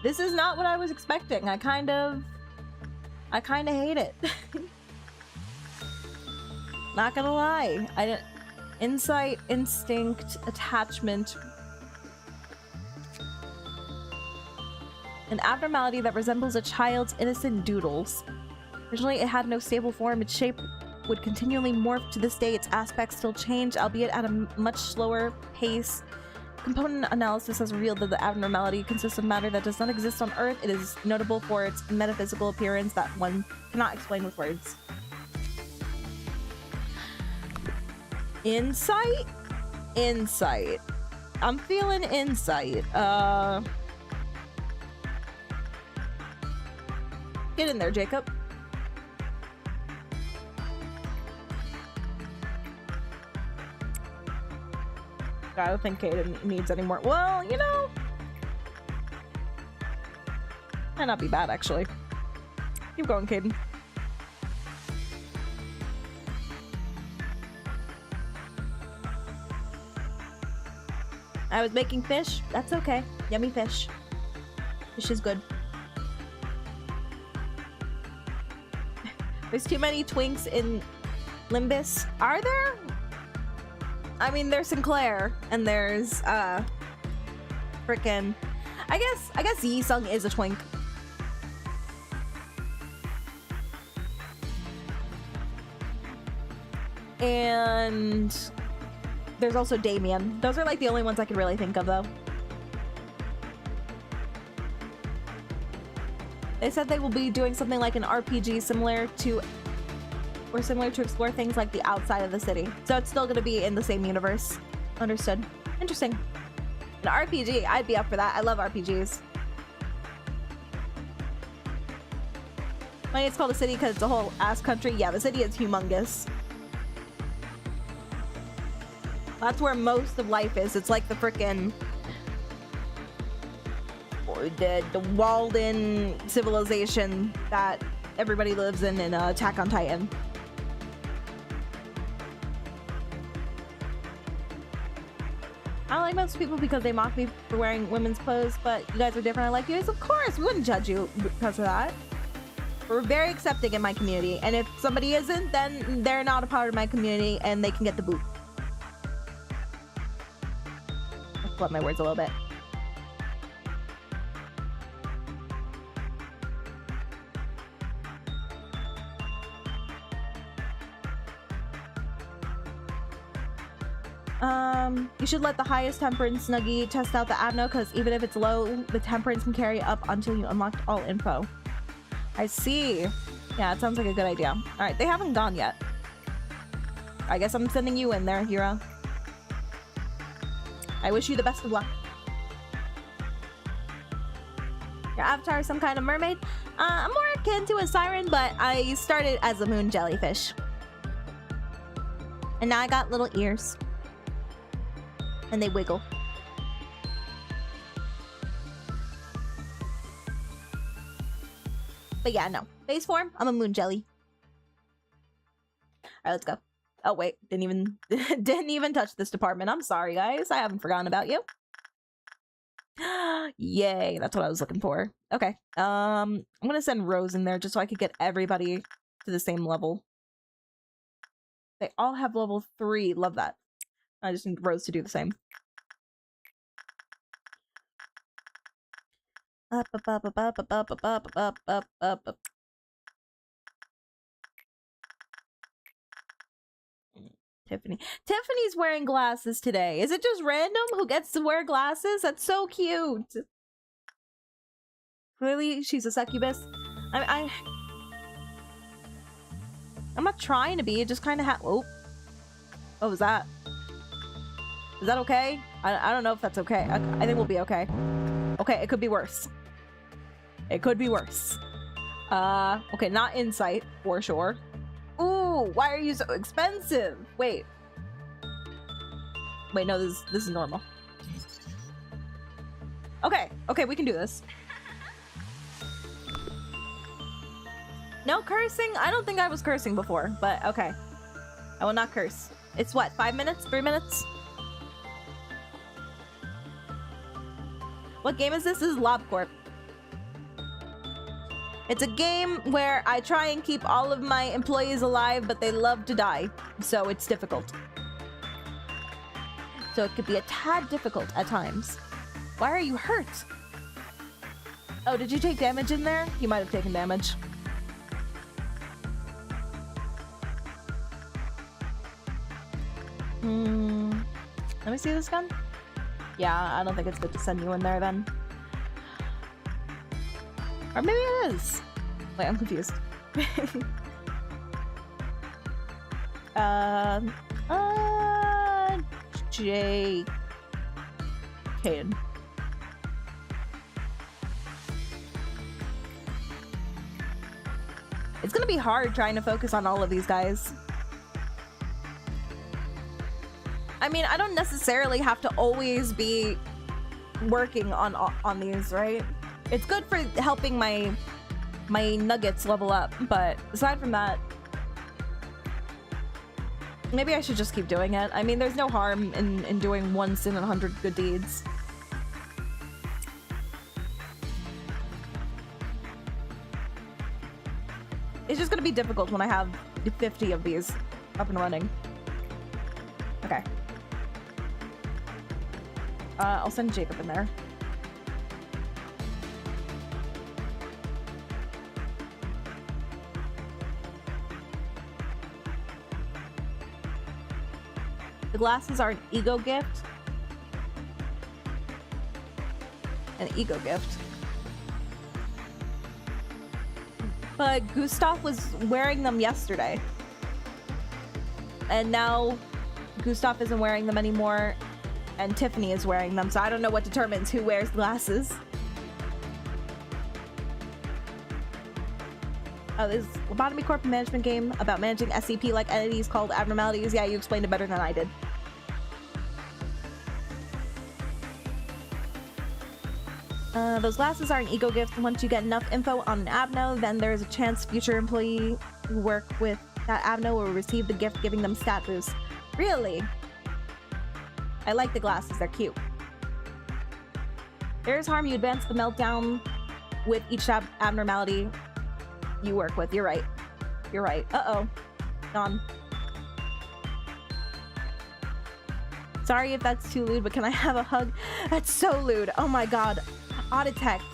This is not what I was expecting. I kind of hate it. Not gonna lie. I didn't. Insight, instinct, attachment. An abnormality that resembles a child's innocent doodles. Originally, it had no stable form. Its shape would continually morph. To this day, its aspects still change, albeit at a much slower pace. Component analysis has revealed that the abnormality consists of matter that does not exist on Earth. It is notable for its metaphysical appearance that one cannot explain with words. Insight? Insight. I'm feeling insight. Get in there, Jacob. I don't think Kaden needs any more. Well, you know, might not be bad, actually. Keep going, Kaden. I was making fish. That's okay. Yummy fish. Fish is good. There's too many twinks in Limbus. Are there? I mean, there's Sinclair, and there's, frickin'... I guess Yi-sung is a twink. And there's also Damien. Those are like the only ones I could really think of, though. They said they will be doing something like an RPG similar to explore things like the outside of the city. So it's still going to be in the same universe. Understood. Interesting. An RPG, I'd be up for that. I love RPGs. Why it's called a city because it's a whole ass country. Yeah, the city is humongous. That's where most of life is. It's like the frickin' the walled-in civilization that everybody lives in Attack on Titan. I don't like most people because they mock me for wearing women's clothes, but you guys are different. I like you guys. Of course, we wouldn't judge you because of that. We're very accepting in my community, and if somebody isn't, then they're not a part of my community, and they can get the boot. I'll flip my words a little bit. You should let the highest temperance Snuggie test out the Adno, because even if it's low, the temperance can carry up until you unlocked all info. I see. Yeah, it sounds like a good idea. Alright, they haven't gone yet. I guess I'm sending you in there, hero. I wish you the best of luck. Your avatar is some kind of mermaid? I'm more akin to a siren, but I started as a moon jellyfish. And now I got little ears. And they wiggle. But yeah, no. Base form, I'm a moon jelly. Alright, let's go. Oh wait, didn't even touch this department. I'm sorry, guys. I haven't forgotten about you. Yay, that's what I was looking for. Okay. I'm gonna send Rose in there just so I could get everybody to the same level. They all have level 3. Love that. I just need Rose to do the same. Up, up, up, up, up, up, up, up, up, up, up, up. Tiffany. Tiffany's wearing glasses today. Is it just random who gets to wear glasses? That's so cute. Clearly, she's a succubus. I'm not trying to be. It just kind of oh. What was that? Is that okay? I don't know if that's okay. I think we'll be okay. Okay, it could be worse. It could be worse. Okay, not insight, for sure. Ooh, why are you so expensive? Wait. Wait, no, this is normal. Okay, we can do this. No cursing? I don't think I was cursing before, but okay. I will not curse. It's what, 5 minutes? 3 minutes? What game is this? This is Lobcorp. It's a game where I try and keep all of my employees alive, but they love to die. So it's difficult. So it could be a tad difficult at times. Why are you hurt? Oh, did you take damage in there? You might have taken damage. Let me see this gun. Yeah, I don't think it's good to send you in there then. Or maybe it is. Wait, I'm confused. Jay Caden. It's gonna be hard trying to focus on all of these guys. I mean, I don't necessarily have to always be working on these, right? It's good for helping my nuggets level up, but aside from that, maybe I should just keep doing it. I mean, there's no harm in doing one sin and 100 good deeds. It's just gonna be difficult when I have 50 of these up and running. Okay. I'll send Jacob in there. The glasses are an ego gift. An ego gift. But Gustav was wearing them yesterday. And now Gustav isn't wearing them anymore. And Tiffany is wearing them. So I don't know what determines who wears glasses. Oh, this is Lobotomy Corp management game about managing SCP-like entities called abnormalities. Yeah, you explained it better than I did. Those glasses are an ego gift. Once you get enough info on an abno, then there's a chance future employee who work with that abno will receive the gift, giving them stat boosts. Really? I like the glasses, they're cute. There's harm you advance the meltdown with each abnormality you work with. You're right. You're right. Uh-oh. Gone. Sorry if that's too lewd, but can I have a hug? That's so lewd. Oh my god. Auditect.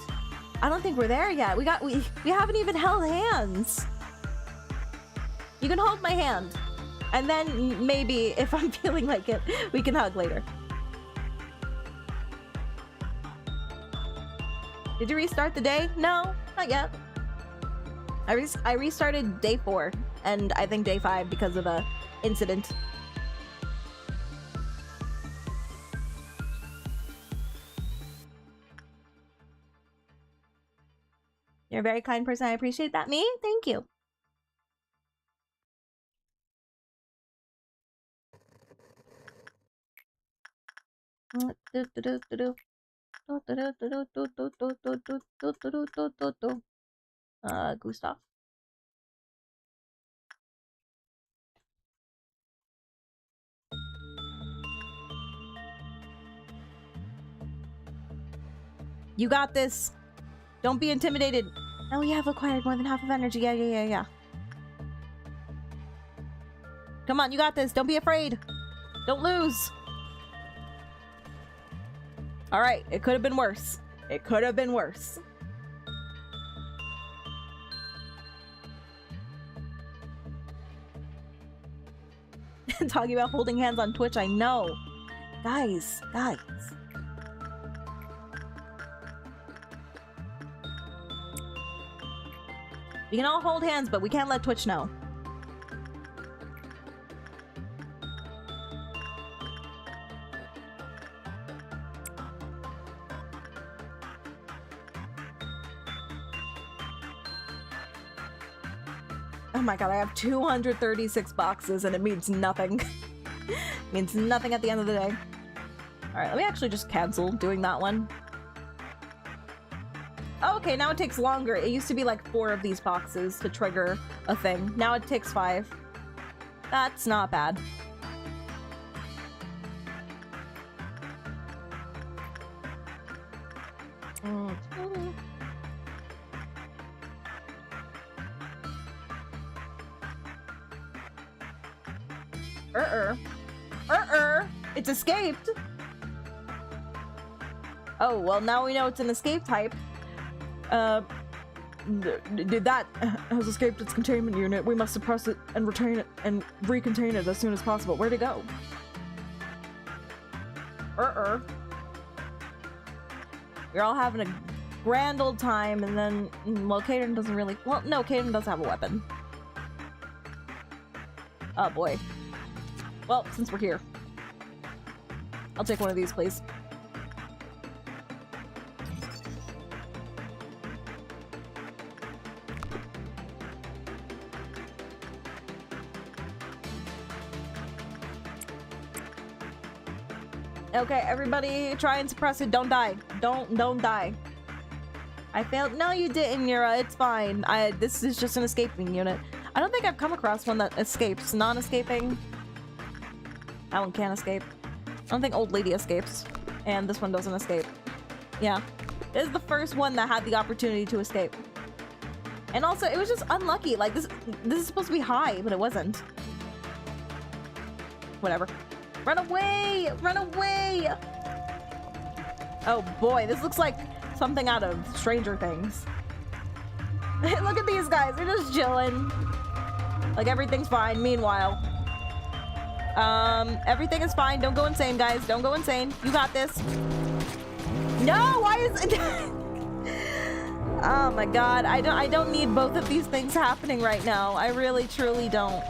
I don't think we're there yet. We haven't even held hands. You can hold my hand. And then maybe, if I'm feeling like it, we can hug later. Did you restart the day? No, not yet. I restarted day 4, and I think day 5 because of a incident. You're a very kind person. I appreciate that. Me? Thank you. Gustav. You got this. Don't be intimidated. Oh, we have acquired more than half of energy. Yeah. Come on, you got this. Don't be afraid. Don't lose. All right, it could have been worse. It could have been worse. Talking about holding hands on Twitch, I know. Guys. We can all hold hands, but we can't let Twitch know. Oh my god, I have 236 boxes and it means nothing. It means nothing at the end of the day. Alright, let me actually just cancel doing that one. Oh, okay, now it takes longer. It used to be like 4 of these boxes to trigger a thing. Now it takes 5. That's not bad. It's escaped. Oh, well, now we know it's an escape type. That has escaped its containment unit. We must suppress it and retain it and recontain it as soon as possible. Where'd it go? You're all having a grand old time, and then, well, Caden doesn't really... Well, no, Caden does have a weapon. Oh, boy. Well, since we're here. I'll take one of these, please. Okay, everybody try and suppress it. Don't die. Don't die. I failed. No, you didn't, Yura. It's fine. This is just an escaping unit. I don't think I've come across one that escapes. Non-escaping. That one can't escape. I don't think Old Lady escapes. And this one doesn't escape. Yeah. This is the first one that had the opportunity to escape. And also, it was just unlucky. Like, this is supposed to be high, but it wasn't. Whatever. Run away! Run away! Oh boy, this looks like something out of Stranger Things. Look at these guys, they're just chilling. Like everything's fine. Meanwhile, everything is fine. Don't go insane, guys. Don't go insane. You got this. No, why is it? Oh my god, I don't need both of these things happening right now. I really truly don't.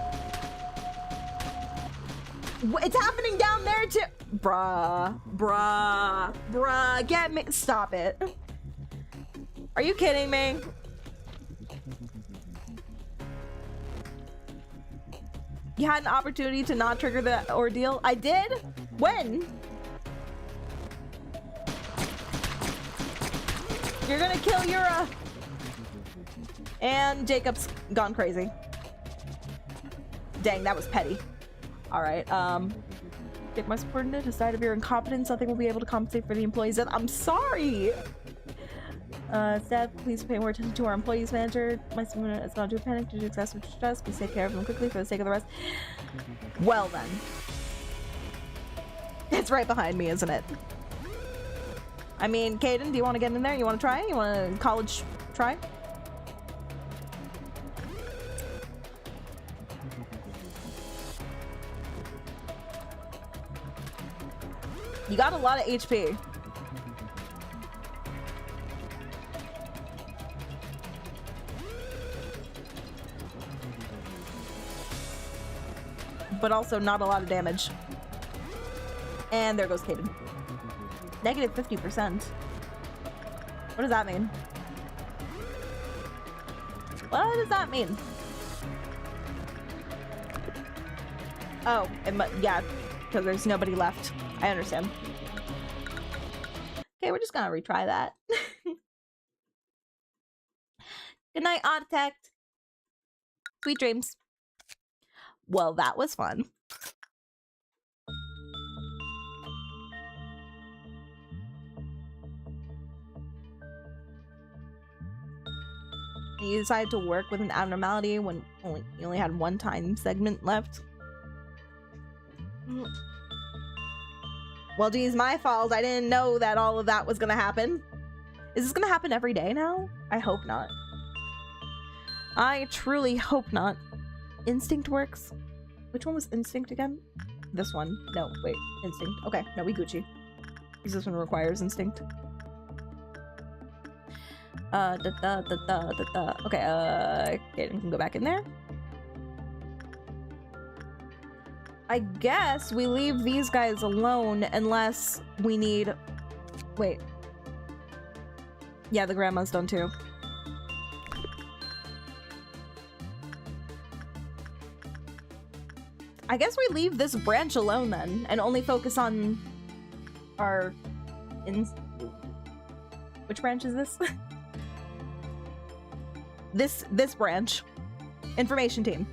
It's happening down there too. Bruh, get me. Stop it. Are you kidding me? You had an opportunity to not trigger the ordeal. I did? When? You're gonna kill Yura. And Jacob's gone crazy. Dang, that was petty. Alright, take my subordinate to side of your incompetence. Nothing will be able to compensate for the employees. I'm sorry! Staff, please pay more attention to our employees, manager. My subordinate has gone to a panic due to excessive stress. Please take care of them quickly for the sake of the rest. Well then. It's right behind me, isn't it? I mean, Caden, do you want to get in there? You want to try? You want to college try? You got a lot of HP. But also not a lot of damage. And there goes Caden. Negative 50%. What does that mean? What does that mean? Oh, yeah, because there's nobody left. I understand. Okay, we're just gonna retry that. Good night, Architect. Sweet dreams. Well, that was fun. You decided to work with an abnormality when you only had one time segment left. Well, geez, my fault. I didn't know that all of that was gonna happen. Is this gonna happen every day now? I hope not. I truly hope not. Instinct works. Which one was Instinct again? This one. No, wait. Instinct. Okay, no, we Gucci. Because this one requires Instinct. Okay, Kaden can go back in there. I guess we leave these guys alone unless we need... Wait. Yeah, the grandma's done too. I guess we leave this branch alone then, and only focus on our... Which branch is this? This branch. Information team.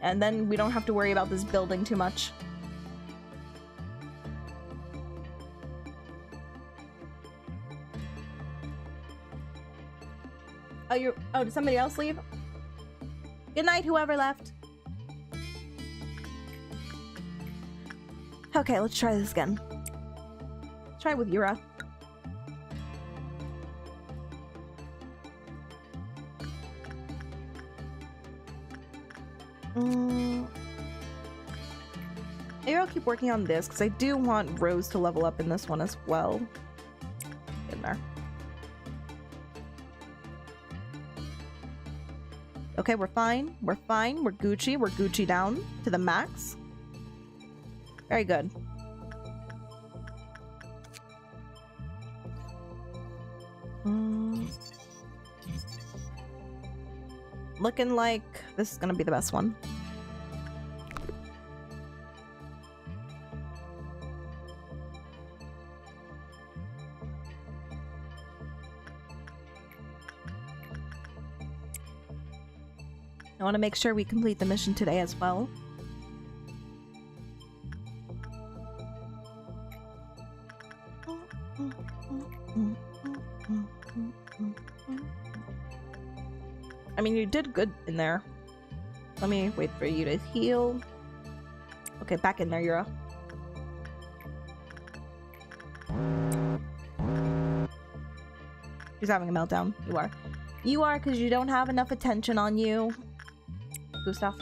And then we don't have to worry about this building too much. Oh, did somebody else leave? Good night, whoever left. Okay, let's try this again. Try it with Yura. Maybe I'll keep working on this because I do want Rose to level up in this one as well. In there. Okay, we're fine. We're fine. We're Gucci. We're Gucci down to the max. Very good. Looking like this is gonna be the best one. I want to make sure we complete the mission today as well. I mean, you did good in there. Let me wait for you to heal. Okay, back in there, Yura. She's having a meltdown. You are. You are, because you don't have enough attention on you. Gustav.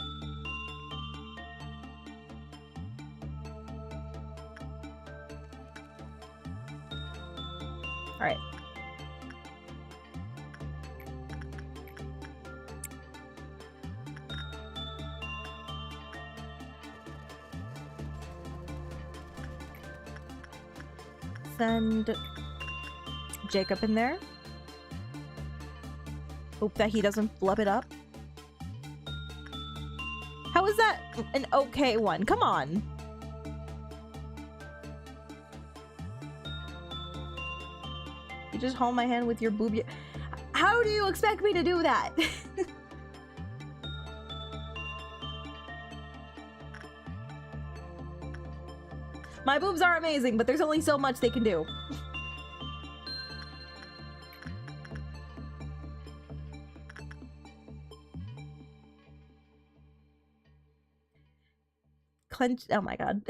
Alright. Send Jacob in there. Hope that he doesn't flub it up. How is that an okay one? Come on. You just hold my hand with your boob. How do you expect me to do that? My boobs are amazing, but there's only so much they can do. Clench. Oh my god.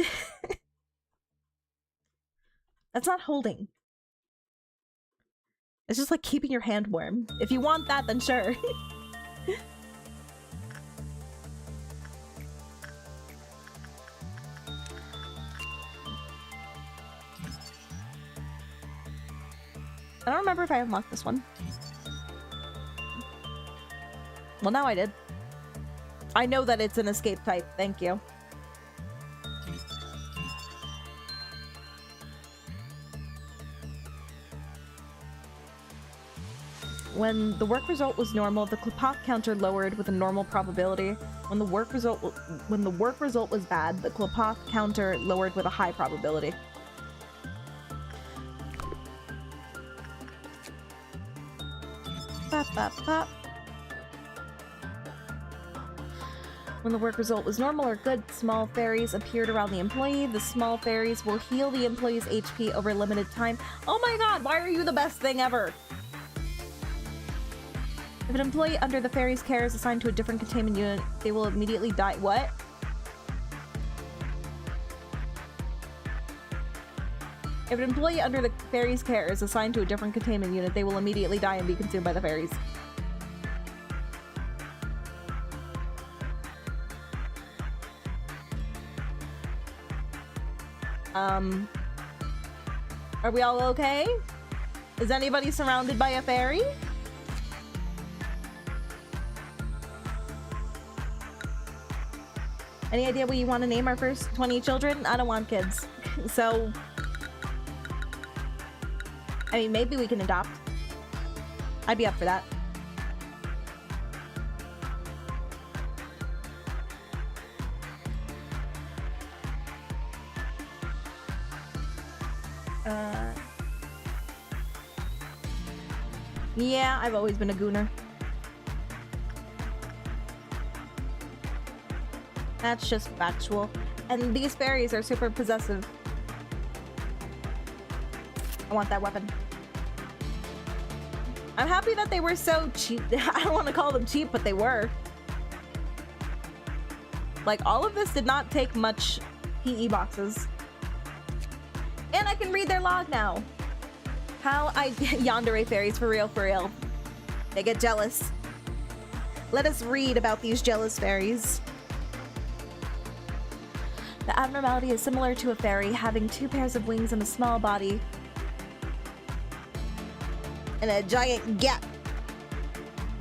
That's not holding. It's just like keeping your hand warm. If you want that, then sure. I don't remember if I unlocked this one. Well, now I did. I know that it's an escape type. Thank you. When the work result was normal, the clock counter lowered with a normal probability. When the work result was bad, the clock counter lowered with a high probability. Bop, bop, bop. When the work result was normal or good, small fairies appeared around the employee. The small fairies will heal the employee's HP over a limited time. Oh my god, why are you the best thing ever? If an employee under the fairy's care is assigned to a different containment unit, they will immediately die. What? If an employee under the fairy's care is assigned to a different containment unit, they will immediately die and be consumed by the fairies. Are we all okay? Is anybody surrounded by a fairy? Any idea what you want to name our first 20 children? I don't want kids. So, I mean, maybe we can adopt. I'd be up for that. Yeah, I've always been a gooner. That's just factual. And these fairies are super possessive. I want that weapon. I'm happy that they were so cheap. I don't want to call them cheap, but they were. Like, all of this did not take much PE boxes. And I can read their log now. How I yandere fairies, for real, for real. They get jealous. Let us read about these jealous fairies. The abnormality is similar to a fairy, having 2 pairs of wings and a small body. And a giant gap.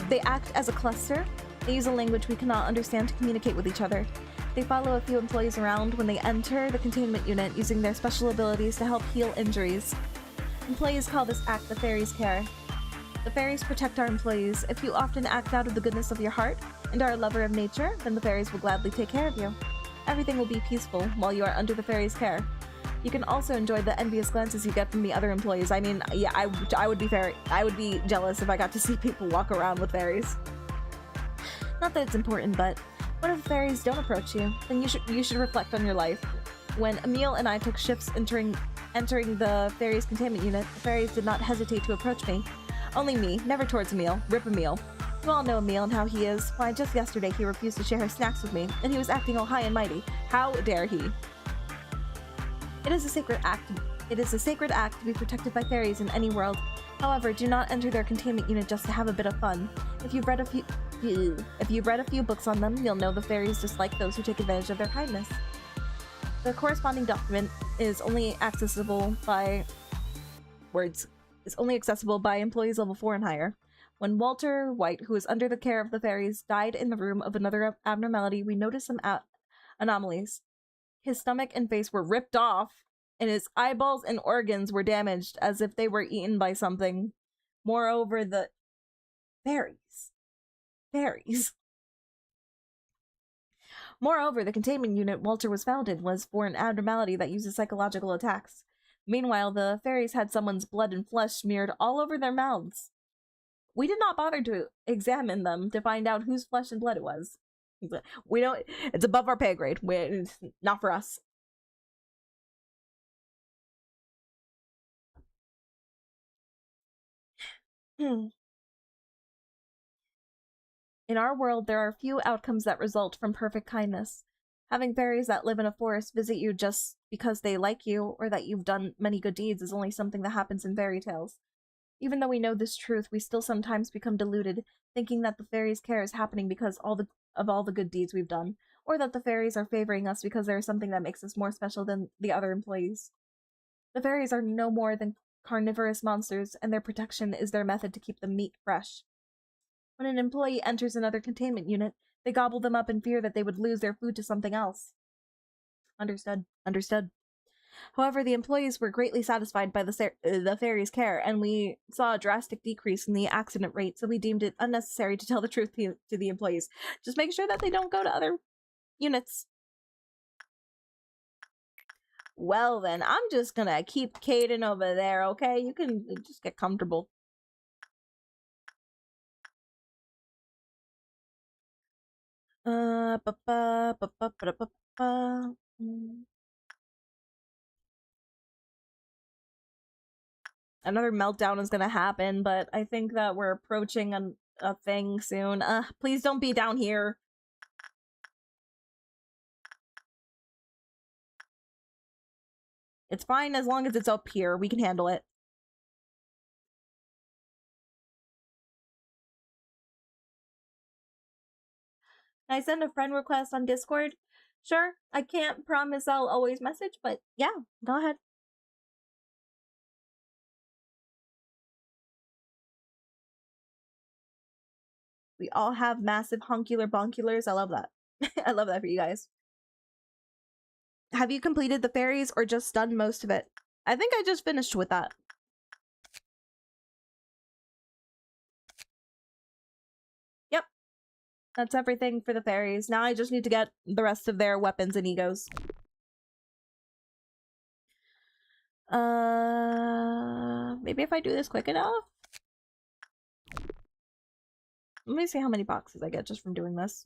They act as a cluster. They use a language we cannot understand to communicate with each other. They follow a few employees around when they enter the containment unit, using their special abilities to help heal injuries. Employees call this act the fairies' care. The fairies protect our employees. If you often act out of the goodness of your heart and are a lover of nature, then the fairies will gladly take care of you. Everything will be peaceful while you are under the fairies' care. You can also enjoy the envious glances you get from the other employees. I mean, yeah, I would be jealous if I got to see people walk around with fairies. Not that it's important, but what if the fairies don't approach you? Then you should reflect on your life. When Emile and I took shifts entering the fairies' containment unit, the fairies did not hesitate to approach me. Only me, never towards Emile. Rip Emile. You all know Emile and how he is. Why, just yesterday he refused to share his snacks with me, and he was acting all high and mighty. How dare he? It is a sacred act
It is a sacred act to be protected by fairies in any world. However, do not enter their containment unit just to have a bit of fun. If you've read a few books on them, you'll know the fairies dislike those who take advantage of their kindness. The corresponding document is only accessible by employees level 4 and higher. When Walter White, who is under the care of the fairies, died in the room of another abnormality, we noticed some anomalies. His stomach and face were ripped off, and his eyeballs and organs were damaged as if they were eaten by something. Moreover, the fairies. Moreover, the containment unit Walter was found in was for an abnormality that uses psychological attacks. Meanwhile, the fairies had someone's blood and flesh smeared all over their mouths. We did not bother to examine them to find out whose flesh and blood it was. We don't. It's above our pay grade. It's not for us. In our world, there are few outcomes that result from perfect kindness. Having fairies that live in a forest visit you just because they like you or that you've done many good deeds is only something that happens in fairy tales. Even though we know this truth, we still sometimes become deluded, thinking that the fairies' care is happening because of all the good deeds we've done, or that the fairies are favoring us because there is something that makes us more special than the other employees. The fairies are no more than carnivorous monsters, and their protection is their method to keep the meat fresh. When an employee enters another containment unit, they gobble them up in fear that they would lose their food to something else. Understood. However, the employees were greatly satisfied by the fairies' care, and we saw a drastic decrease in the accident rate, so we deemed it unnecessary to tell the truth to the employees. Just make sure that they don't go to other units. Well then, I'm just gonna keep Caden over there, okay? You can just get comfortable. Another meltdown is gonna happen, but I think that we're approaching a thing soon. Please don't be down here. It's fine as long as it's up here. We can handle it. Can I send a friend request on Discord? Sure. I can't promise I'll always message, but yeah, go ahead. We all have massive honkular bonkulars. I love that. I love that for you guys. Have you completed the fairies or just done most of it? I think I just finished with that. Yep. That's everything for the fairies. Now I just need to get the rest of their weapons and egos. Maybe if I do this quick enough? Let me see how many boxes I get just from doing this.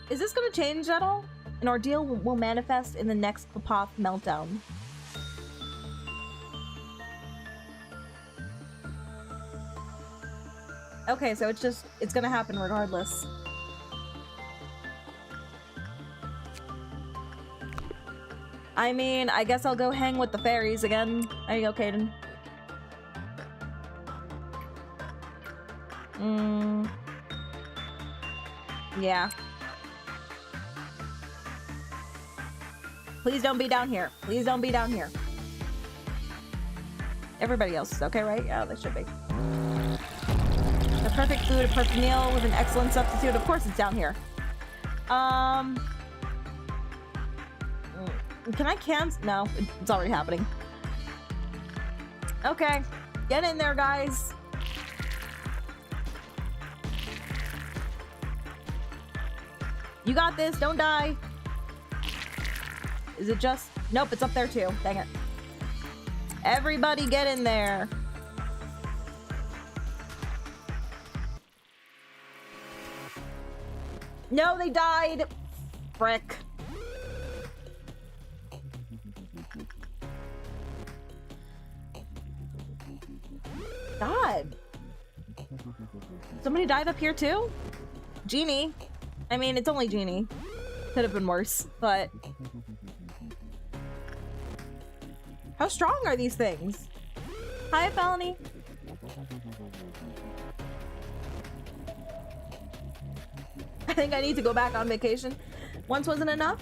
Is this gonna change at all? An ordeal will manifest in the next Popoff meltdown. Okay, so it's gonna happen regardless. I mean, I guess I'll go hang with the fairies again. There you go, Caden. Yeah. Please don't be down here. Please don't be down here. Everybody else is okay, right? Yeah, they should be. The perfect food, a perfect meal with an excellent substitute. Of course it's down here. Can I cancel? No, it's already happening. Okay. Get in there, guys. You got this. Don't die. Is it just... Nope, it's up there too. Dang it. Everybody get in there.
No, they died. Frick. God. Somebody died up here too? Genie. I mean, it's only Genie. Could have been worse, but... How strong are these things? Hi, Felony. I think I need to go back on vacation. Once wasn't enough?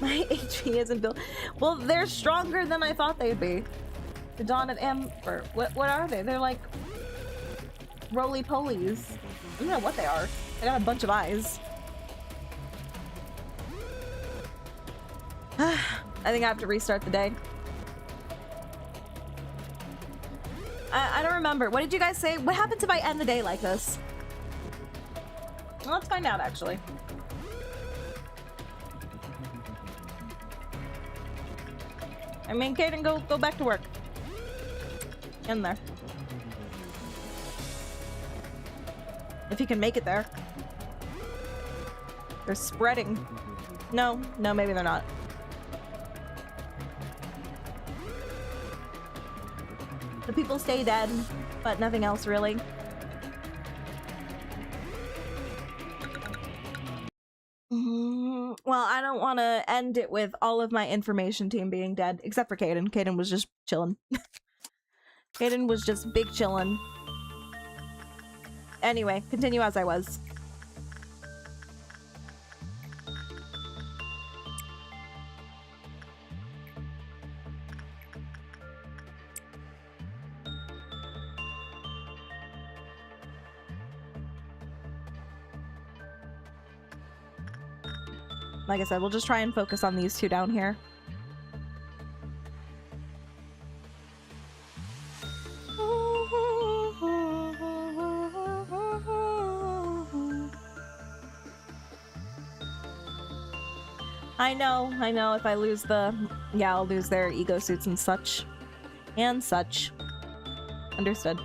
My HP isn't built. Well, they're stronger than I thought they'd be. The Dawn of Amber. What are they? They're like roly-polies. I don't know what they are. They got a bunch of eyes. I think I have to restart the day. I don't remember. What did you guys say? What happens if I end the day like this? Well, let's find out, actually. I mean, Kaden, go back to work. In there. If you can make it there. They're spreading. No, maybe they're not. The people stay dead, but nothing else really. Well, I don't want to end it with all of my information team being dead, except for Kaden. Kaden was just chilling. Kaden was just big chillin'. Anyway, continue as I was. Like I said, we'll just try and focus on these two down here. I know, if I lose the... Yeah, I'll lose their ego suits and such. And such. Understood.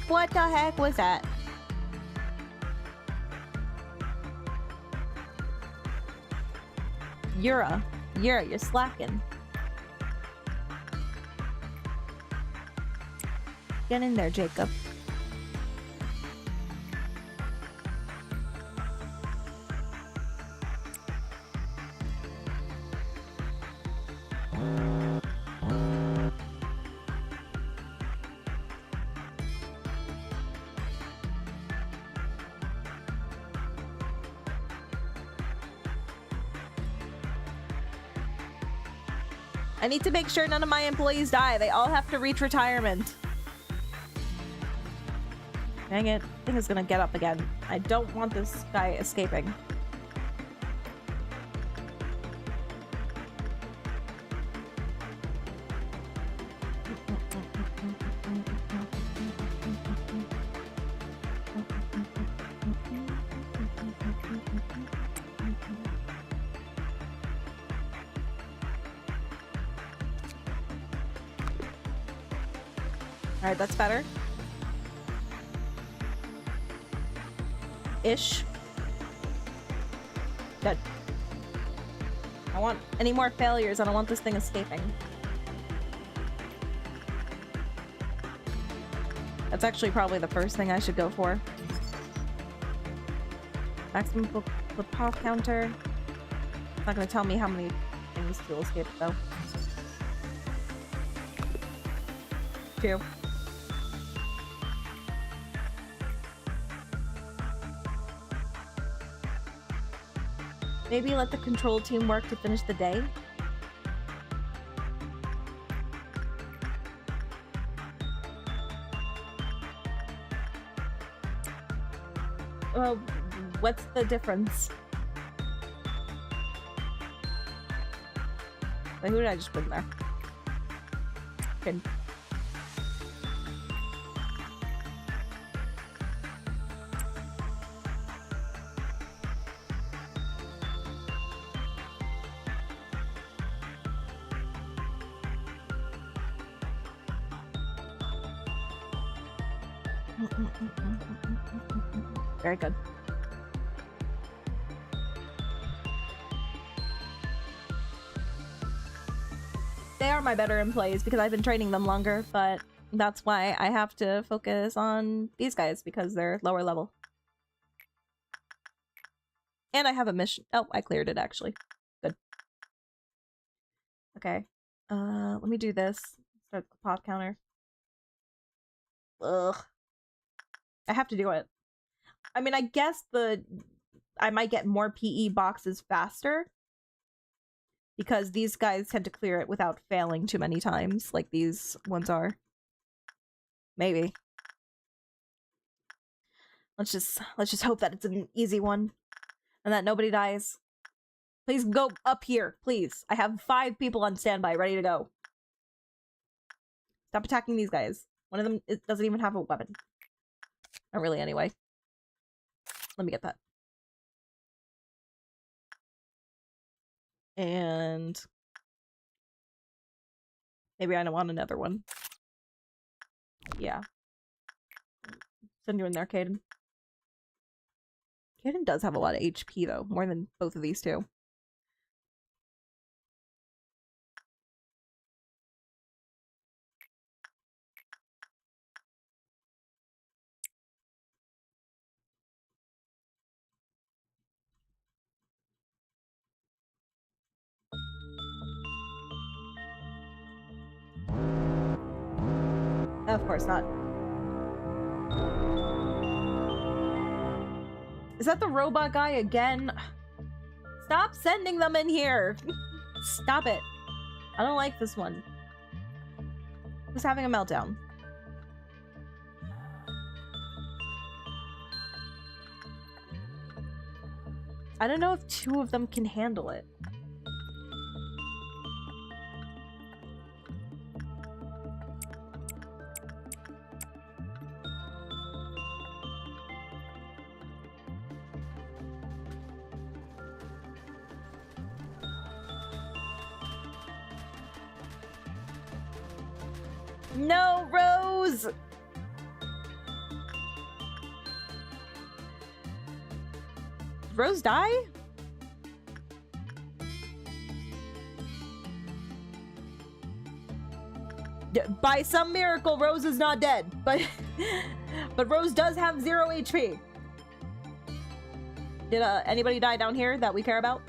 What the heck was that? Yura, you're slacking. Get in there, Jacob. I need to make sure none of my employees die. They all have to reach retirement. Dang it. Thing is gonna get up again. I don't want this guy escaping. Alright, that's better. Ish. Good. I want any more failures. I don't want this thing escaping. That's actually probably the first thing I should go for. Maximum pop counter. It's not gonna tell me how many things to escape though. 2. Maybe let the control team work to finish the day. What's the difference? Wait, who did I just put in there? Good. Very good. They are my better employees because I've been training them longer, but that's why I have to focus on these guys because they're lower level. And I have a mission. Oh, I cleared it actually. Good. Okay. Let me do this. Start the pop counter. Ugh. I have to do it. I mean, I guess I might get more PE boxes faster because these guys tend to clear it without failing too many times, like these ones are. Maybe. Let's just hope that it's an easy one and that nobody dies. Please go up here, please. I have 5 people on standby, ready to go. Stop attacking these guys. One of them doesn't even have a weapon. Not really, anyway. Let me get that. And maybe I don't want another one. Yeah. Send you in there, Caden. Caden does have a lot of HP, though. More than both of these two. Of course not. Is that the robot guy again? Stop sending them in here! Stop it. I don't like this one. Who's having a meltdown? I don't know if 2 of them can handle it. No, Rose! Did Rose die? By some miracle, Rose is not dead, but but Rose does have 0 HP. Did anybody die down here that we care about?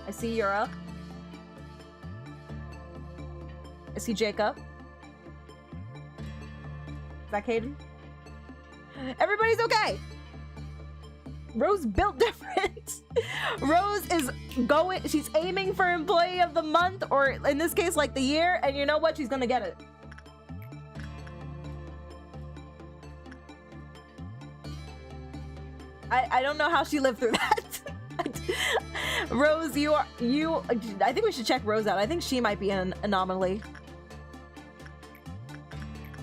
I see Yura. I see Jacob. Is that Caden? Everybody's okay! Rose built different. Rose is she's aiming for Employee of the Month, or in this case, like the year, and you know what? She's gonna get it. I don't know how she lived through that. Rose, I think we should check Rose out. I think she might be an anomaly.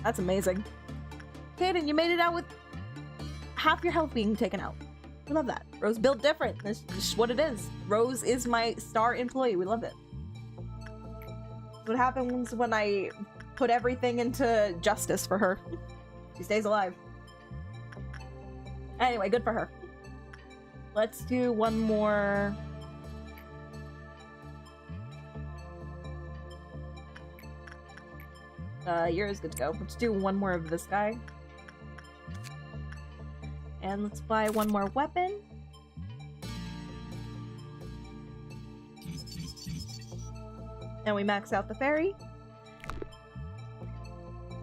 That's amazing. Caden, you made it out with half your health being taken out. We love that. Rose built different. That's just what it is. Rose is my star employee. We love it. What happens when I put everything into justice for her? She stays alive. Anyway, good for her. Let's do one more. Yours good to go. Let's do one more of this guy. And let's buy one more weapon. And we max out the ferry.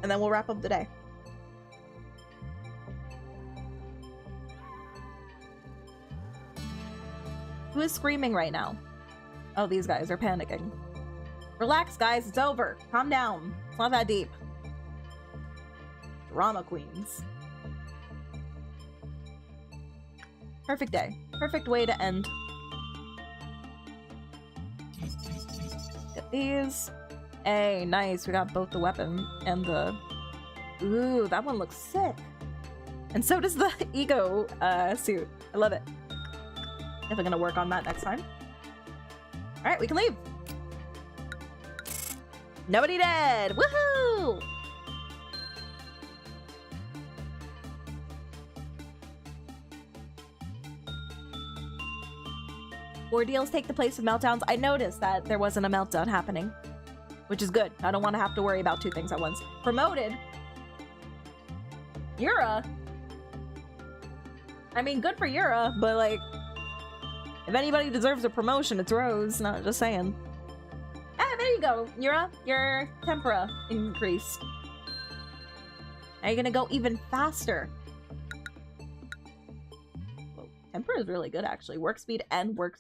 And then we'll wrap up the day. Who is screaming right now? Oh, these guys are panicking. Relax, guys. It's over. Calm down. It's not that deep. Drama queens. Perfect day. Perfect way to end. Get these. Hey, nice. We got both the weapon and the... Ooh, that one looks sick. And so does the ego suit. I love it. Definitely gonna work on that next time. Alright, we can leave. Nobody dead! Woohoo! Ordeals take the place of meltdowns. I noticed that there wasn't a meltdown happening, which is good. I don't want to have to worry about two things at once. Promoted. Yura. I mean, good for Yura, but like, if anybody deserves a promotion, it's Rose. Not just saying. Ah, there you go, Yura. Your tempera increased. Now you're gonna go even faster. Whoa, tempera is really good, actually. Work speed and work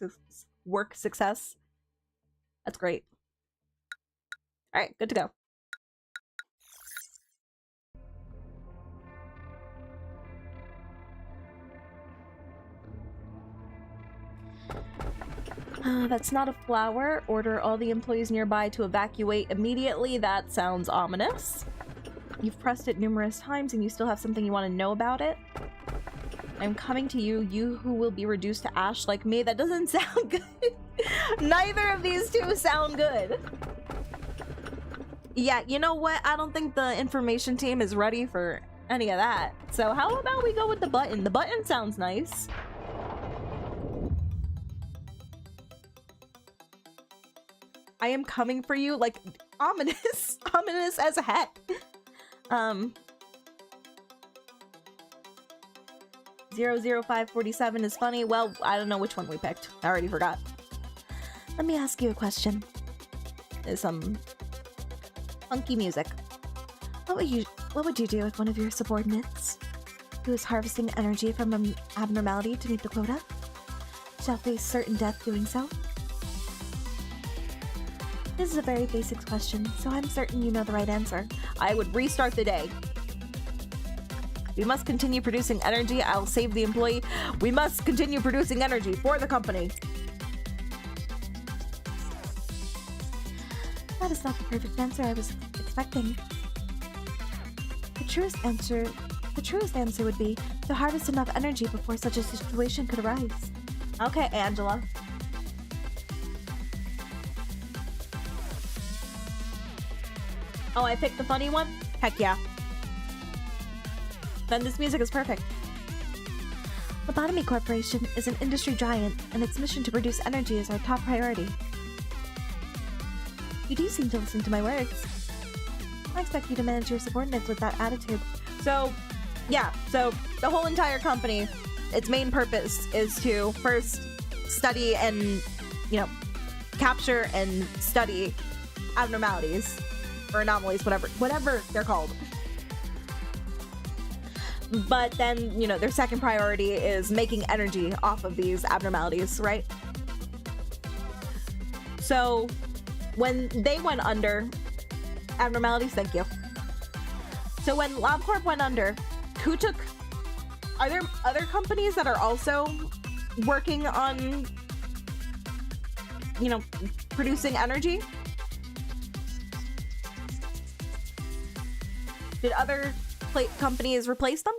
success. That's great. All right, good to go. That's not a flower. Order all the employees nearby to evacuate immediately. That sounds ominous. You've pressed it numerous times and you still have something you want to know about it. I'm coming to you, you who will be reduced to ash like me. That doesn't sound good. Neither of these two sound good. Yeah, you know what? I don't think the information team is ready for any of that. So how about we go with the button? The button sounds nice. I am coming for you, like, ominous. Ominous as heck. 00547 is funny. Well, I don't know which one we picked. I already forgot.
Let me ask you a question.
There's some funky music.
What would you do if one of your subordinates, who is harvesting energy from an abnormality to meet the quota, shall face certain death doing so? This is a very basic question, so I'm certain you know the right answer.
I would restart the day. We must continue producing energy. I'll save the employee. We must continue producing energy for the company.
That is not the perfect answer I was expecting. The truest answer would be to harvest enough energy before such a situation could arise.
Okay, Angela. Oh, I picked the funny one? Heck yeah. Then this music is perfect.
LOBotomy Corporation is an industry giant, and its mission to produce energy is our top priority. You do seem to listen to my words. I expect you to manage your subordinates with that attitude.
So, yeah, so the whole entire company, its main purpose is to first study and, you know, capture and study abnormalities. Or anomalies, whatever they're called. But then, you know, their second priority is making energy off of these abnormalities, right? So, when they went under... Abnormalities, thank you. So when Lobcorp went under, who took... Are there other companies that are also working on, you know, producing energy? Did other companies replace them?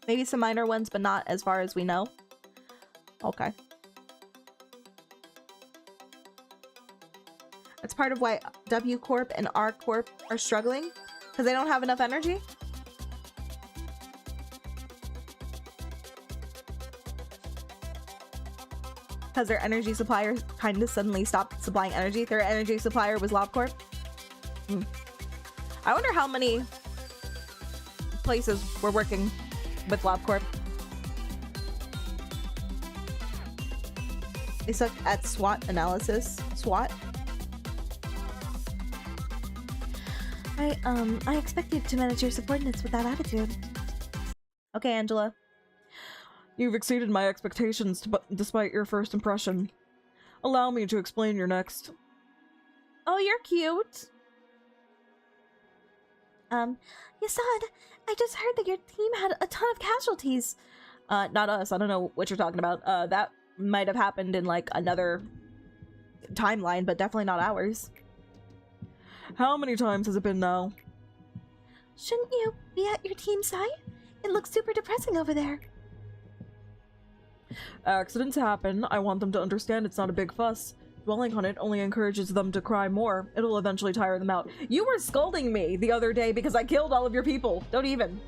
Maybe some minor ones, but not as far as we know. Okay. That's part of why W Corp and R Corp are struggling, because they don't have enough energy. Because their energy supplier kind of suddenly stopped supplying energy. Their energy supplier was Lobcorp. I wonder how many places were working with Lobcorp. They suck at SWOT analysis. SWOT?
I expect you to manage your subordinates with that attitude.
Okay, Angela.
You've exceeded my expectations despite your first impression. Allow me to explain your next.
Oh, you're cute.
Yasad, I just heard that your team had a ton of casualties.
Not us. I don't know what you're talking about. That might have happened in, like, another timeline, but definitely not ours.
How many times has it been now?
Shouldn't you be at your team's side? It looks super depressing over there.
Accidents happen. I want them to understand it's not a big fuss. Dwelling on it only encourages them to cry more. It'll eventually tire them out.
You were scolding me the other day because I killed all of your people. Don't even.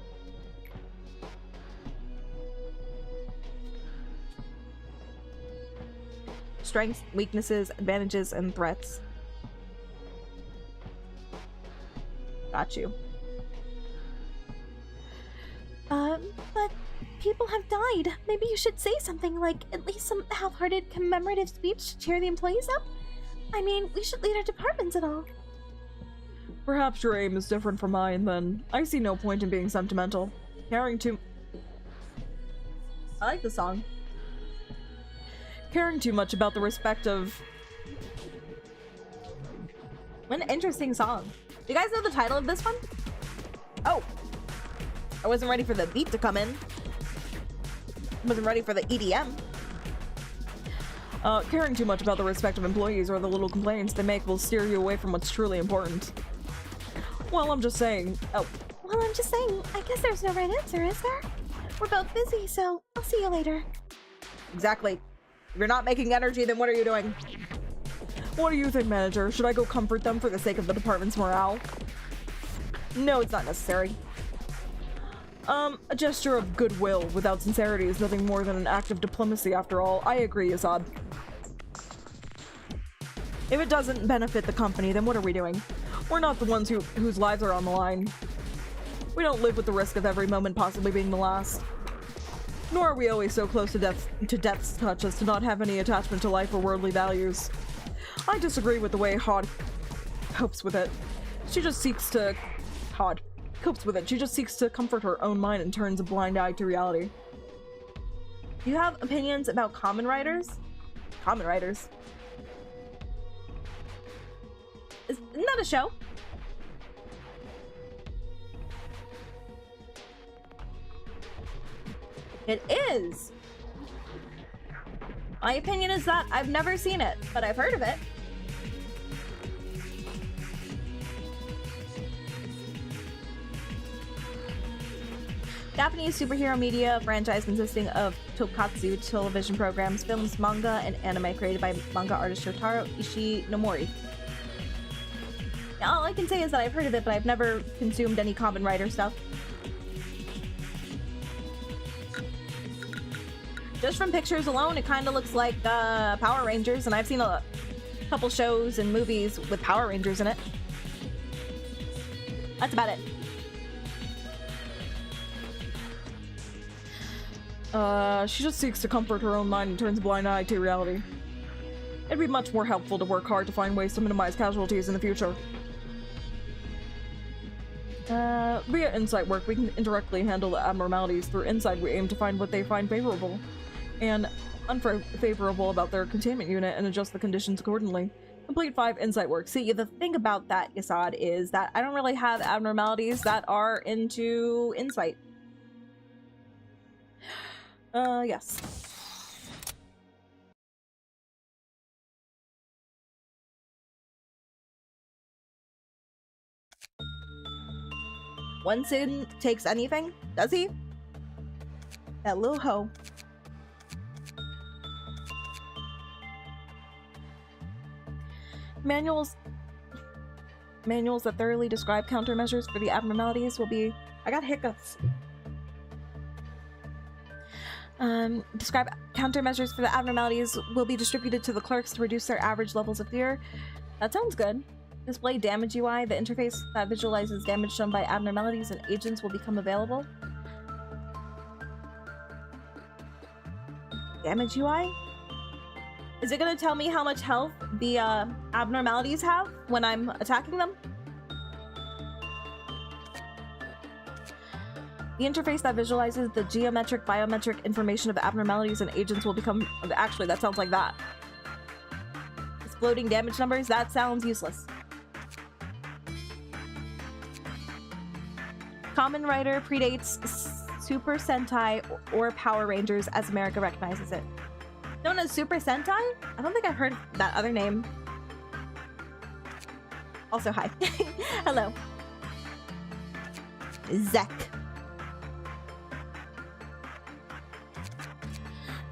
Strengths, weaknesses, advantages, and threats. Got you.
But people have died. Maybe you should say something like at least some half-hearted commemorative speech to cheer the employees up. I mean, we should lead our departments and all.
Perhaps your aim is different from mine, then. I see no point in being sentimental. Caring too
I like the song.
Caring too much about the respect of...
What an interesting song. Do you guys know the title of this one? Oh. I wasn't ready for the beat to come in. Wasn't ready for the EDM.
Caring too much about the respect of employees or the little complaints they make will steer you away from what's truly important. Well, I'm just saying...
Oh. Well, I'm just saying, I guess there's no right answer, is there? We're both busy, so I'll see you later.
Exactly. If you're not making energy, then what are you doing?
What do you think, manager? Should I go comfort them for the sake of the department's morale?
No, it's not necessary.
A gesture of goodwill without sincerity is nothing more than an act of diplomacy after all. I agree, Assad. If it doesn't benefit the company, then what are we doing? We're not the ones whose lives are on the line. We don't live with the risk of every moment possibly being the last. Nor are we always so close to death's touch as to not have any attachment to life or worldly values. I disagree with the way Hod copes with it. She just seeks to... She just seeks to comfort her own mind and turns a blind eye to reality.
Do you have opinions about Common Riders? Common Riders. Isn't that a show? It is! My opinion is that I've never seen it, but I've heard of it. Japanese superhero media franchise consisting of tokusatsu television programs, films, manga, and anime created by manga artist Shotaro Ishinomori. Now, all I can say is that I've heard of it, but I've never consumed any Kamen Rider stuff. Just from pictures alone, it kind of looks like Power Rangers, and I've seen a couple shows and movies with Power Rangers in it. That's about it.
She just seeks to comfort her own mind and turns a blind eye to reality. It'd be much more helpful to work hard to find ways to minimize casualties in the future. Via insight work, we can indirectly handle the abnormalities. Through insight, we aim to find what they find favorable and unfavorable about their containment unit and adjust the conditions accordingly. Complete 5 insight work. See, the thing about that, Yasad, is that I don't really have abnormalities that are into insight. Yes. One sin takes anything? Does he? That little hoe. Manuals that thoroughly describe countermeasures for the abnormalities will be... I got hiccups. Describe countermeasures for the abnormalities will be distributed to the clerks to reduce their average levels of fear. That sounds good. Display damage UI. The interface that visualizes damage shown by abnormalities and agents will become available. Damage UI? Is it going to tell me how much health the abnormalities have when I'm attacking them? The interface that visualizes the geometric, biometric information of abnormalities and agents will become... Actually, that sounds like that. Exploding damage numbers? That sounds useless.
Kamen Rider predates Super Sentai or Power Rangers as America recognizes it. Known as Super Sentai? I don't think I've heard that other name. Also, hi. Hello. Zek.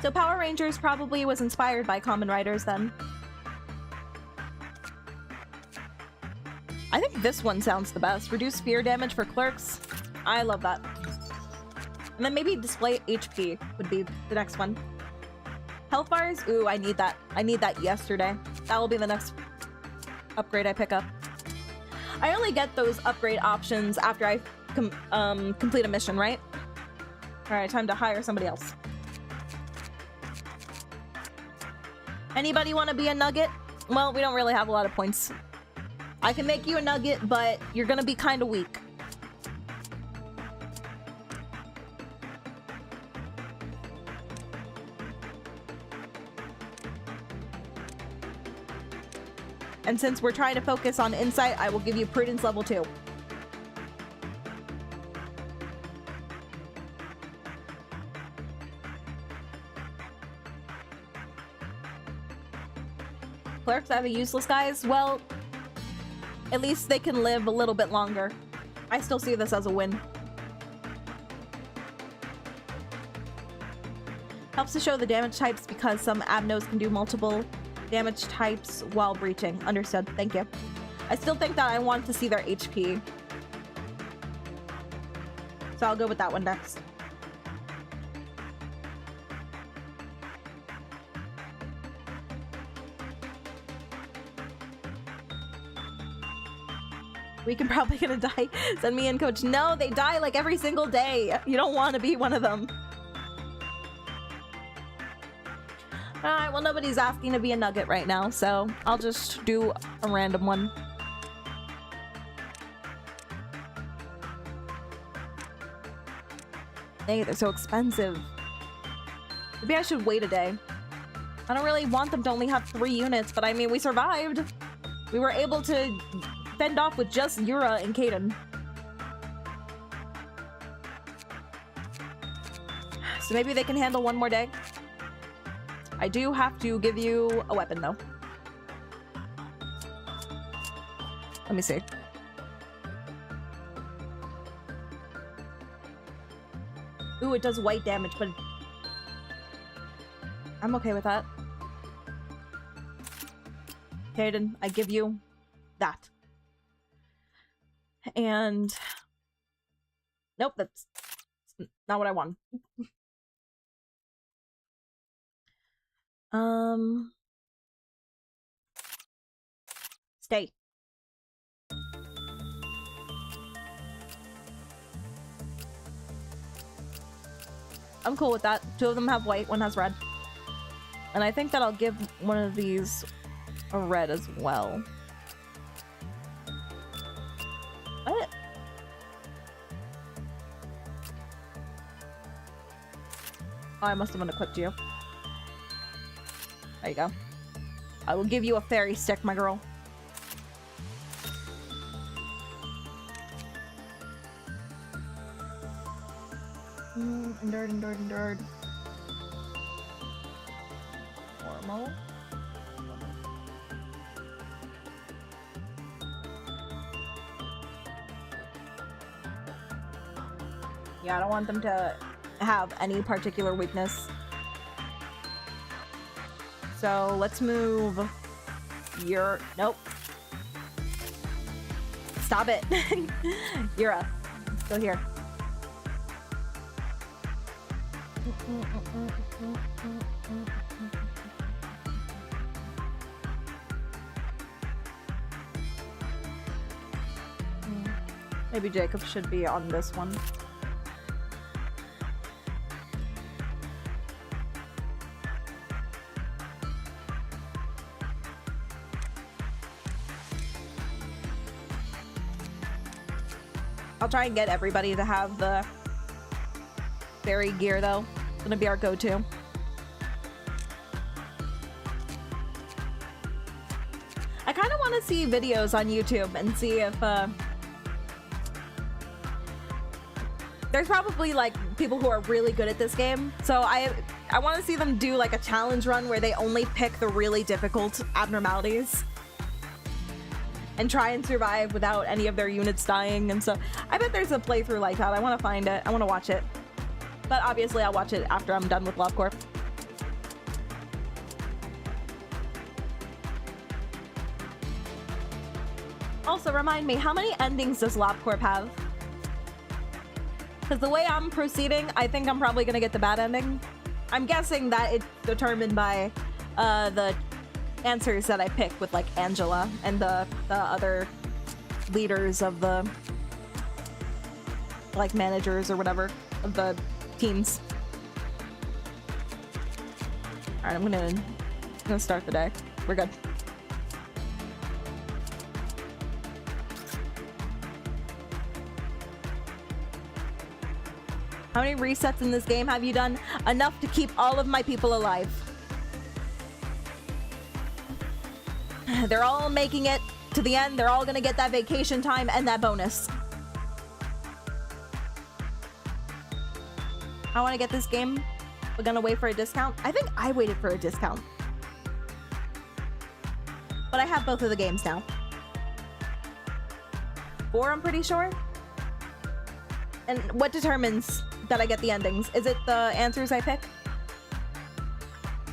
So Power Rangers probably was inspired by Kamen Riders then. I think this one sounds the best. Reduce spear damage for clerks. I love that. And then maybe display HP would be the next one. Health bars? Ooh, I need that. I need that yesterday. That will be the next upgrade I pick up. I only get those upgrade options after I complete a mission, right? Alright, time to hire somebody else. Anybody want to be a nugget? Well, we don't really have a lot of points. I can make you a nugget, but you're gonna be kind of weak. And since we're trying to focus on insight, I will give you prudence level 2. Clerks, I have a useless guys. Well, at least they can live a little bit longer. I still see this as a win. Helps to show the damage types because some abnos can do multiple damage types while breaching. Understood. Thank you. I still think that I want to see their HP. So I'll go with that one next. We can probably gonna die. Send me in, coach. No, they die like every single day. You don't want to be one of them. Alright, well, nobody's asking to be a nugget right now, so I'll just do a random one. Hey, they're so expensive. Maybe I should wait a day. I don't really want them to only have 3 units, but I mean, we survived. We were able to fend off with just Yura and Kaden. So maybe they can handle one more day. I do have to give you a weapon, though. Let me see. Ooh, it does white damage, but I'm okay with that. Kaden, I give you that. And nope, that's not what I want. Stay. I'm cool with that. 2 of them have white, 1 has red. And I think that I'll give one of these a red as well. What? Oh, I must have unequipped you. There you go. I will give you a fairy stick, my girl. Endured. Normal. Yeah, I don't want them to have any particular weakness. So let's move your... Nope. Stop it. Yura. Go here. Maybe Jacob should be on this one. I'll try and get everybody to have the fairy gear, though. It's gonna be our go-to. I kind of want to see videos on YouTube and see if There's probably like people who are really good at this game, so I want to see them do like a challenge run where they only pick the really difficult abnormalities and try and survive without any of their units dying. And so I bet there's a playthrough like that. I want to find it. I want to watch it, but obviously I'll watch it after I'm done with Lobcorp. Also, remind me, how many endings does Lobcorp have? Because the way I'm proceeding, I think I'm probably going to get the bad ending. I'm guessing that it's determined by the answers that I pick with, like, Angela and the other leaders of the, like, managers or whatever of the teams. Alright, I'm gonna start the day. We're good. How many resets in this game have you done? Enough to keep all of my people alive. They're all making it to the end. They're all gonna get that vacation time and that bonus. I want to get this game. We're gonna wait for a discount. I think I waited for a discount. But I have both of the games now. 4, I'm pretty sure. And what determines that I get the endings? Is it the answers I pick?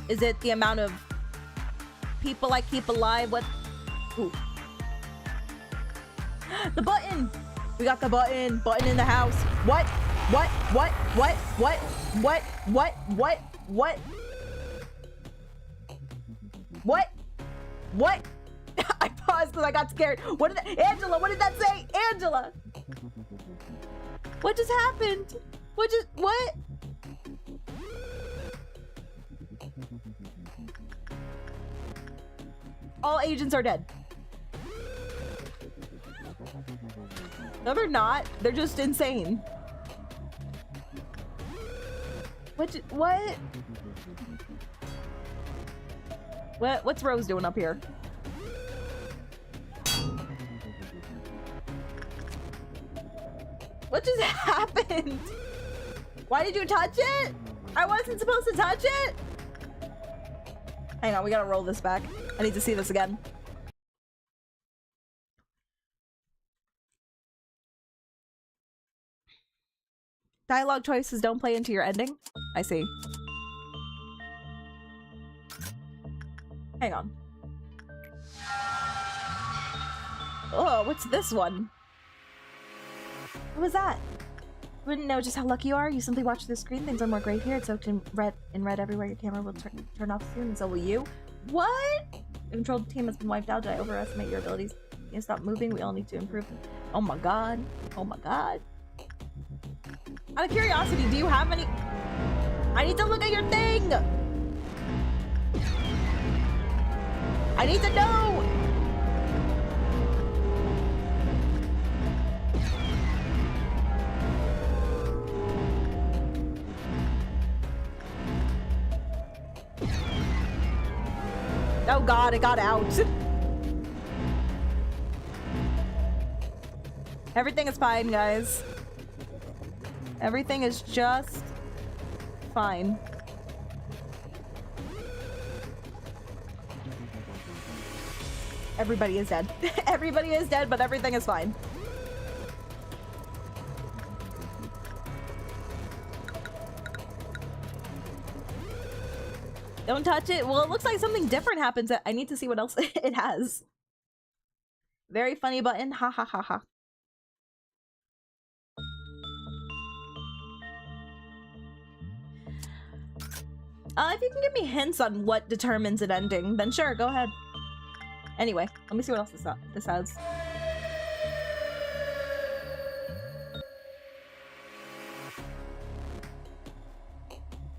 Is it the amount of people I keep alive? What? Ooh. The button! We got the button! Button in the house. What? What? What? What? What? What? What? What? What? What? What? I paused because I got scared. What did that? Angela, what did that say? Angela! What just happened? What? All agents are dead. No, they're not. They're just insane. What? What's Rose doing up here? What just happened? Why did you touch it? I wasn't supposed to touch it? Hang on, we gotta roll this back. I need to see this again. Dialogue choices don't play into your ending? I see. Hang on. Oh, what's this one? What was that? You wouldn't know just how lucky you are. You simply watch the screen. Things are more great here. It's soaked in red everywhere. Your camera will turn off soon, and so will you. What? The control team has been wiped out. Did I overestimate your abilities? You stop moving. We all need to improve. Oh my god. Oh my god. Out of curiosity, do you have any... I need to look at your thing! I need to know! Oh god, it got out. Everything is fine, guys. Everything is just fine. Everybody is dead. Everybody is dead, but everything is fine. Don't touch it. Well, it looks like something different happens. I need to see what else it has. Very funny button. Ha ha ha ha. If you can give me hints on what determines an ending, then sure, go ahead. Anyway, let me see what else this has.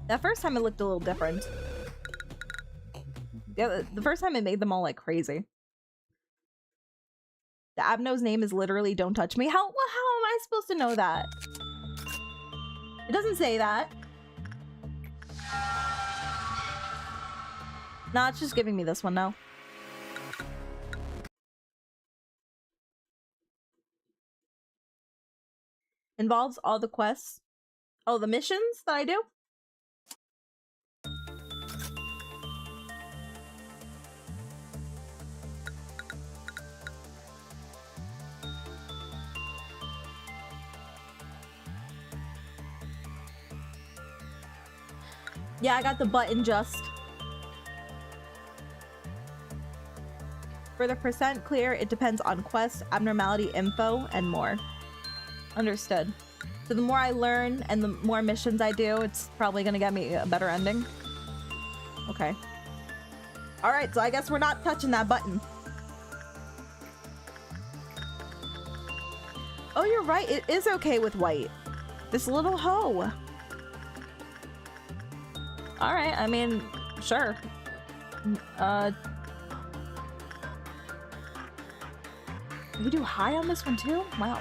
That first time it looked a little different. Yeah, the first time it made them all like crazy. The Abno's name is literally "Don't Touch Me." How am I supposed to know that? It doesn't say that. Nah, it's just giving me this one now. involves all the quests. Oh, the missions that I do? Yeah, I got the button just. For the percent clear, it depends on quest, abnormality info, and more. Understood. So the more I learn and the more missions I do, it's probably gonna get me a better ending. Okay. Alright, so I guess we're not touching that button. Oh, you're right. It is okay with white. This little hoe. Alright, I mean, sure. We do high on this one too? Wow.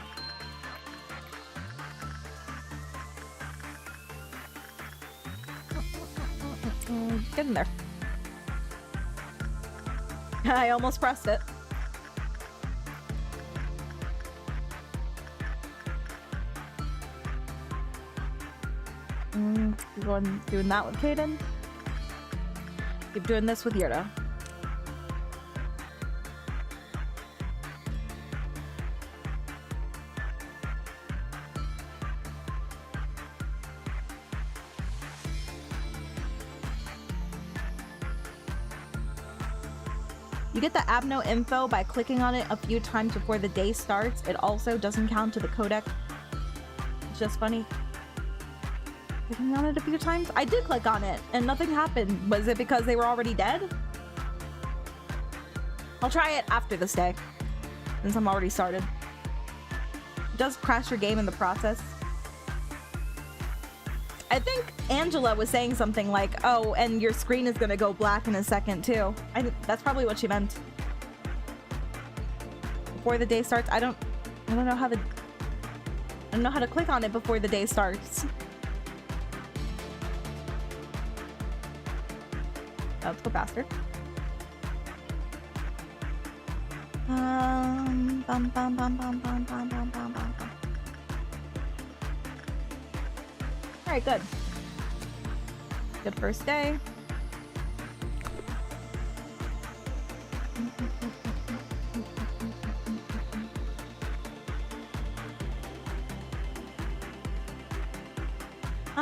Get in there. I almost pressed it. Keep going, doing that with Kaden. Keep doing this with Yurta. You get the Abno info by clicking on it a few times before the day starts. It also doesn't count to the codec. It's just funny. Clicking on it a few times? I did click on it and nothing happened. Was it because they were already dead? I'll try it after this day, since I'm already started. It does crash your game in the process. I think Angela was saying something like, oh, and your screen is gonna go black in a second too. That's probably what she meant. Before the day starts, I don't know how to click on it before the day starts. Let's go faster. Bum, bum, bum, bum, bum, bum, bum, bum, bum, bum. Alright, good. Good first day.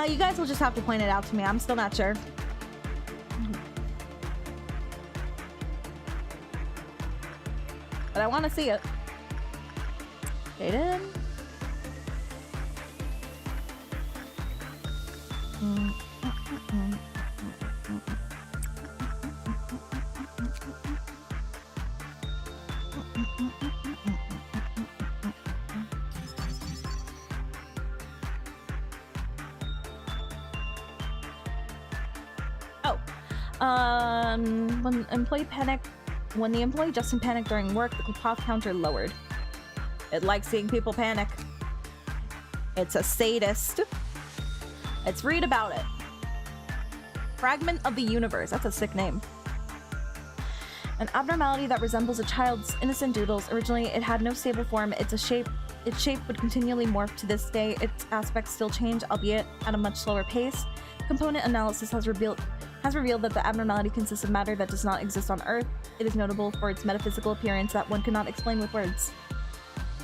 You guys will just have to point it out to me. I'm still not sure. But I want to see it. Jaden. When the employee just in panic during work, the cough counter lowered. It likes seeing people panic. It's a sadist. Let's read about it. Fragment of the universe. That's a sick name. An abnormality that resembles a child's innocent doodles. Originally, it had no stable form. Its shape would continually morph to this day. Its aspects still change, albeit at a much slower pace. Component analysis has revealed that the abnormality consists of matter that does not exist on Earth. It is notable for its metaphysical appearance that one cannot explain with words.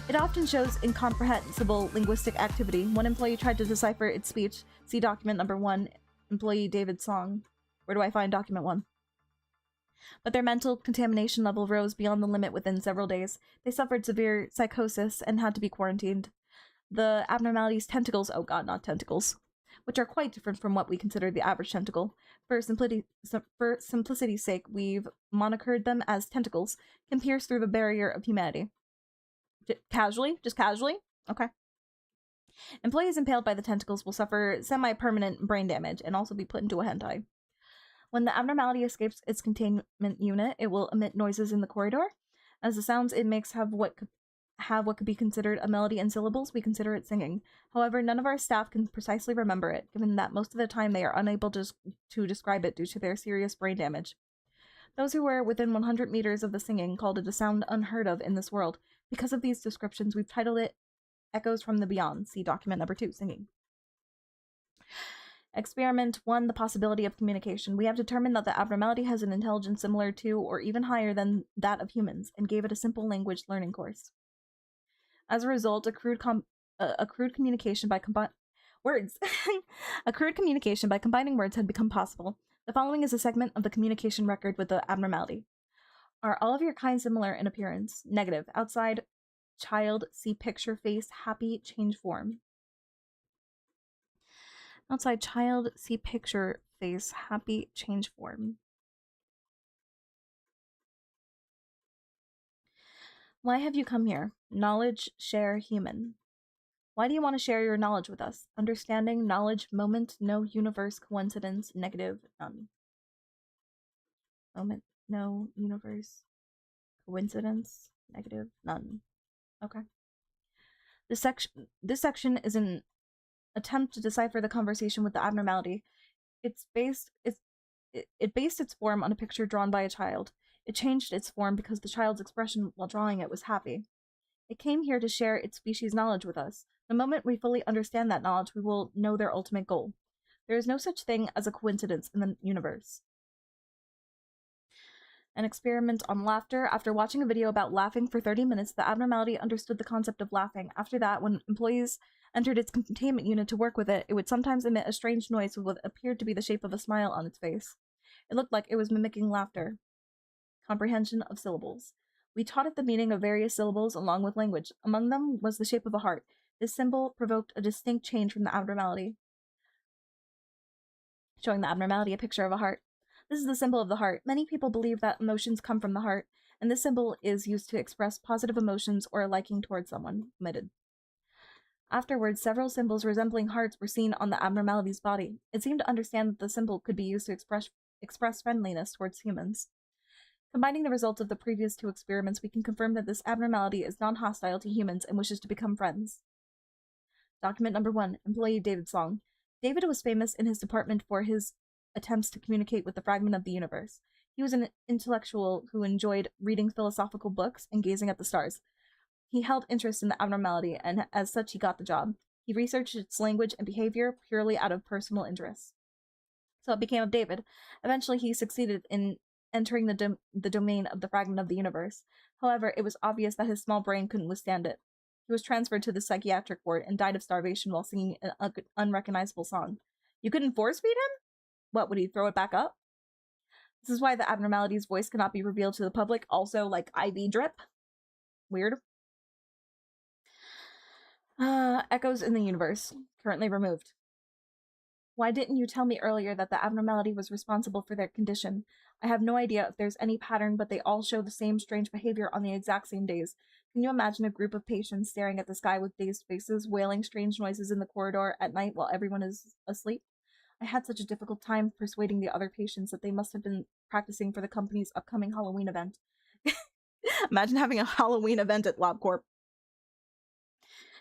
It often shows incomprehensible linguistic activity. One employee tried to decipher its speech. See document number 1, employee David Song. Where do I find document 1? But their mental contamination level rose beyond the limit within several days. They suffered severe psychosis and had to be quarantined. The abnormality's tentacles, oh god, not tentacles, which are quite different from what we consider the average tentacle. For simplicity's sake, we've monikered them as tentacles, can pierce through the barrier of humanity. Casually? Just casually? Okay. Employees impaled by the tentacles will suffer semi-permanent brain damage and also be put into a hentai. When the abnormality escapes its containment unit, it will emit noises in the corridor. As the sounds it makes have what could be considered a melody and syllables, we consider it singing. However, none of our staff can precisely remember it, given that most of the time they are unable to describe it due to their serious brain damage. Those who were within 100 meters of the singing called it a sound unheard of in this world. Because of these descriptions, we've titled it Echoes from the Beyond. See document number 2, singing. Experiment 1, the possibility of communication. We have determined that the abnormality has an intelligence similar to or even higher than that of humans, and gave it a simple language learning course. As a result, accrued communication by accrued communication by combining words had become possible. The following is a segment of the communication record with the abnormality. Are all of your kind similar in appearance? Negative. Outside child, see picture, face, happy, change form. Outside child, see picture, face, happy, change form. Why have you come here? Knowledge, share, human. Why do you want to share your knowledge with us? Understanding, knowledge, moment, no, universe, coincidence, negative, none. Moment, no, universe, coincidence, negative, none. Okay. This section is an attempt to decipher the conversation with the abnormality. It based its form on a picture drawn by a child. It changed its form because the child's expression while drawing it was happy. It came here to share its species' knowledge with us. The moment we fully understand that knowledge, we will know their ultimate goal. There is no such thing as a coincidence in the universe. An experiment on laughter. After watching a video about laughing for 30 minutes, the abnormality understood the concept of laughing. After that, when employees entered its containment unit to work with it, it would sometimes emit a strange noise with what appeared to be the shape of a smile on its face. It looked like it was mimicking laughter. Comprehension of syllables. We taught it the meaning of various syllables along with language. Among them was the shape of a heart. This symbol provoked a distinct change from the abnormality, showing the abnormality a picture of a heart. This is the symbol of the heart. Many people believe that emotions come from the heart, and this symbol is used to express positive emotions or a liking towards someone. Omitted. Afterwards, several symbols resembling hearts were seen on the abnormality's body. It seemed to understand that the symbol could be used to express friendliness towards humans. Combining the results of the previous 2 experiments, we can confirm that this abnormality is non-hostile to humans and wishes to become friends. Document number 1, Employee David Song. David was famous in his department for his attempts to communicate with the fragment of the universe. He was an intellectual who enjoyed reading philosophical books and gazing at the stars. He held interest in the abnormality, and as such he got the job. He researched its language and behavior purely out of personal interest. So it became of David. Eventually he succeeded in entering the domain of the fragment of the universe. However, it was obvious that his small brain couldn't withstand it. He was transferred to the psychiatric ward and died of starvation while singing an unrecognizable song. You couldn't force feed him? What, would he throw it back up? This is why the abnormality's voice cannot be revealed to the public. Also, like IV drip. Weird. Echoes in the universe. Currently removed. Why didn't you tell me earlier that the abnormality was responsible for their condition? I have no idea if there's any pattern, but they all show the same strange behavior on the exact same days. Can you imagine a group of patients staring at the sky with dazed faces, wailing strange noises in the corridor at night while everyone is asleep? I had such a difficult time persuading the other patients that they must have been practicing for the company's upcoming Halloween event. Imagine having a Halloween event at Lobcorp.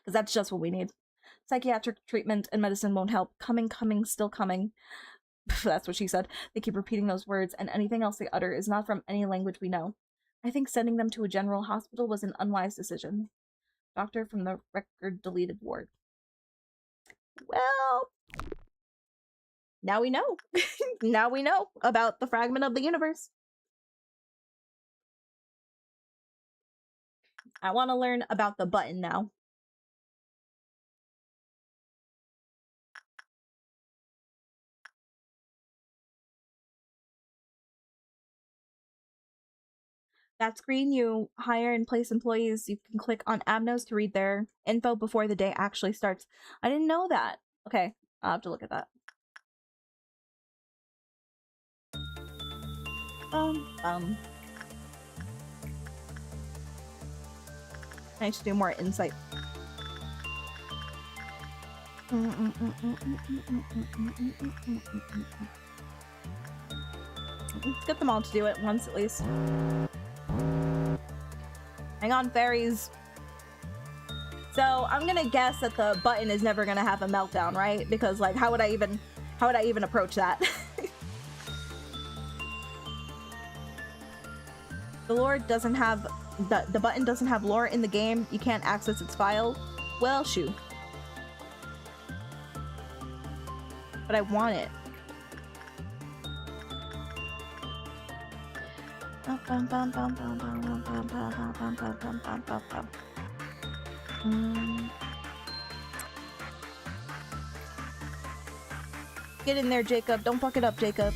Because that's just what we need. Psychiatric treatment and medicine won't help. Coming, still coming. That's what she said. They keep repeating those words, and anything else they utter is not from any language we know. I think sending them to a general hospital was an unwise decision. Doctor from the record-deleted ward. Well, now we know. Now we know about the fragment of the universe. I want to learn about the button now. That screen, you hire and place employees. You can click on Abnos to read their info before the day actually starts. I didn't know that. Okay, I'll have to look at that. I should do more insight. Let's get them all to do it once at least. Hang on, fairies. So I'm gonna guess that the button is never gonna have a meltdown, right? Because like, how would I even approach that? The lore doesn't have the button doesn't have lore in the game. You can't access its file. Well, shoo. But I want it. Get in there, Jacob. Don't fuck it up, Jacob.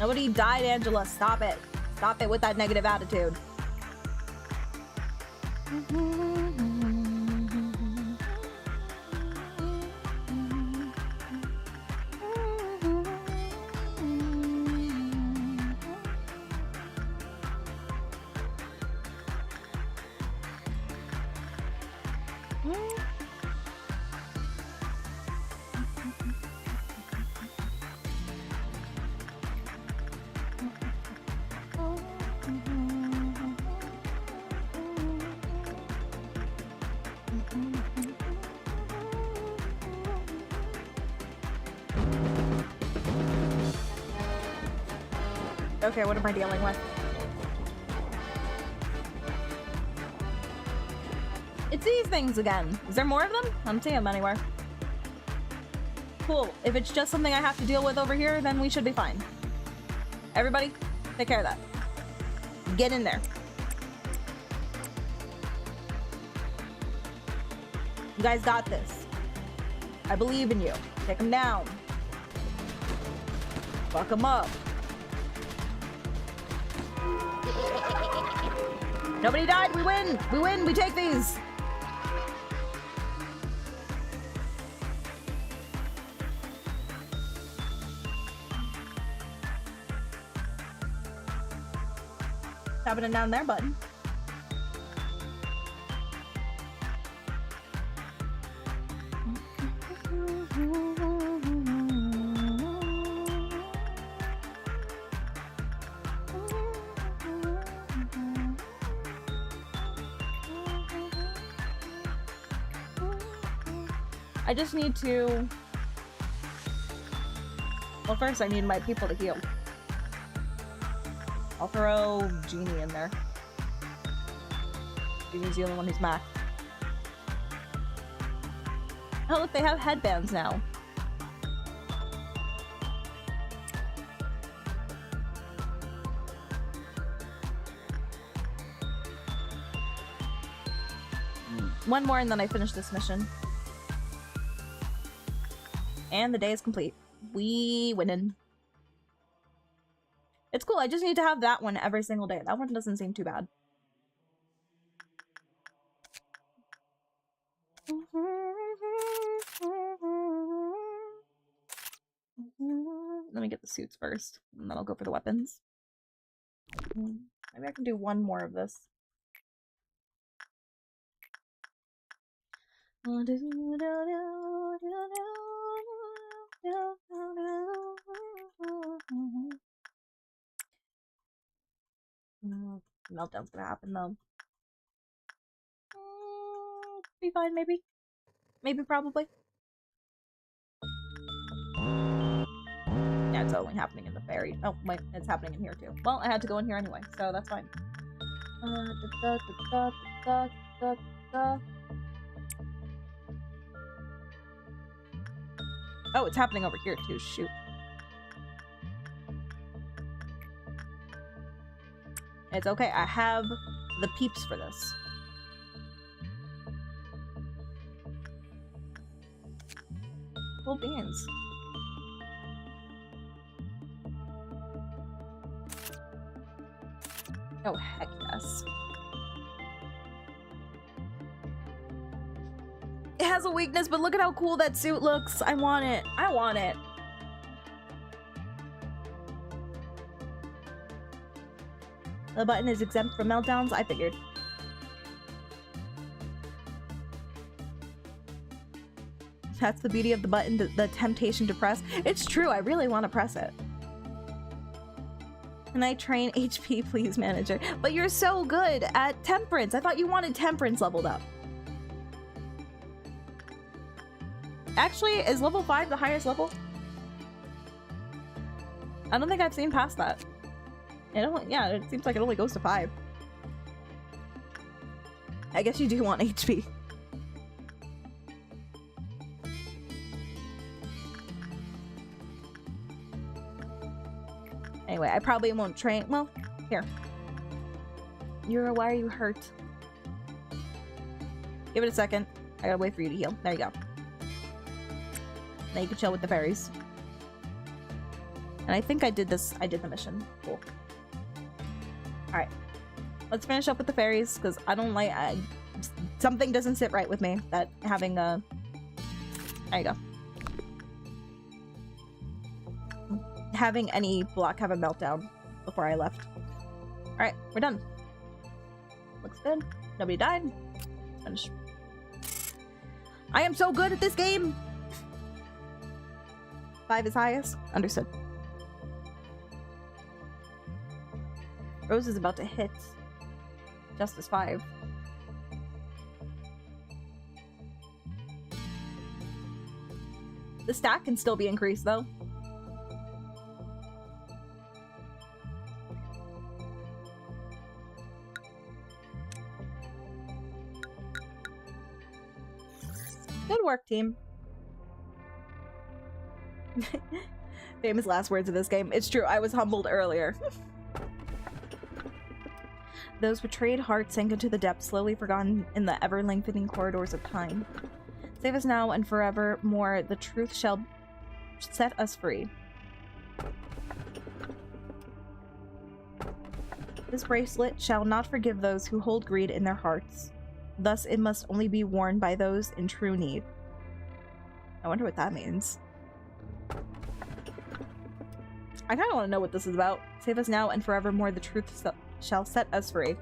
Nobody died, Angela. Stop it. Stop it with that negative attitude. Okay, what am I dealing with? It's these things again. Is there more of them? I don't see them anywhere. Cool. If it's just something I have to deal with over here, then we should be fine. Everybody, take care of that. Get in there. You guys got this. I believe in you. Take them down. Fuck them up. Nobody died. We win. We win. We take these. What's happening down there, button? I just need to... Well, first I need my people to heal. I'll throw Genie in there. Genie's the only one who's maxed. Oh, look, they have headbands now. One more and then I finish this mission. And the day is complete. We winning. It's cool. I just need to have that one every single day. That one doesn't seem too bad. Let me get the suits first, and then I'll go for the weapons. Maybe I can do one more of this. Meltdown's gonna happen though. Be fine, maybe. Maybe, probably. Yeah, it's only happening in the ferry. Oh, wait, it's happening in here too. Well, I had to go in here anyway, so that's fine. Oh, it's happening over here too, shoot. It's okay, I have the peeps for this. Cool beans. Oh, heck yes. It has a weakness, but look at how cool that suit looks. I want it. I want it. The button is exempt from meltdowns. I figured. That's the beauty of the button, the temptation to press. It's true, I really want to press it. Can I train HP, please, manager? But you're so good at temperance. I thought you wanted temperance leveled up. Actually, is level 5 the highest level? I don't think I've seen past that. Yeah, it seems like it only goes to 5. I guess you do want HP. Anyway, I probably won't train. Well, here. Why are you hurt? Give it a second. I gotta wait for you to heal. There you go. Now you can chill with the fairies. And I think I did this. I did the mission. Cool. Alright. Let's finish up with the fairies, because I don't like... something doesn't sit right with me. That having a... There you go. Having any block have a meltdown before I left. Alright, we're done. Looks good. Nobody died. Finish. I am so good at this game! 5 is highest? Understood. Rose is about to hit Justice 5. The stack can still be increased, though. Good work, team. Famous last words of this game. It's true, I was humbled earlier. Those betrayed hearts sank into the depths, slowly forgotten in the ever-lengthening corridors of time. Save us now and forevermore, the truth shall set us free. This bracelet shall not forgive those who hold greed in their hearts. Thus it must only be worn by those in true need. I wonder what that means. I kind of want to know what this is about. Save us now and forevermore, the truth shall set us free.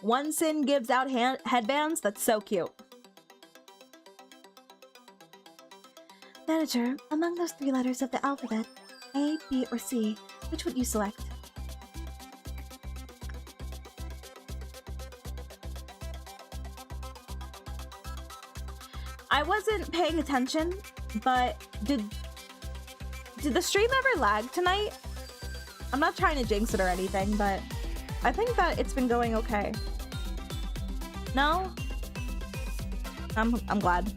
One sin gives out headbands? That's so cute.
Manager, among those 3 letters of the alphabet, A, B, or C, which would you select?
I wasn't paying attention, but did the stream ever lag tonight? I'm not trying to jinx it or anything, but I think that it's been going okay. No? I'm glad.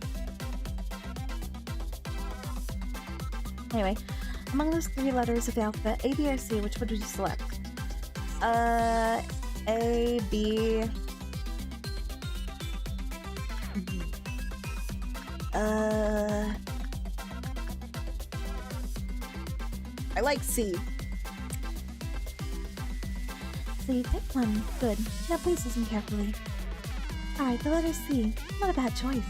Anyway, among those 3 letters of the alphabet, A, B, or C, which would you select?
A, B... I like C.
C, pick one. Good. Now please listen carefully. Alright, the letter C. Not a bad choice.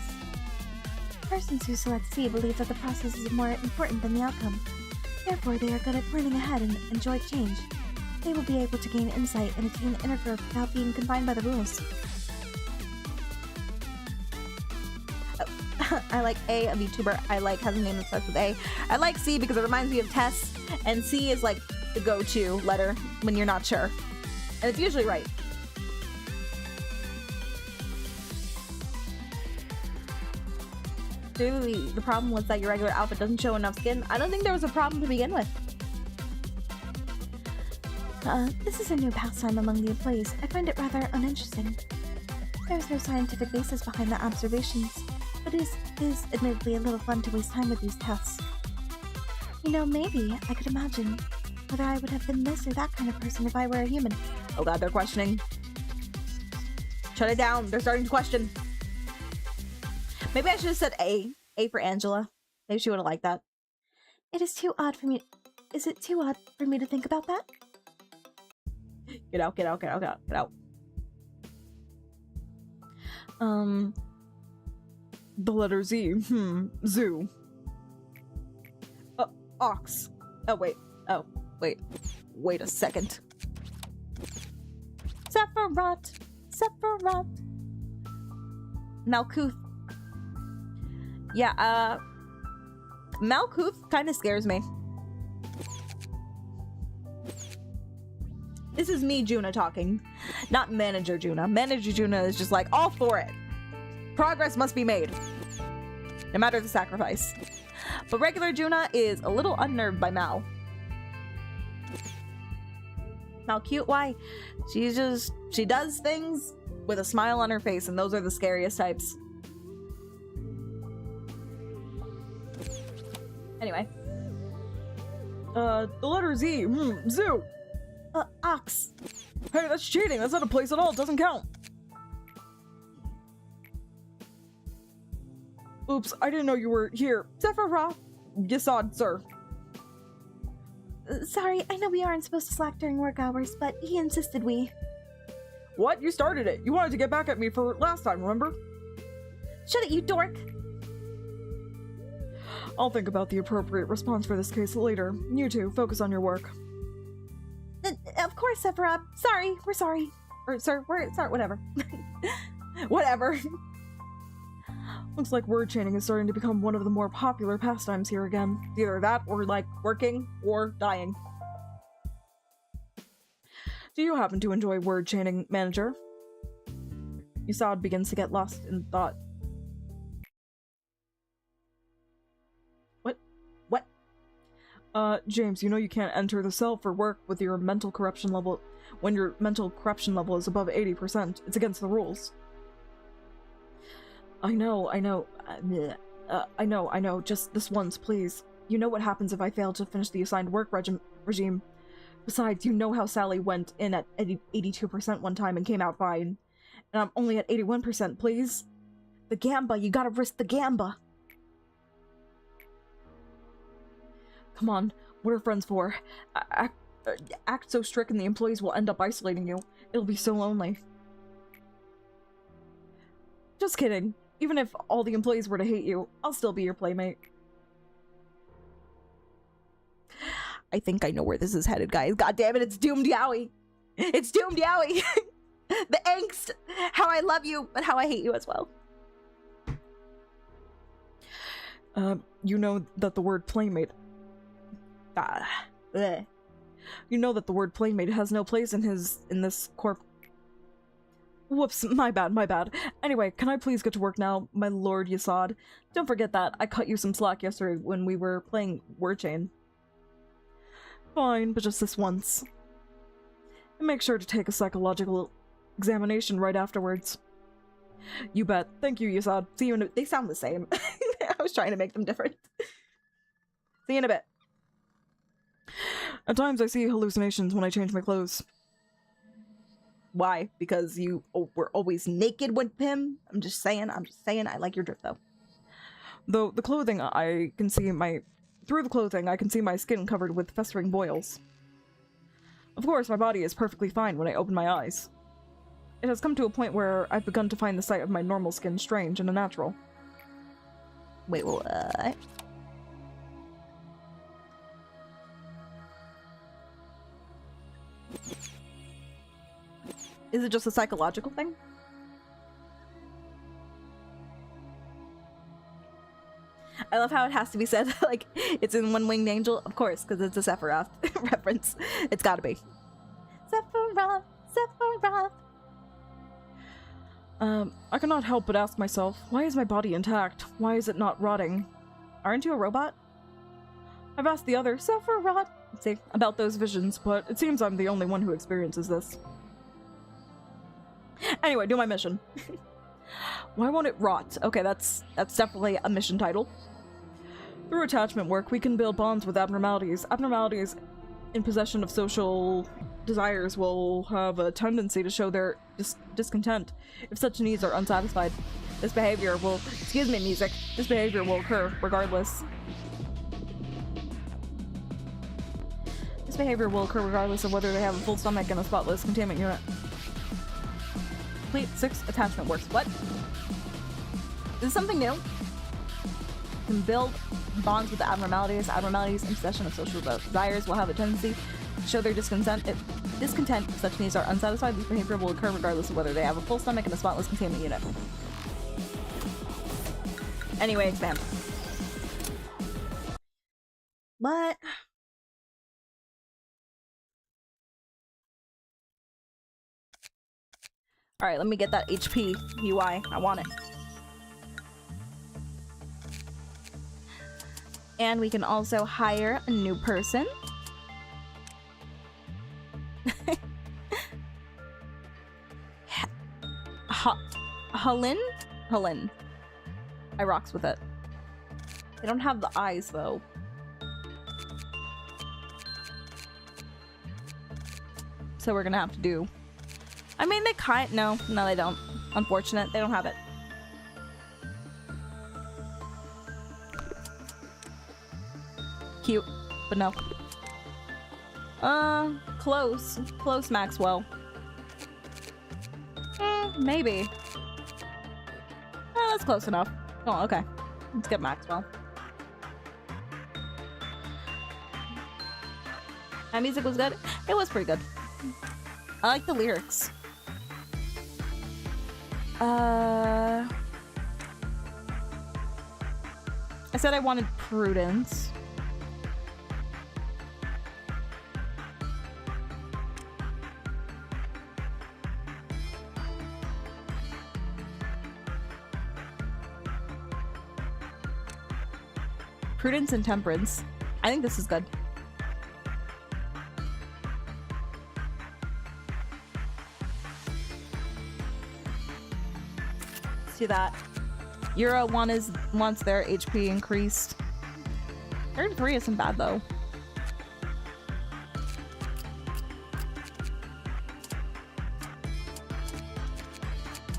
Persons who select C believe that the process is more important than the outcome. Therefore, they are good at planning ahead and enjoy change. They will be able to gain insight and attain inner growth without being confined by the rules.
I like A, a VTuber. I like has a name that starts with A. I like C because it reminds me of Tess, and C is like the go-to letter when you're not sure. And it's usually right. Dude, the problem was that your regular outfit doesn't show enough skin. I don't think there was a problem to begin with.
This is a new pastime among the employees. I find it rather uninteresting. There is no scientific basis behind the observations, but it is admittedly a little fun to waste time with these tests. You know, maybe I could imagine whether I would have been this or that kind of person if I were a human.
Oh god, they're questioning. Shut it down. They're starting to question. Maybe I should have said A. A for Angela. Maybe she would have liked that.
It is too odd for me. Is it too odd for me to think about that?
Get out, get out, get out, get out, get out.
The letter Z. Zoo.
Ox. Oh, wait. Oh, wait. Wait a second. Sephiroth. Sephiroth. Malkuth. Yeah, Malkuth kind of scares me. This is me, Juna, talking. Not Manager Juna. Manager Juna is just like, all for it. Progress must be made. No matter the sacrifice. But regular Juna is a little unnerved by Mal. Mal cute? Why? She does things with a smile on her face, and those are the scariest types. Anyway.
The letter Z. Zoo.
Ox.
Hey, that's cheating. That's not a place at all. It doesn't count. Oops, I didn't know you were here. Sephiroth. Yesod, sir.
Sorry, I know we aren't supposed to slack during work hours, but he insisted we.
What? You started it. You wanted to get back at me for last time, remember?
Shut it, you dork!
I'll think about the appropriate response for this case later. You two, focus on your work.
Of course, Sephiroth. Sorry, we're sorry.
Or, sir, we're sorry, whatever. Whatever.
Looks like word chaining is starting to become one of the more popular pastimes here again.
Either that or, like, working or dying.
Do you happen to enjoy word chaining, Manager? Yesod begins to get lost in thought. James, you know you can't enter the cell for work with your mental corruption level when your mental corruption level is above 80%. It's against the rules. I know. Just this once, please. You know what happens if I fail to finish the assigned work regime. Besides, you know how Sally went in at 82% one time and came out fine. And I'm only at 81%, please. The gamba, you gotta risk the gamba. Come on, what are friends for? Act so strict and the employees will end up isolating you. It'll be so lonely. Just kidding. Even if all the employees were to hate you, I'll still be your playmate.
I think I know where this is headed, guys. God damn it, it's Doomed Yowie. It's Doomed Yowie. The angst. How I love you, but how I hate you as well.
You know that the word playmate... You know that the word playmate has no place in this corp... Whoops, my bad. Anyway, can I please get to work now, my lord Yesod? Don't forget that I cut you some slack yesterday when we were playing Word Chain. Fine, but just this once. And make sure to take a psychological examination right afterwards. You bet. Thank you, Yesod. See you in a...
They sound the same. I was trying to make them different. See you in a bit.
At times I see hallucinations when I change my clothes.
Why? Because you were always naked with him? I'm just saying. I like your drift, though.
Though the clothing, I can see my... Through the clothing, I can see my skin covered with festering boils. Of course, my body is perfectly fine when I open my eyes. It has come to a point where I've begun to find the sight of my normal skin strange and unnatural.
Wait, what? Is it just a psychological thing? I love how it has to be said like it's in One Winged Angel, of course, because it's a Sephiroth reference. It's gotta be. Sephiroth, Sephiroth.
I cannot help but ask myself, why is my body intact? Why is it not rotting?
Aren't you a robot?
I've asked the other Sephiroth about those visions, but it seems I'm the only one who experiences this. Anyway, do my mission. Why won't it rot? Okay, that's definitely a mission title. Through attachment work, we can build bonds with abnormalities. Abnormalities in possession of social desires will have a tendency to show their discontent if such needs are unsatisfied. This behavior will... Excuse me, music. This behavior will occur regardless. This behavior will occur regardless of whether they have a full stomach and a spotless containment unit.
Complete 6 attachment works. What? This is something new. Can build bonds with the abnormalities. Abnormalities in possession of social desires will have a tendency to show their discontent discontent if such needs are unsatisfied, this behavior will occur regardless of whether they have a full stomach and a spotless containment unit. Anyway, expand. What? Alright, let me get that HP UI. I want it. And we can also hire a new person. Helen. I rocks with it. They don't have the eyes though. So we're gonna have to do. I mean, they no, they don't. Unfortunate, they don't have it. Cute, but no. Close, Maxwell. Maybe. That's close enough. Oh, okay. Let's get Maxwell. That music was good. It was pretty good. I like the lyrics. I said I wanted Prudence. Prudence and Temperance. I think this is good. Let's do that. Euro wants their HP increased. 33 isn't bad though.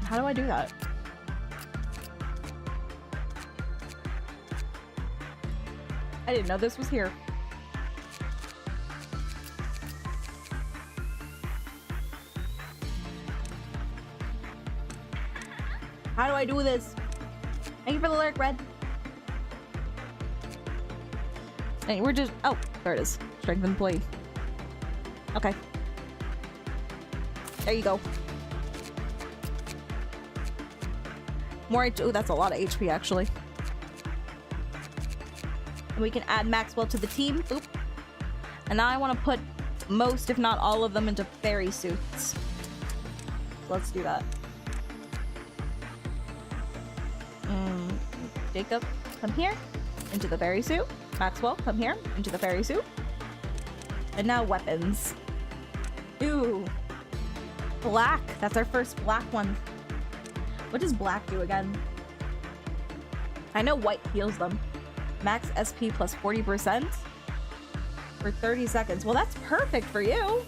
How do I do that? I didn't know this was here. How do I do this? Thank you for the lyric, Red. Hey, we're just... Oh, there it is. Strength employee. Okay. There you go. More HP. Oh, that's a lot of HP, actually. And we can add Maxwell to the team. Oop. And now I want to put most, if not all of them, into fairy suits. Let's do that. Jacob, come here. Into the fairy suit. Maxwell, come here. Into the fairy suit. And now weapons. Ooh. Black. That's our first black one. What does black do again? I know white heals them. Max SP plus 40% for 30 seconds. Well, that's perfect for you.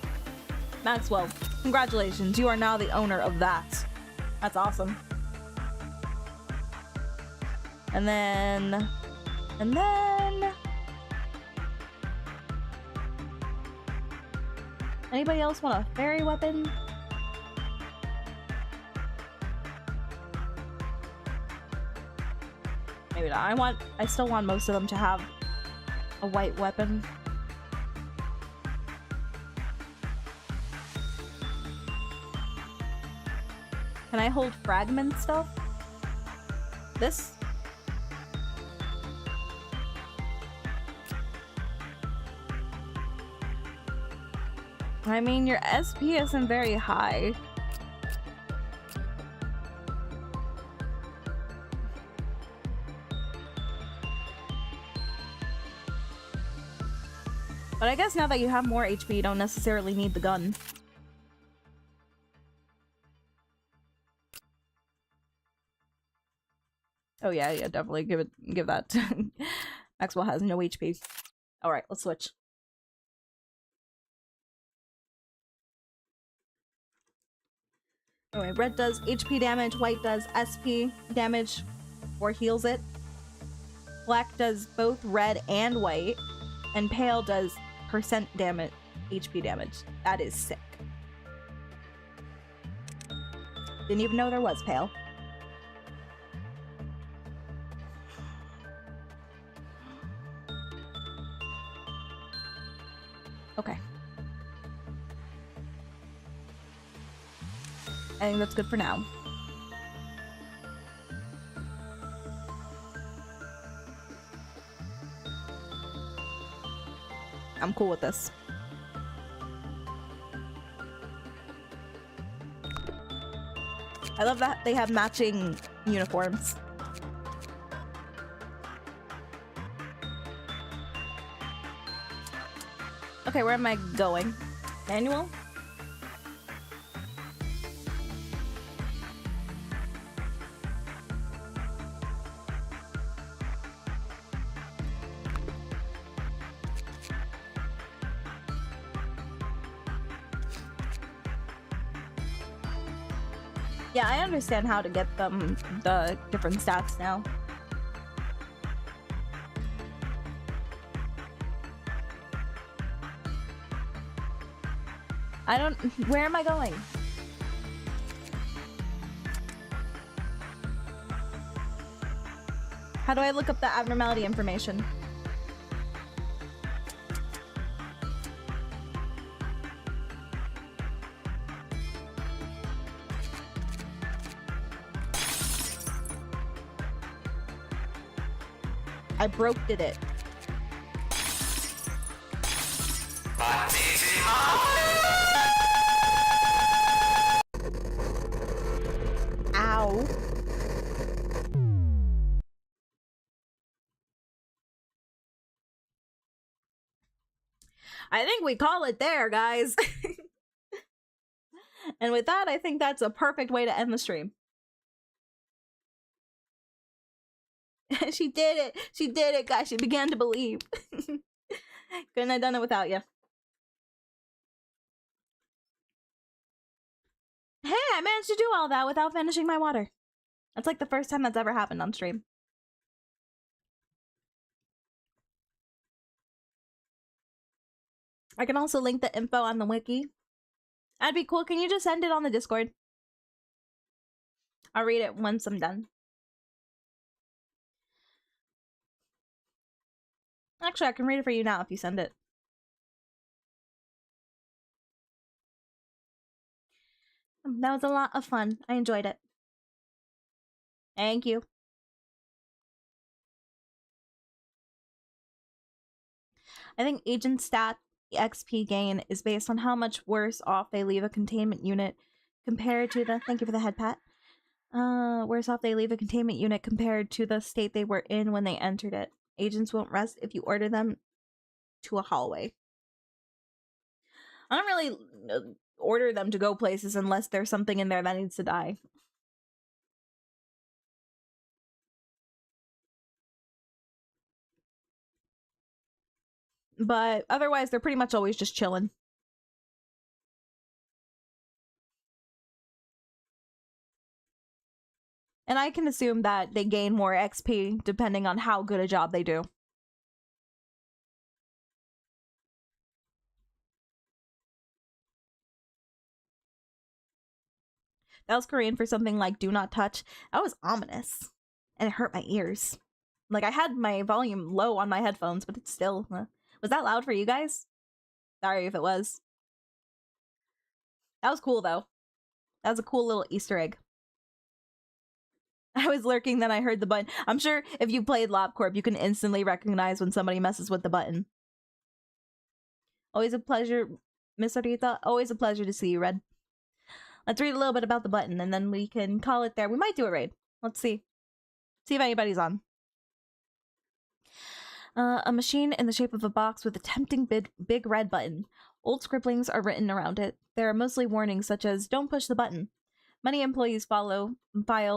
Maxwell, congratulations. You are now the owner of that. That's awesome. And then... Anybody else want a fairy weapon? Maybe not. I still want most of them to have a white weapon. Can I hold fragment stuff? This? I mean, your SP isn't very high. But I guess now that you have more HP, you don't necessarily need the gun. Oh yeah, definitely give that. Maxwell has no HP. All right, let's switch. Anyway, red does HP damage, white does SP damage or heals it. Black does both red and white, and pale does percent damage, HP damage. That is sick. Didn't even know there was pale. Okay. I think that's good for now. I'm cool with this. I love that they have matching uniforms. Okay, where am I going? Manual? Yeah, I understand how to get them the different stats now. I don't... Where am I going? How do I look up the abnormality information? I broke it. Ow. I think we call it there, guys. And with that, I think that's a perfect way to end the stream. She did it. She did it, guys. She began to believe. Couldn't have done it without you. Hey, I managed to do all that without finishing my water. That's like the first time that's ever happened on stream. I can also link the info on the wiki. That'd be cool. Can you just send it on the Discord? I'll read it once I'm done. Actually, I can read it for you now if you send it. That was a lot of fun. I enjoyed it. Thank you. I think agent stat XP gain is based on how much worse off they leave a containment unit compared to the... Thank you for the head pat. Worse off they leave a containment unit compared to the state they were in when they entered it. Agents won't rest if you order them to a hallway. I don't really order them to go places unless there's something in there that needs to die. But otherwise, they're pretty much always just chilling. And I can assume that they gain more XP depending on how good a job they do. That was Korean for something like do not touch. That was ominous. And it hurt my ears. Like, I had my volume low on my headphones, but it's still... was that loud for you guys? Sorry if it was. That was cool, though. That was a cool little Easter egg. I was lurking, then I heard the button. I'm sure if you played Lobcorp, you can instantly recognize when somebody messes with the button. Always a pleasure, Miss Arita. Always a pleasure to see you, Red. Let's read a little bit about the button, and then we can call it there. We might do a raid. Let's see. See if anybody's on. A machine in the shape of a box with a tempting big red button. Old scribblings are written around it. There are mostly warnings such as, don't push the button. Many employees file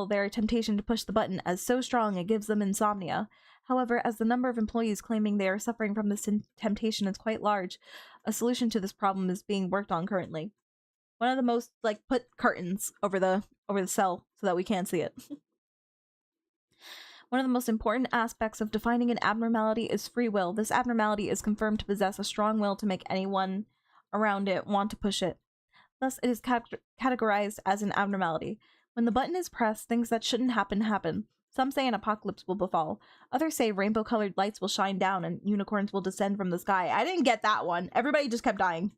their temptation to push the button as so strong it gives them insomnia. However, as the number of employees claiming they are suffering from this temptation is quite large, a solution to this problem is being worked on currently. One of the most, like, put curtains over the cell so that we can't see it. One of the most important aspects of defining an abnormality is free will. This abnormality is confirmed to possess a strong will to make anyone around it want to push it. Thus, it is categorized as an abnormality. When the button is pressed, things that shouldn't happen. Some say an apocalypse will befall. Others say rainbow-colored lights will shine down and unicorns will descend from the sky. I didn't get that one. Everybody just kept dying.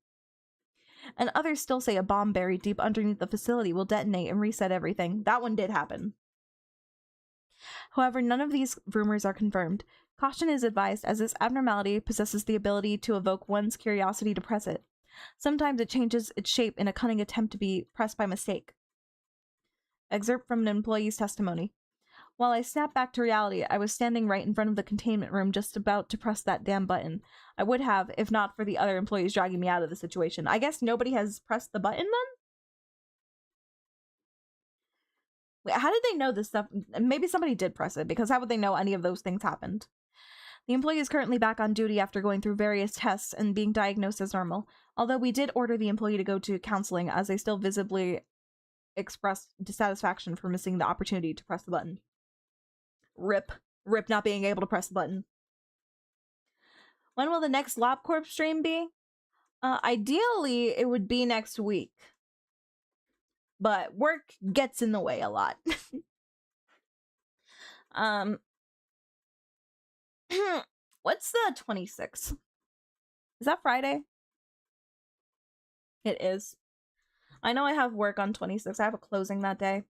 And others still say a bomb buried deep underneath the facility will detonate and reset everything. That one did happen. However, none of these rumors are confirmed. Caution is advised, as this abnormality possesses the ability to evoke one's curiosity to press it. Sometimes it changes its shape in a cunning attempt to be pressed by mistake. Excerpt from an employee's testimony. While I snapped back to reality, I was standing right in front of the containment room just about to press that damn button. I would have, if not for the other employees dragging me out of the situation. I guess nobody has pressed the button then? Wait, how did they know this stuff? Maybe somebody did press it, because how would they know any of those things happened? The employee is currently back on duty after going through various tests and being diagnosed as normal. Although we did order the employee to go to counseling, as they still visibly expressed dissatisfaction for missing the opportunity to press the button. Rip not being able to press the button. When will the next Lobcorp stream be? Ideally, it would be next week. But work gets in the way a lot. What's the 26th? Is that Friday? It is. I know I have work on 26th. I have a closing that day.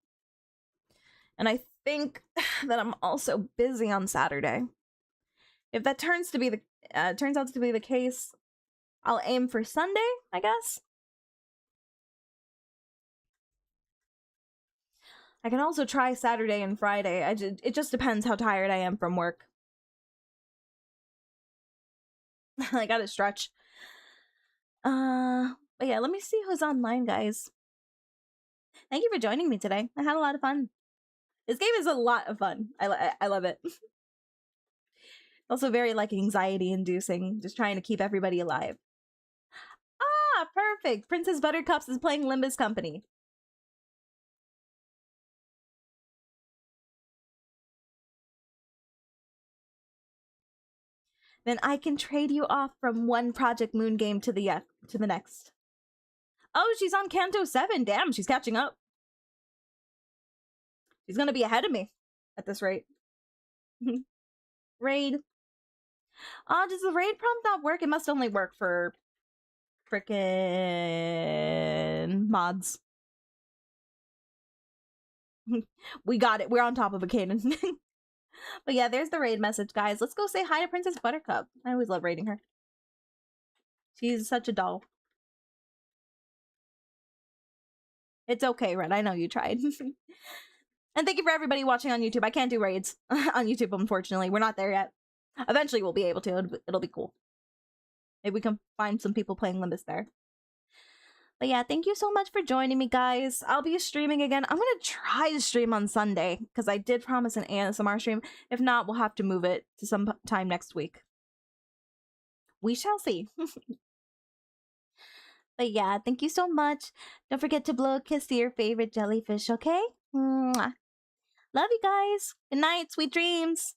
And I think that I'm also busy on Saturday. If that turns out to be the case, I'll aim for Sunday, I guess. I can also try Saturday and Friday. It just depends how tired I am from work. I gotta stretch. But yeah, let me see who's online, guys. Thank you for joining me today. I had a lot of fun. This game is a lot of fun. I love it. Also very, like, anxiety-inducing, just trying to keep everybody alive. Ah, perfect! Princess Buttercups is playing Limbus Company. Then I can trade you off from one Project Moon game to the next. Oh, she's on Kanto 7. Damn, she's catching up. She's gonna be ahead of me at this rate. Raid. Does the raid prompt not work? It must only work for frickin' mods. We got it. We're on top of a cannon. But yeah, there's the raid message, guys. Let's go say hi to Princess Buttercup. I always love raiding her. She's such a doll. It's okay, Red. I know you tried. And thank you for everybody watching on YouTube. I can't do raids on YouTube, unfortunately. We're not there yet. Eventually we'll be able to. It'll be cool. Maybe we can find some people playing Limbus there. But yeah, thank you so much for joining me, guys. I'll be streaming again. I'm gonna try to stream on Sunday, because I did promise an ASMR stream. If not, we'll have to move it to some time next week. We shall see. But yeah, thank you so much. Don't forget to blow a kiss to your favorite jellyfish, okay? Mwah. Love you guys. Good night, sweet dreams.